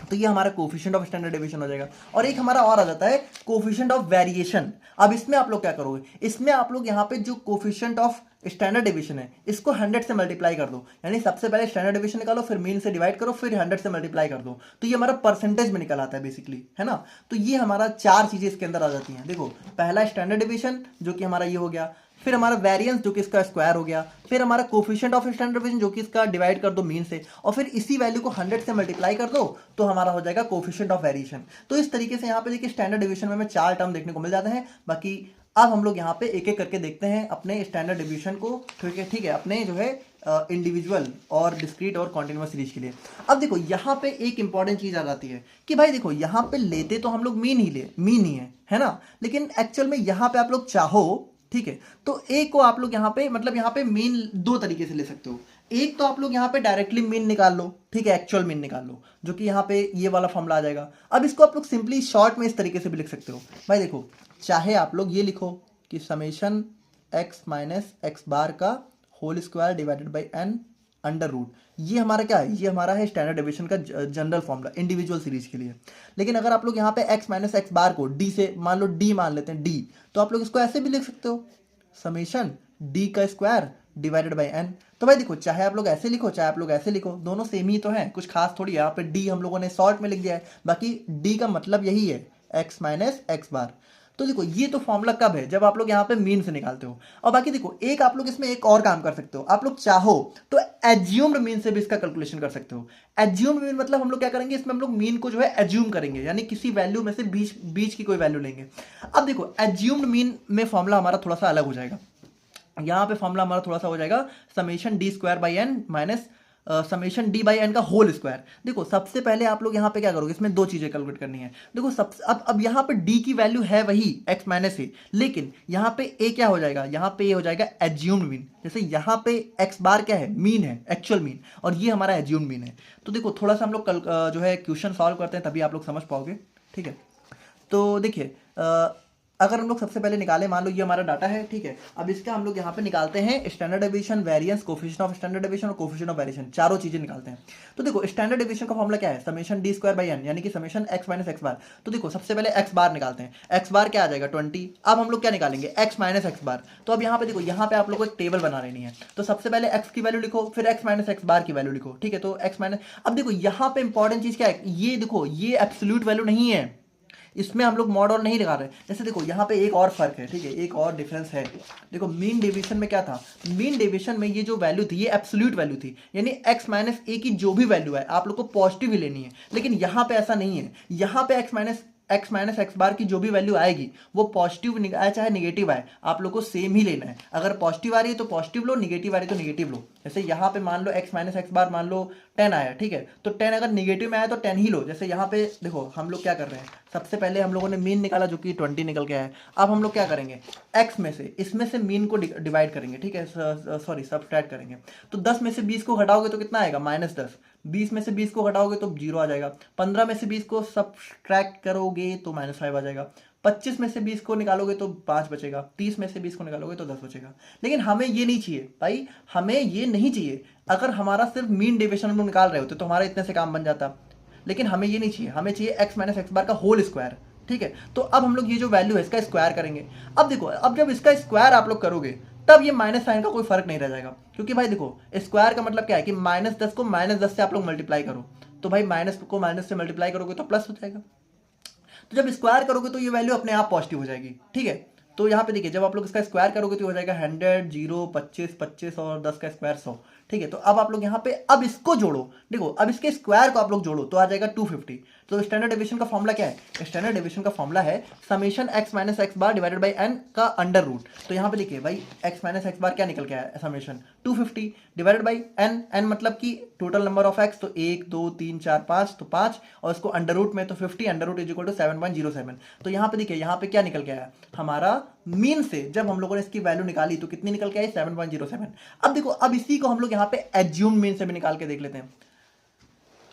तो ये हमारा कोफिशिएंट ऑफ स्टैंडर्ड डेविएशन हो जाएगा। और एक हमारा और आ जाता है कोफिशिएंट ऑफ वेरिएशन। अब इसमें आप लोग क्या करोगे, इसमें आप लोग यहाँ पे जो कोफिशिएंट ऑफ स्टैंडर्ड डेविएशन है इसको 100 से मल्टीप्लाई कर दो, यानी सबसे पहले स्टैंडर्ड डेविएशन निकालो, फिर मीन से डिवाइड करो, फिर 100 से मल्टीप्लाई कर दो, तो ये हमारा परसेंटेज में निकल आता है बेसिकली, है ना। तो ये हमारा चार चीजें इसके अंदर आ जाती हैं। देखो पहला स्टैंडर्ड डेविएशन जो कि हमारा ये हो गया, फिर हमारा वेरिएंस जो कि इसका स्क्वायर हो गया, फिर हमारा कोफिशिएंट ऑफ स्टैंडर्ड डेविएशन जो कि इसका डिवाइड कर दो मीन से, और फिर इसी वैल्यू को 100 से मल्टीप्लाई कर दो तो हमारा हो जाएगा कोफिशिएंट ऑफ वेरिएशन। तो इस तरीके से यहाँ पे देखिए स्टैंडर्ड डेविएशन में हमें चार टर्म देखने को मिल जाते हैं। बाकी अब हम लोग यहाँ पे एक एक करके देखते हैं अपने स्टैंडर्ड डेविएशन को, ठीक है, अपने जो है इंडिविजुअल और डिस्क्रीट और कॉन्टिन्यूअस सीरीज के लिए। अब देखो यहाँ पे एक इंपॉर्टेंट चीज आ जाती है कि भाई देखो यहाँ पे लेते तो हम लोग मीन ही है ना, लेकिन एक्चुअल में यहाँ पे आप लोग चाहो, ठीक है, तो ए को आप लोग यहाँ पे मतलब यहाँ पे मीन दो तरीके से ले सकते हो। एक तो आप लोग यहाँ पे डायरेक्टली मीन निकाल लो, ठीक है, एक्चुअल मीन निकाल लो, जो कि यहाँ पे ये वाला फॉर्मूला आ जाएगा। अब इसको आप लोग सिंपली शॉर्ट में इस तरीके से भी लिख सकते हो। भाई देखो चाहे आप लोग ये लिखो कि summation x minus x bar का whole square divided by n under root, ये हमारा क्या है, ये हमारा है स्टैंडर्ड डेविएशन का जनरल फॉर्मूला इंडिविजुअल सीरीज के लिए। लेकिन अगर आप लोग यहाँ पे x माइनस एक्स बार को d से मान लो d मान लेते हैं d, तो आप लोग इसको ऐसे भी लिख सकते हो, समेशन d का स्क्वायर डिवाइडेड बाई n। तो भाई देखो चाहे आप लोग ऐसे लिखो चाहे आप लोग ऐसे लिखो, दोनों सेम ही तो है, कुछ खास थोड़ी है। यहाँ पे d हम लोगों ने शॉर्ट में लिख दिया है, बाकी d का मतलब यही है x माइनस एक्स बार। तो देखो ये तो फॉर्मूला कब है, जब आप लोग यहाँ पे मीन से निकालते हो। और बाकी देखो एक आप लोग इसमें एक और काम कर सकते हो, आप लोग चाहो तो एज्यूम्ड मीन से भी इसका कैलकुलेशन कर सकते हो। एज्यूम्ड मीन मतलब हम लोग क्या करेंगे, इसमें हम लोग मीन को जो है एज्यूम करेंगे, यानी किसी वैल्यू में से बीच की कोई वैल्यू लेंगे। अब देखो एज्यूम्ड मीन में फॉर्मूला हमारा थोड़ा सा अलग हो जाएगा। यहाँ पे फॉर्मूला हमारा थोड़ा सा हो जाएगा summation d square by n minus summation d by n का होल स्क्वायर। देखो सबसे पहले आप लोग यहाँ पे क्या करोगे, इसमें दो चीजें कैलकुलेट करनी है। देखो अब यहाँ पे डी की वैल्यू है वही x माइनस ए, लेकिन यहाँ पे ए क्या हो जाएगा, यहाँ पे ए हो जाएगा एज्यूम्ड मीन। जैसे यहाँ पे x बार क्या है, मीन है, एक्चुअल मीन, और ये हमारा एज्यूम्ड मीन है। तो देखो थोड़ा सा हम लोग जो है क्वेश्चन सॉल्व करते हैं तभी आप लोग समझ पाओगे, ठीक है। तो देखिए अगर हम लोग सबसे पहले निकाले, मान लो ये हमारा डाटा है, ठीक है। अब इसका हम लोग यहाँ पे निकालते हैं standard deviation, variance, coefficient of standard deviation और कोफिशिएंट ऑफ वेरिएशन, चारों चीजें निकालते हैं। तो देखो स्टैंडर्ड डेविएशन का फॉर्मूला क्या है, summation d square by n, यानी कि summation x minus x bar. तो देखो सबसे पहले एक्स बार निकालते हैं, एक्स बार क्या आ जाएगा 20। अब हम लोग क्या निकालेंगे, एक्स माइनस एक्स बार। तो अब यहाँ पे देखो यहाँ पे आप लोग को एक टेबल बना लेनी है। तो सबसे पहले एक्स की वैल्यू लिखो, फिर एक्स माइनस एक्स बार की वैल्यू लिखो, ठीक है। तो एक्स माइनस, अब देखो यहाँ पे इंपॉर्टेंट चीज क्या है, ये देखो ये एब्सोल्यूट वैल्यू नहीं है, इसमें हम लोग मॉड और नहीं लगा रहे। जैसे देखो यहाँ पे एक और फर्क है, ठीक है, एक और डिफरेंस है। देखो मीन डेविएशन में क्या था, मीन डेविएशन में ये जो वैल्यू थी ये एब्सोल्यूट वैल्यू थी, यानी x माइनस ए की जो भी वैल्यू है आप लोग को पॉजिटिव ही लेनी है। लेकिन यहाँ पे ऐसा नहीं है, यहाँ पे एक्स माइनस एक्स बार की जो भी वैल्यू आएगी वो पॉजिटिव आए चाहे निगेटिव आए, आप लोग को सेम ही लेना है। अगर पॉजिटिव आ रही है तो पॉजिटिव लो, निगेटिव आ रही है तो निगेटिव लो। जैसे यहाँ पे मान लो एक्स माइनस एक्स बार मान लो 10 आया, ठीक है, तो 10 अगर निगेटिव में आया तो 10 ही लो। जैसे यहाँ पे देखो हम लोग क्या कर रहे हैं, सबसे पहले हम लोगों ने मीन निकाला जो कि 20 निकल के आया है। अब हम लोग क्या करेंगे, एक्स में से इसमें से मीन को डिवाइड करेंगे, ठीक है, सॉरी सब्ट्रैक्ट करेंगे। तो 10 में से 20 को घटाओगे तो कितना आएगा, -10। 20 में से 20 को घटाओगे तो 0 आ जाएगा। 15 में से 20 को सब्ट्रैक्ट करोगे तो -5 आ जाएगा। 25 में से 20 को निकालोगे तो 5 बचेगा। 30 में से 20 को निकालोगे तो 10 बचेगा। लेकिन हमें ये नहीं चाहिए भाई, हमें ये नहीं चाहिए। अगर हमारा सिर्फ मीन डेविएशन हम लोग निकाल रहे होते तो हमारा इतने से काम बन जाता, लेकिन हमें ये नहीं चाहिए, हमें चाहिए एक्स माइनस एक्स बार का होल स्क्वायर, ठीक है। तो अब हम लोग ये जो वैल्यू है इसका स्क्वायर करेंगे। अब देखो, अब जब इसका स्क्वायर आप लोग करोगे तब ये माइनस साइन का कोई फर्क नहीं रह जाएगा, क्योंकि भाई देखो स्क्वायर का मतलब क्या है कि -10 को -10 से आप लोग मल्टीप्लाई करो, तो भाई माइनस को माइनस से मल्टीप्लाई करोगे तो प्लस हो जाएगा। तो जब स्क्वायर करोगे तो ये वैल्यू अपने आप पॉजिटिव हो जाएगी, ठीक है। तो यहाँ पे देखिए जब आप लोग इसका स्क्वायर करोगे तो हो जाएगा 100, 0, 25, 25 और 10 का स्क्वायर 100, ठीक है। तो अब आप लोग यहाँ पे अब इसको जोड़ो, देखो अब इसके स्क्वायर को आप लोग जोड़ो तो आ जाएगा 250। तो स्टैंडर्ड डेविएशन का फॉर्मूला क्या है, स्टैंडर्ड डेविएशन का फॉर्मूला है summation x minus x bar divided by n का अंडर रूट। तो यहाँ पे देखिए भाई एक्स माइनस एक्स बार क्या निकल के आया, summation 250 divided by n, n मतलब कि टोटल नंबर ऑफ एक्स, तो 1 2 3 4 5, तो 5 और इसको अंडर रूट में तो 50, under root is equal to 7.07। तो यहाँ पे देखिए यहाँ पे क्या निकल के आया हमारा मीन से, जब हम लोगों ने इसकी वैल्यू निकाली तो कितनी निकल के आई, 7.07। अब देखो अब इसी को हम लोग यहाँ पे एज्यूम मीन से भी निकाल के देख लेते हैं।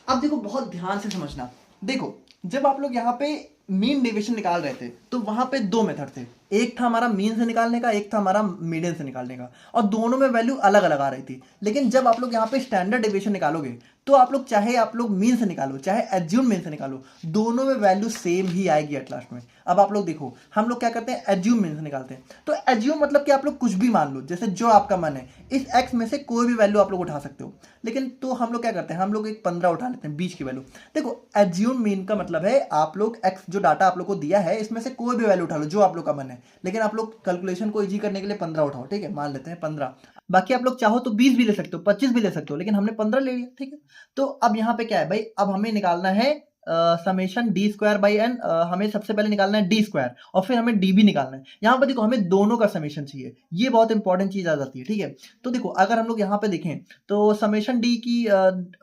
अब देखो बहुत ध्यान से समझना, देखो जब आप लोग यहाँ पे मीन डेविएशन निकाल रहे थे तो वहां पे दो मेथड थे, एक था हमारा मीन से निकालने का, एक था हमारा मीडियन से निकालने का, और दोनों में वैल्यू अलग अलग आ रही थी। लेकिन जब आप लोग यहाँ पे स्टैंडर्ड डेविएशन निकालोगे तो आप लोग चाहे आप लोग मीन से निकालो चाहे एज्यूम मीन से निकालो, दोनों में वैल्यू सेम ही आएगी एट लास्ट में। अब आप लोग देखो हम लोग क्या करते हैं, एज्यूम मीन से निकालते हैं। तो एज्यूम मतलब कि आप लोग कुछ भी मान लो, जैसे जो आपका मन है, इस एक्स में से कोई भी वैल्यू आप लोग उठा सकते हो। लेकिन तो हम लोग क्या करते हैं, हम लोग एक 15 उठा लेते हैं, 20 की वैल्यू। देखो एज्यूम मीन का मतलब है आप लोग एक्स जो डाटा आप लोग को दिया है इसमें से कोई भी वैल्यू उठा लो जो आप लोग का मन है, लेकिन आप लोग कैलकुलेशन को इजी करने के लिए 15 उठाओ, ठीक है, मान लेते हैं 15। बाकी आप लोग चाहो तो 20 भी ले सकते हो, 25 भी ले सकते हो, लेकिन हमने 15 ले लिया, ठीक है। तो अब यहाँ पे क्या है भाई, अब हमें निकालना है summation d square by n, हमें सबसे पहले निकालना है डी स्क्वायर और फिर हमें डी भी निकालना है। यहाँ पर देखो हमें दोनों का समेशन चाहिए, ये बहुत इंपॉर्टेंट चीज आ जाती है, ठीक है। तो देखो अगर हम लोग यहाँ पे देखें तो समेशन डी की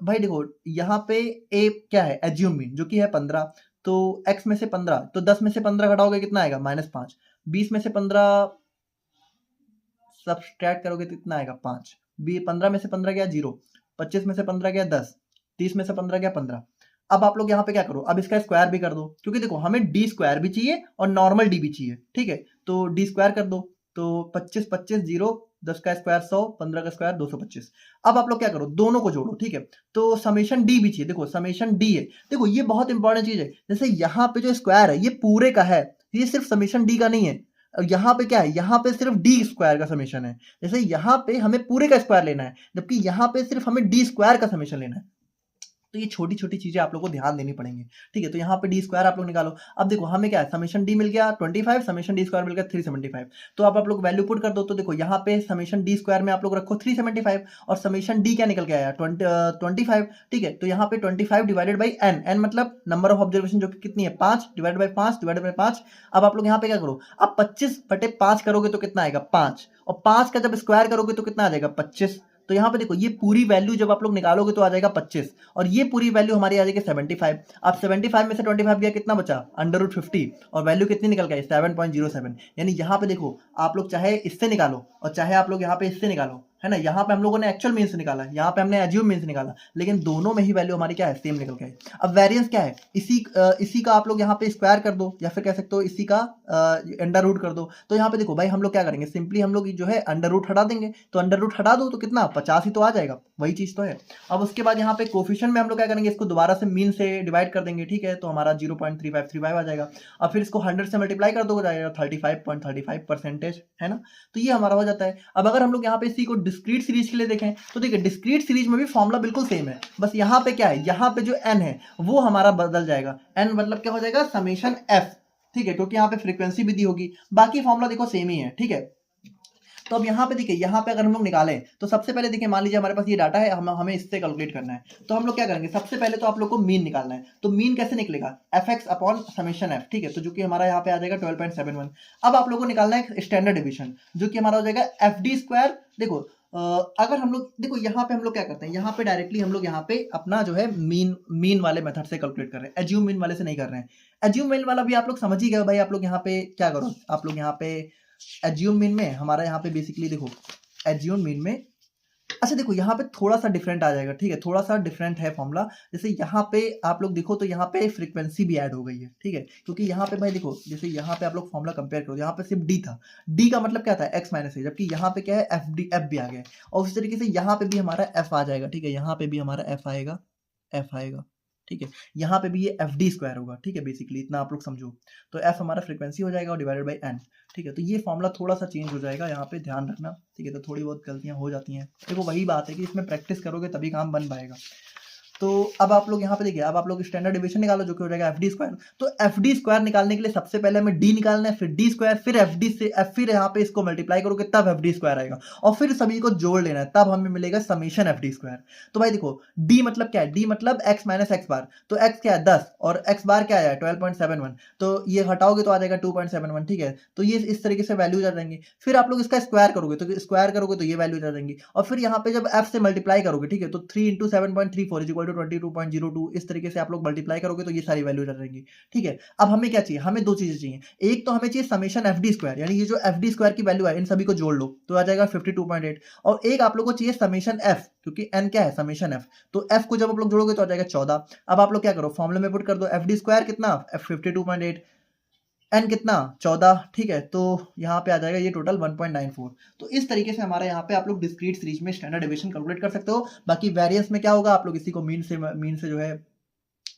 भाई देखो यहाँ पे ए क्या है, एज्यूम मीन जो कि है 15, तो x में से 15, तो 10 में से 15 घटाओगे कितना आएगा, -5। 20 में से 15 सब्सट्रैक्ट करोगे तो कितना आएगा, 5। 15 में से 15 गया 0, 25 में से 15 गया 10, 30 में से 15 गया 15। अब आप लोग यहाँ पे क्या करो, अब इसका स्क्वायर भी कर दो, क्योंकि देखो हमें डी स्क्वायर भी चाहिए और नॉर्मल डी भी चाहिए, ठीक है। तो डी स्क्वायर कर दो, तो 25 25 0, 10 का स्क्वायर 100, 15 का स्क्वायर 225। अब आप लोग क्या करो, दोनों को जोड़ो, ठीक है। तो समेशन डी भी चाहिए, देखो समेशन डी है, देखो ये बहुत इंपॉर्टेंट चीज है। जैसे यहाँ पे जो स्क्वायर है ये पूरे का है, ये सिर्फ समेशन डी का नहीं है। और यहाँ पे क्या है, यहाँ पे सिर्फ डी स्क्वायर का समेशन है। जैसे यहाँ पे हमें पूरे का स्क्वायर लेना है, जबकि यहाँ पे सिर्फ हमें डी स्क्वायर का समेशन लेना है। तो ये छोटी छोटी चीजें आप लोग को ध्यान देनी पड़ेंगी, ठीक है। तो यहाँ पे डी स्क्वायर आप लोग निकालो। अब देखो हमें क्या है, समेशन डी मिल गया 25, समेशन डी स्क्वायर मिल गया 375। तो अब आप लोग वैल्यू पुट कर दो, तो देखो यहाँ पे समेशन डी स्क्वायर में आप लोग रखो 375 और समेशन डी क्या निकल के आया 25, ठीक है। तो यहाँ पे 25 डिवाइडेड बाई एन, एन मतलब नंबर ऑफ ऑब्जर्वेशन जो कि कितनी है 5 डिवाइडेड बाई 5 डिवाइडेड बाई 5। अब आप लोग यहाँ पे क्या करो, अब 25/5 करोगे तो कितना आएगा 5, और 5 का जब स्क्वायर करोगे तो कितना आ जाएगा 25। तो यहाँ पे देखो ये पूरी वैल्यू जब आप लोग निकालोगे तो आ जाएगा 25, और ये पूरी वैल्यू हमारी आ जाएगी 75। अब 75 में से 25 गया कितना बचा, √50, और वैल्यू कितनी निकल गई 7.07। यानी यहाँ पे देखो आप लोग चाहे इससे निकालो और चाहे आप लोग यहाँ पे इससे निकालो, है ना। यहाँ पे हम लोगों ने एक्चुअल मीन से निकाला, यहाँ पे हमने एज्यूम मीन से निकाला, लेकिन दोनों में ही वैल्यू हमारी क्या है, सेम निकल के आई। अब वेरिएंस क्या है, इसी का आप लोग यहाँ पे स्क्वायर कर दो, या फिर कह सकते हो इसी का अंडर रूट कर दो। तो यहाँ पे देखो भाई हम लोग क्या करेंगे, सिंपली हम लोग जो है अंडर रूट हटा देंगे, तो अंडर रूट हटा दो तो कितना 50 ही तो आ जाएगा, वही चीज तो है। अब उसके बाद यहाँ पे कोफिशिएंट में हम लोग क्या करेंगे, इसको दोबारा से मीन से डिवाइड कर देंगे, ठीक है। तो हमारा 0.3535 आ जाएगा। अब फिर इसको 100 से मल्टीप्लाई कर दो, जाएगा 35.35%, है ना। तो ये हमारा हो जाता है। अब अगर हम लोग यहाँ पे इसी को डिस्क्रीट सीरीज के लिए देखें तो देखिए डिस्क्रीट सीरीज में भी फॉर्मूला बिल्कुल सेम है, बस यहाँ पे क्या है, यहाँ पे जो n है वो हमारा बदल जाएगा। n मतलब क्या हो जाएगा, समेशन f, ठीक है, क्योंकि यहाँ पे फ्रीक्वेंसी भी दी होगी, बाकी फॉर्मूला देखो सेम ही है, ठीक है। तो अब यहाँ पे देखिए, यहाँ पे अगर हम लोग निकालें तो सबसे पहले देखिए, मान लीजिए हमारे पास ये डाटा है, हमें इससे कैलकुलेट करना है, तो हम लोग क्या करेंगे, सबसे पहले तो आप लोग को मीन निकालना है। तो मीन कैसे निकलेगा, F x upon summation F, ठीक है, तो जो कि हमारा यहाँ पे आ जाएगा 12.71। अब आप लोगों को निकालना है स्टैंडर्ड डिवीजन, जो कि हमारा हो जाएगा एफ डी स्क्वायर। देखो अगर हम लोग देखो यहाँ पे हम लोग क्या करते हैं, यहाँ पे डायरेक्टली हम लोग यहाँ पे अपना जो है मीन वाले मेथड से कैलकुलेट कर रहे हैं, एज्यूम मीन वाले से नहीं कर रहे हैं। एज्यूम मीन वाला भी आप लोग समझ ही गए भाई, आप लोग यहाँ पे क्या करो, आप लोग यहाँ पे एज्यूम मीन में हमारा यहाँ पे बेसिकली देखो एज्यूम मीन में, अच्छा देखो यहाँ पे थोड़ा सा डिफरेंट आ जाएगा, ठीक है, थोड़ा सा डिफरेंट है फॉर्मूला। जैसे यहाँ पे आप लोग देखो तो यहाँ पे फ्रीक्वेंसी भी ऐड हो गई है, ठीक है, क्योंकि यहाँ पे भाई देखो, जैसे यहाँ पे आप लोग फॉर्मूला कंपेयर करो, यहाँ पे सिर्फ डी था, डी का मतलब क्या था, एक्स माइनस ए, जबकि यहाँ पे क्या है, एफ भी आ गया, और उसी तरीके से यहाँ पे भी हमारा एफ आ जाएगा, ठीक है, यहाँ पे भी हमारा एफ आएगा, ठीक है, यहाँ पे भी ये एफ डी स्क्वायर होगा, ठीक है, बेसिकली इतना आप लोग समझो। तो एफ हमारा फ्रीक्वेंसी हो जाएगा और डिवाइडेड बाई एन, ठीक है, तो ये फॉर्मूला थोड़ा सा चेंज हो जाएगा, यहाँ पे ध्यान रखना, ठीक है, तो थोड़ी बहुत गलतियां हो जाती हैं, देखो वही बात है कि इसमें प्रैक्टिस करोगे तभी काम बन पाएगा। तो अब आप लोग यहाँ पे देखिए, अब आप लोग स्टैंडर्ड डिवीजन निकालो, जो कि हो जाएगा एफ डी स्क्वायर। तो एफ डी स्क्वायर निकालने के लिए सबसे पहले हमें डी निकालना है, फिर डी स्क्वायर, फिर एफ डी से फिर यहाँ पे इसको मल्टीप्लाई करोगे तब एफ डी स्क्वायर आएगा, और फिर सभी को जोड़ लेना है, तब हमें मिलेगा समेशन एफ डी स्क्वायर। तो भाई देखो डी मतलब क्या है, डी मतलब एक्स माइनस एक्स बार, तो एक्स क्या है 10 और एक्स बार क्या है 12.71, तो ये हटाओगे तो आ जाएगा 2.71, ठीक है, तो ये इस तरीके से वैल्यूज आ जाएंगी। फिर आप लोग इसका स्क्वायर करोगे तो ये वैल्यूज आ जाएंगी, और फिर यहाँ पे जब एफ से मल्टीप्लाई करोगे, ठीक है, तो 3 इंटू 7.34 इज इक्वल टू 22.02, इस तरीके से आप लोग मल्टीप्लाई करोगे तो ये सारी वैल्यूज आ जाएंगी, ठीक है। अब हमें क्या चाहिए, हमें दो चीजें चाहिए, एक तो हमें चाहिए समेशन एफ डी स्क्वायर, यानी ये जो एफ डी स्क्वायर की वैल्यू है इन सभी को जोड़ लो तो आ जाएगा 52.8, और एक आप लोग को चाहिए समेशन एफ, क्योंकि एन क्या है समेशन एफ, तो एफ को जब आप लोग जोड़ोगे तो आ जाएगा 14। अब आप लोग क्या करो, फॉर्मूले में पुट कर दो, एफ डी स्क्वायर कितना 52.8, एन कितना 14, ठीक है, तो यहाँ पे आ जाएगा ये टोटल 1.94। तो इस तरीके से हमारे यहाँ पे आप लोग डिस्क्रीट सीरीज में स्टैंडर्ड डेविएशन कैलकुलेट कर सकते हो। बाकी वेरिएंस में क्या होगा, आप लोग इसी को मीन से जो है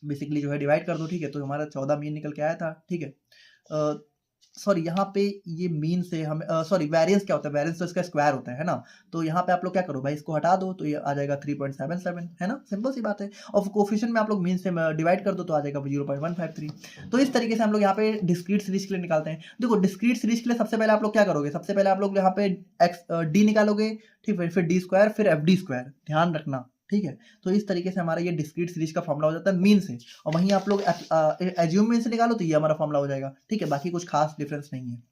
बेसिकली जो है डिवाइड कर दो, ठीक है, तो हमारा 14 मीन निकल के आया था, ठीक है। सॉरी यहाँ पे ये मीन से हम सॉरी वेरिएंस क्या होता है, वेरिएंस तो इसका स्क्वायर होता है ना, तो यहाँ पे आप लोग क्या करो भाई, इसको हटा दो तो ये आ जाएगा 3.77, है ना, सिंपल सी बात है, और कोफिशिएंट में आप लोग मीन से डिवाइड कर दो तो आ जाएगा 0.153। तो इस तरीके से हम लोग यहाँ पे डिस्क्रीट सीरीज के लिए निकालते हैं। देखो डिस्क्रीट सीरीज के लिए सबसे पहले आप लोग क्या करोगे, सबसे पहले आप लोग यहाँ पे एक्स डी निकालोगे, ठीक है, फिर डी स्क्वायर, फिर एफ डी स्क्वायर, ध्यान रखना, ठीक है। तो इस तरीके से हमारा ये डिस्क्रीट सीरीज का फॉर्मूला हो जाता है मीन से, और वहीं आप लोग एज्यूम मीन से निकालो तो ये हमारा फॉर्मूला हो जाएगा, ठीक है, बाकी कुछ खास डिफरेंस नहीं है।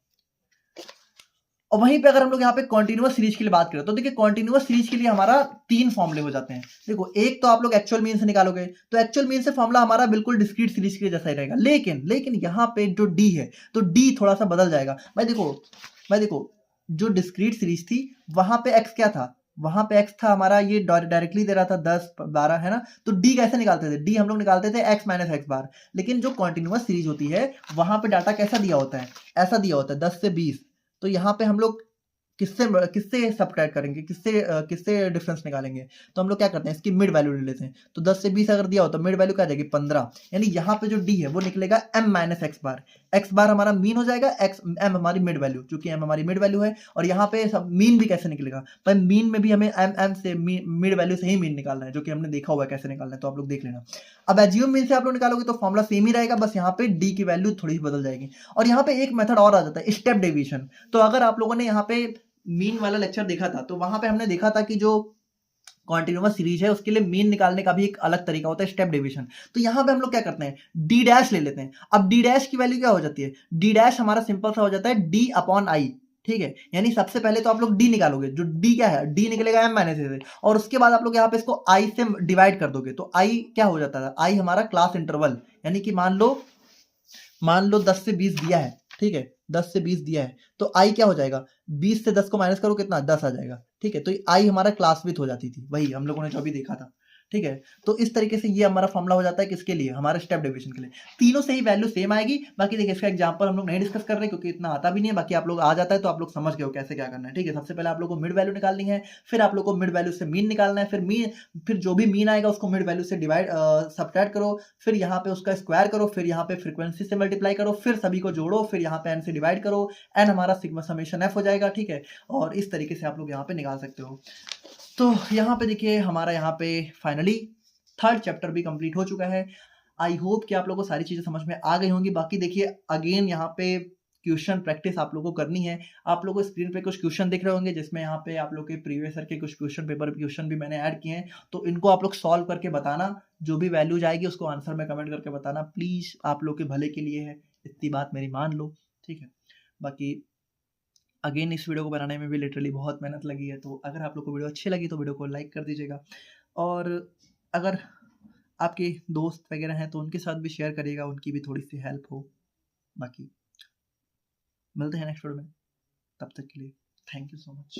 और वहीं पे अगर हम लोग यहाँ पे कॉन्टिन्यूअस सीरीज के लिए बात करें तो देखिए कॉन्टिन्यूअस सीरीज के लिए हमारा 3 फॉर्मूले हो जाते हैं। देखो एक तो आप लोग एक्चुअल मीन से निकालोगे, तो एक्चुअल मीन से फॉर्मूला हमारा बिल्कुल डिस्क्रीट सीरीज के जैसा ही रहेगा, लेकिन यहाँ पे जो डी है तो डी थोड़ा सा बदल जाएगा। भाई देखो जो डिस्क्रीट सीरीज थी वहां पे एक्स क्या था, वहां पे एक्स था हमारा, ये डायरेक्टली दे रहा था 10 12, है ना, तो डी कैसे निकालते थे, डी हम लोग निकालते थे एक्स माइनस एक्स बार। लेकिन जो कॉन्टिन्यूअस सीरीज होती है वहां पे डाटा कैसा दिया होता है, ऐसा दिया होता है 10 से 20, तो यहाँ पे हम लोग किससे सब्ट्रैक्ट करेंगे, किससे डिफरेंस निकालेंगे, तो हम लोग क्या करते हैं इसकी मिड वैल्यू ले लेते हैं। तो 10 से 20 अगर दिया हो तो मिड वैल्यू क्या आ जाएगी 15, यानी यहाँ पे जो डी है वो निकलेगा m माइनस एक्स बार, एक्स बार हमारा मीन हो जाएगा, एक्स एम हमारी मिड वैल्यू, क्योंकि एम हमारी मिड वैल्यू है। और यहाँ पे सब मीन भी कैसे निकलेगा, पर मीन में भी हमें एम से मिड वैल्यू से ही मीन निकालना है, जो कि हमने देखा हुआ है कैसे निकालना है, तो आप लोग देख लेना। अब एज्यूम मीन से आप लोग निकालोगे तो फॉर्मूला सेम ही रहेगा, बस यहाँ पे डी की वैल्यू थोड़ी सी बदल जाएगी। और यहाँ पे एक मेथड और आ जाता है स्टेप डेविएशन। तो अगर आप लोगों ने यहाँ पे मीन वाला लेक्चर देखा था तो वहां पे हमने देखा था कि जो कॉन्टिन्यूअस सीरीज है उसके लिए मीन निकालने का भी एक अलग तरीका होता है स्टेप डिवीजन। तो यहाँ पे हम लोग क्या करते हैं, डी डैश ले लेते हैं। अब डी डैश की वैल्यू क्या हो जाती है, डी डैश हमारा सिंपल सा हो जाता है डी अपॉन आई, ठीक है, यानी सबसे पहले तो आप लोग डी निकालोगे, जो डी क्या है, डी निकलेगा एम माइनस ए से, और उसके बाद आप लोग यहाँ पे इसको आई से डिवाइड कर दोगे, तो आई क्या हो जाता है, आई हमारा क्लास इंटरवल, यानी कि मान लो 10 से 20 दिया है, ठीक है, 10 से 20 दिया है, तो आई क्या हो जाएगा, 20 से 10 को माइनस करो कितना 10 आ जाएगा, ठीक है, तो आई हमारा क्लास विथ हो जाती थी, वही हम लोगों ने जो अभी देखा था, ठीक है। तो इस तरीके से ये हमारा फॉर्मूला हो जाता है किसके लिए, हमारे स्टेप डेविएशन के लिए। तीनों से ही वैल्यू सेम आएगी। बाकी देखिए इसका एग्जांपल हम लोग नहीं डिस्कस कर रहे क्योंकि इतना आता भी नहीं है। बाकी आप लोग आ जाता है तो आप लोग समझ गए हो कैसे क्या करना है। ठीक है, सबसे पहले आप लोग को मिड वैल्यू निकालनी है, फिर आप लोग को मिड वैल्यू से मीन निकालना है, फिर जो भी मीन आएगा उसको मिड वैल्यू से सब्ट्रैक्ट करो, फिर यहाँ पे उसका स्क्वायर करो, फिर यहाँ पे फ्रीक्वेंसी से मल्टीप्लाई करो, फिर सभी को जोड़ो, फिर यहाँ पे एन से डिवाइड करो, एन हमारा सिग्मा समेशन एफ हो जाएगा। ठीक है, और इस तरीके से आप लोग यहाँ पे निकाल सकते हो। तो यहाँ पे देखिए हमारा यहाँ पे फाइनली थर्ड चैप्टर भी कंप्लीट हो चुका है। आई होप कि आप लोगों को सारी चीज़ें समझ में आ गई होंगी। बाकी देखिए अगेन यहाँ पे क्वेश्चन प्रैक्टिस आप लोगों को करनी है। आप लोगों को स्क्रीन पे कुछ क्वेश्चन दिख रहे होंगे जिसमें यहाँ पे आप लोग के प्रीवियस ईयर के कुछ क्वेश्चन भी मैंने ऐड किए हैं। तो इनको आप लोग सॉल्व करके बताना, जो भी वैल्यूज आएगी उसको आंसर में कमेंट करके बताना प्लीज़, आप लोग के भले के लिए है, इतनी बात मेरी मान लो। ठीक है, बाकी अगेन इस वीडियो को बनाने में भी लिटरली बहुत मेहनत लगी है। तो अगर आप लोग को वीडियो अच्छी लगी तो वीडियो को लाइक कर दीजिएगा, और अगर आपके दोस्त वगैरह हैं तो उनके साथ भी शेयर करिएगा, उनकी भी थोड़ी सी हेल्प हो। बाकी मिलते हैं नेक्स्ट वीडियो में, तब तक के लिए थैंक यू सो मच।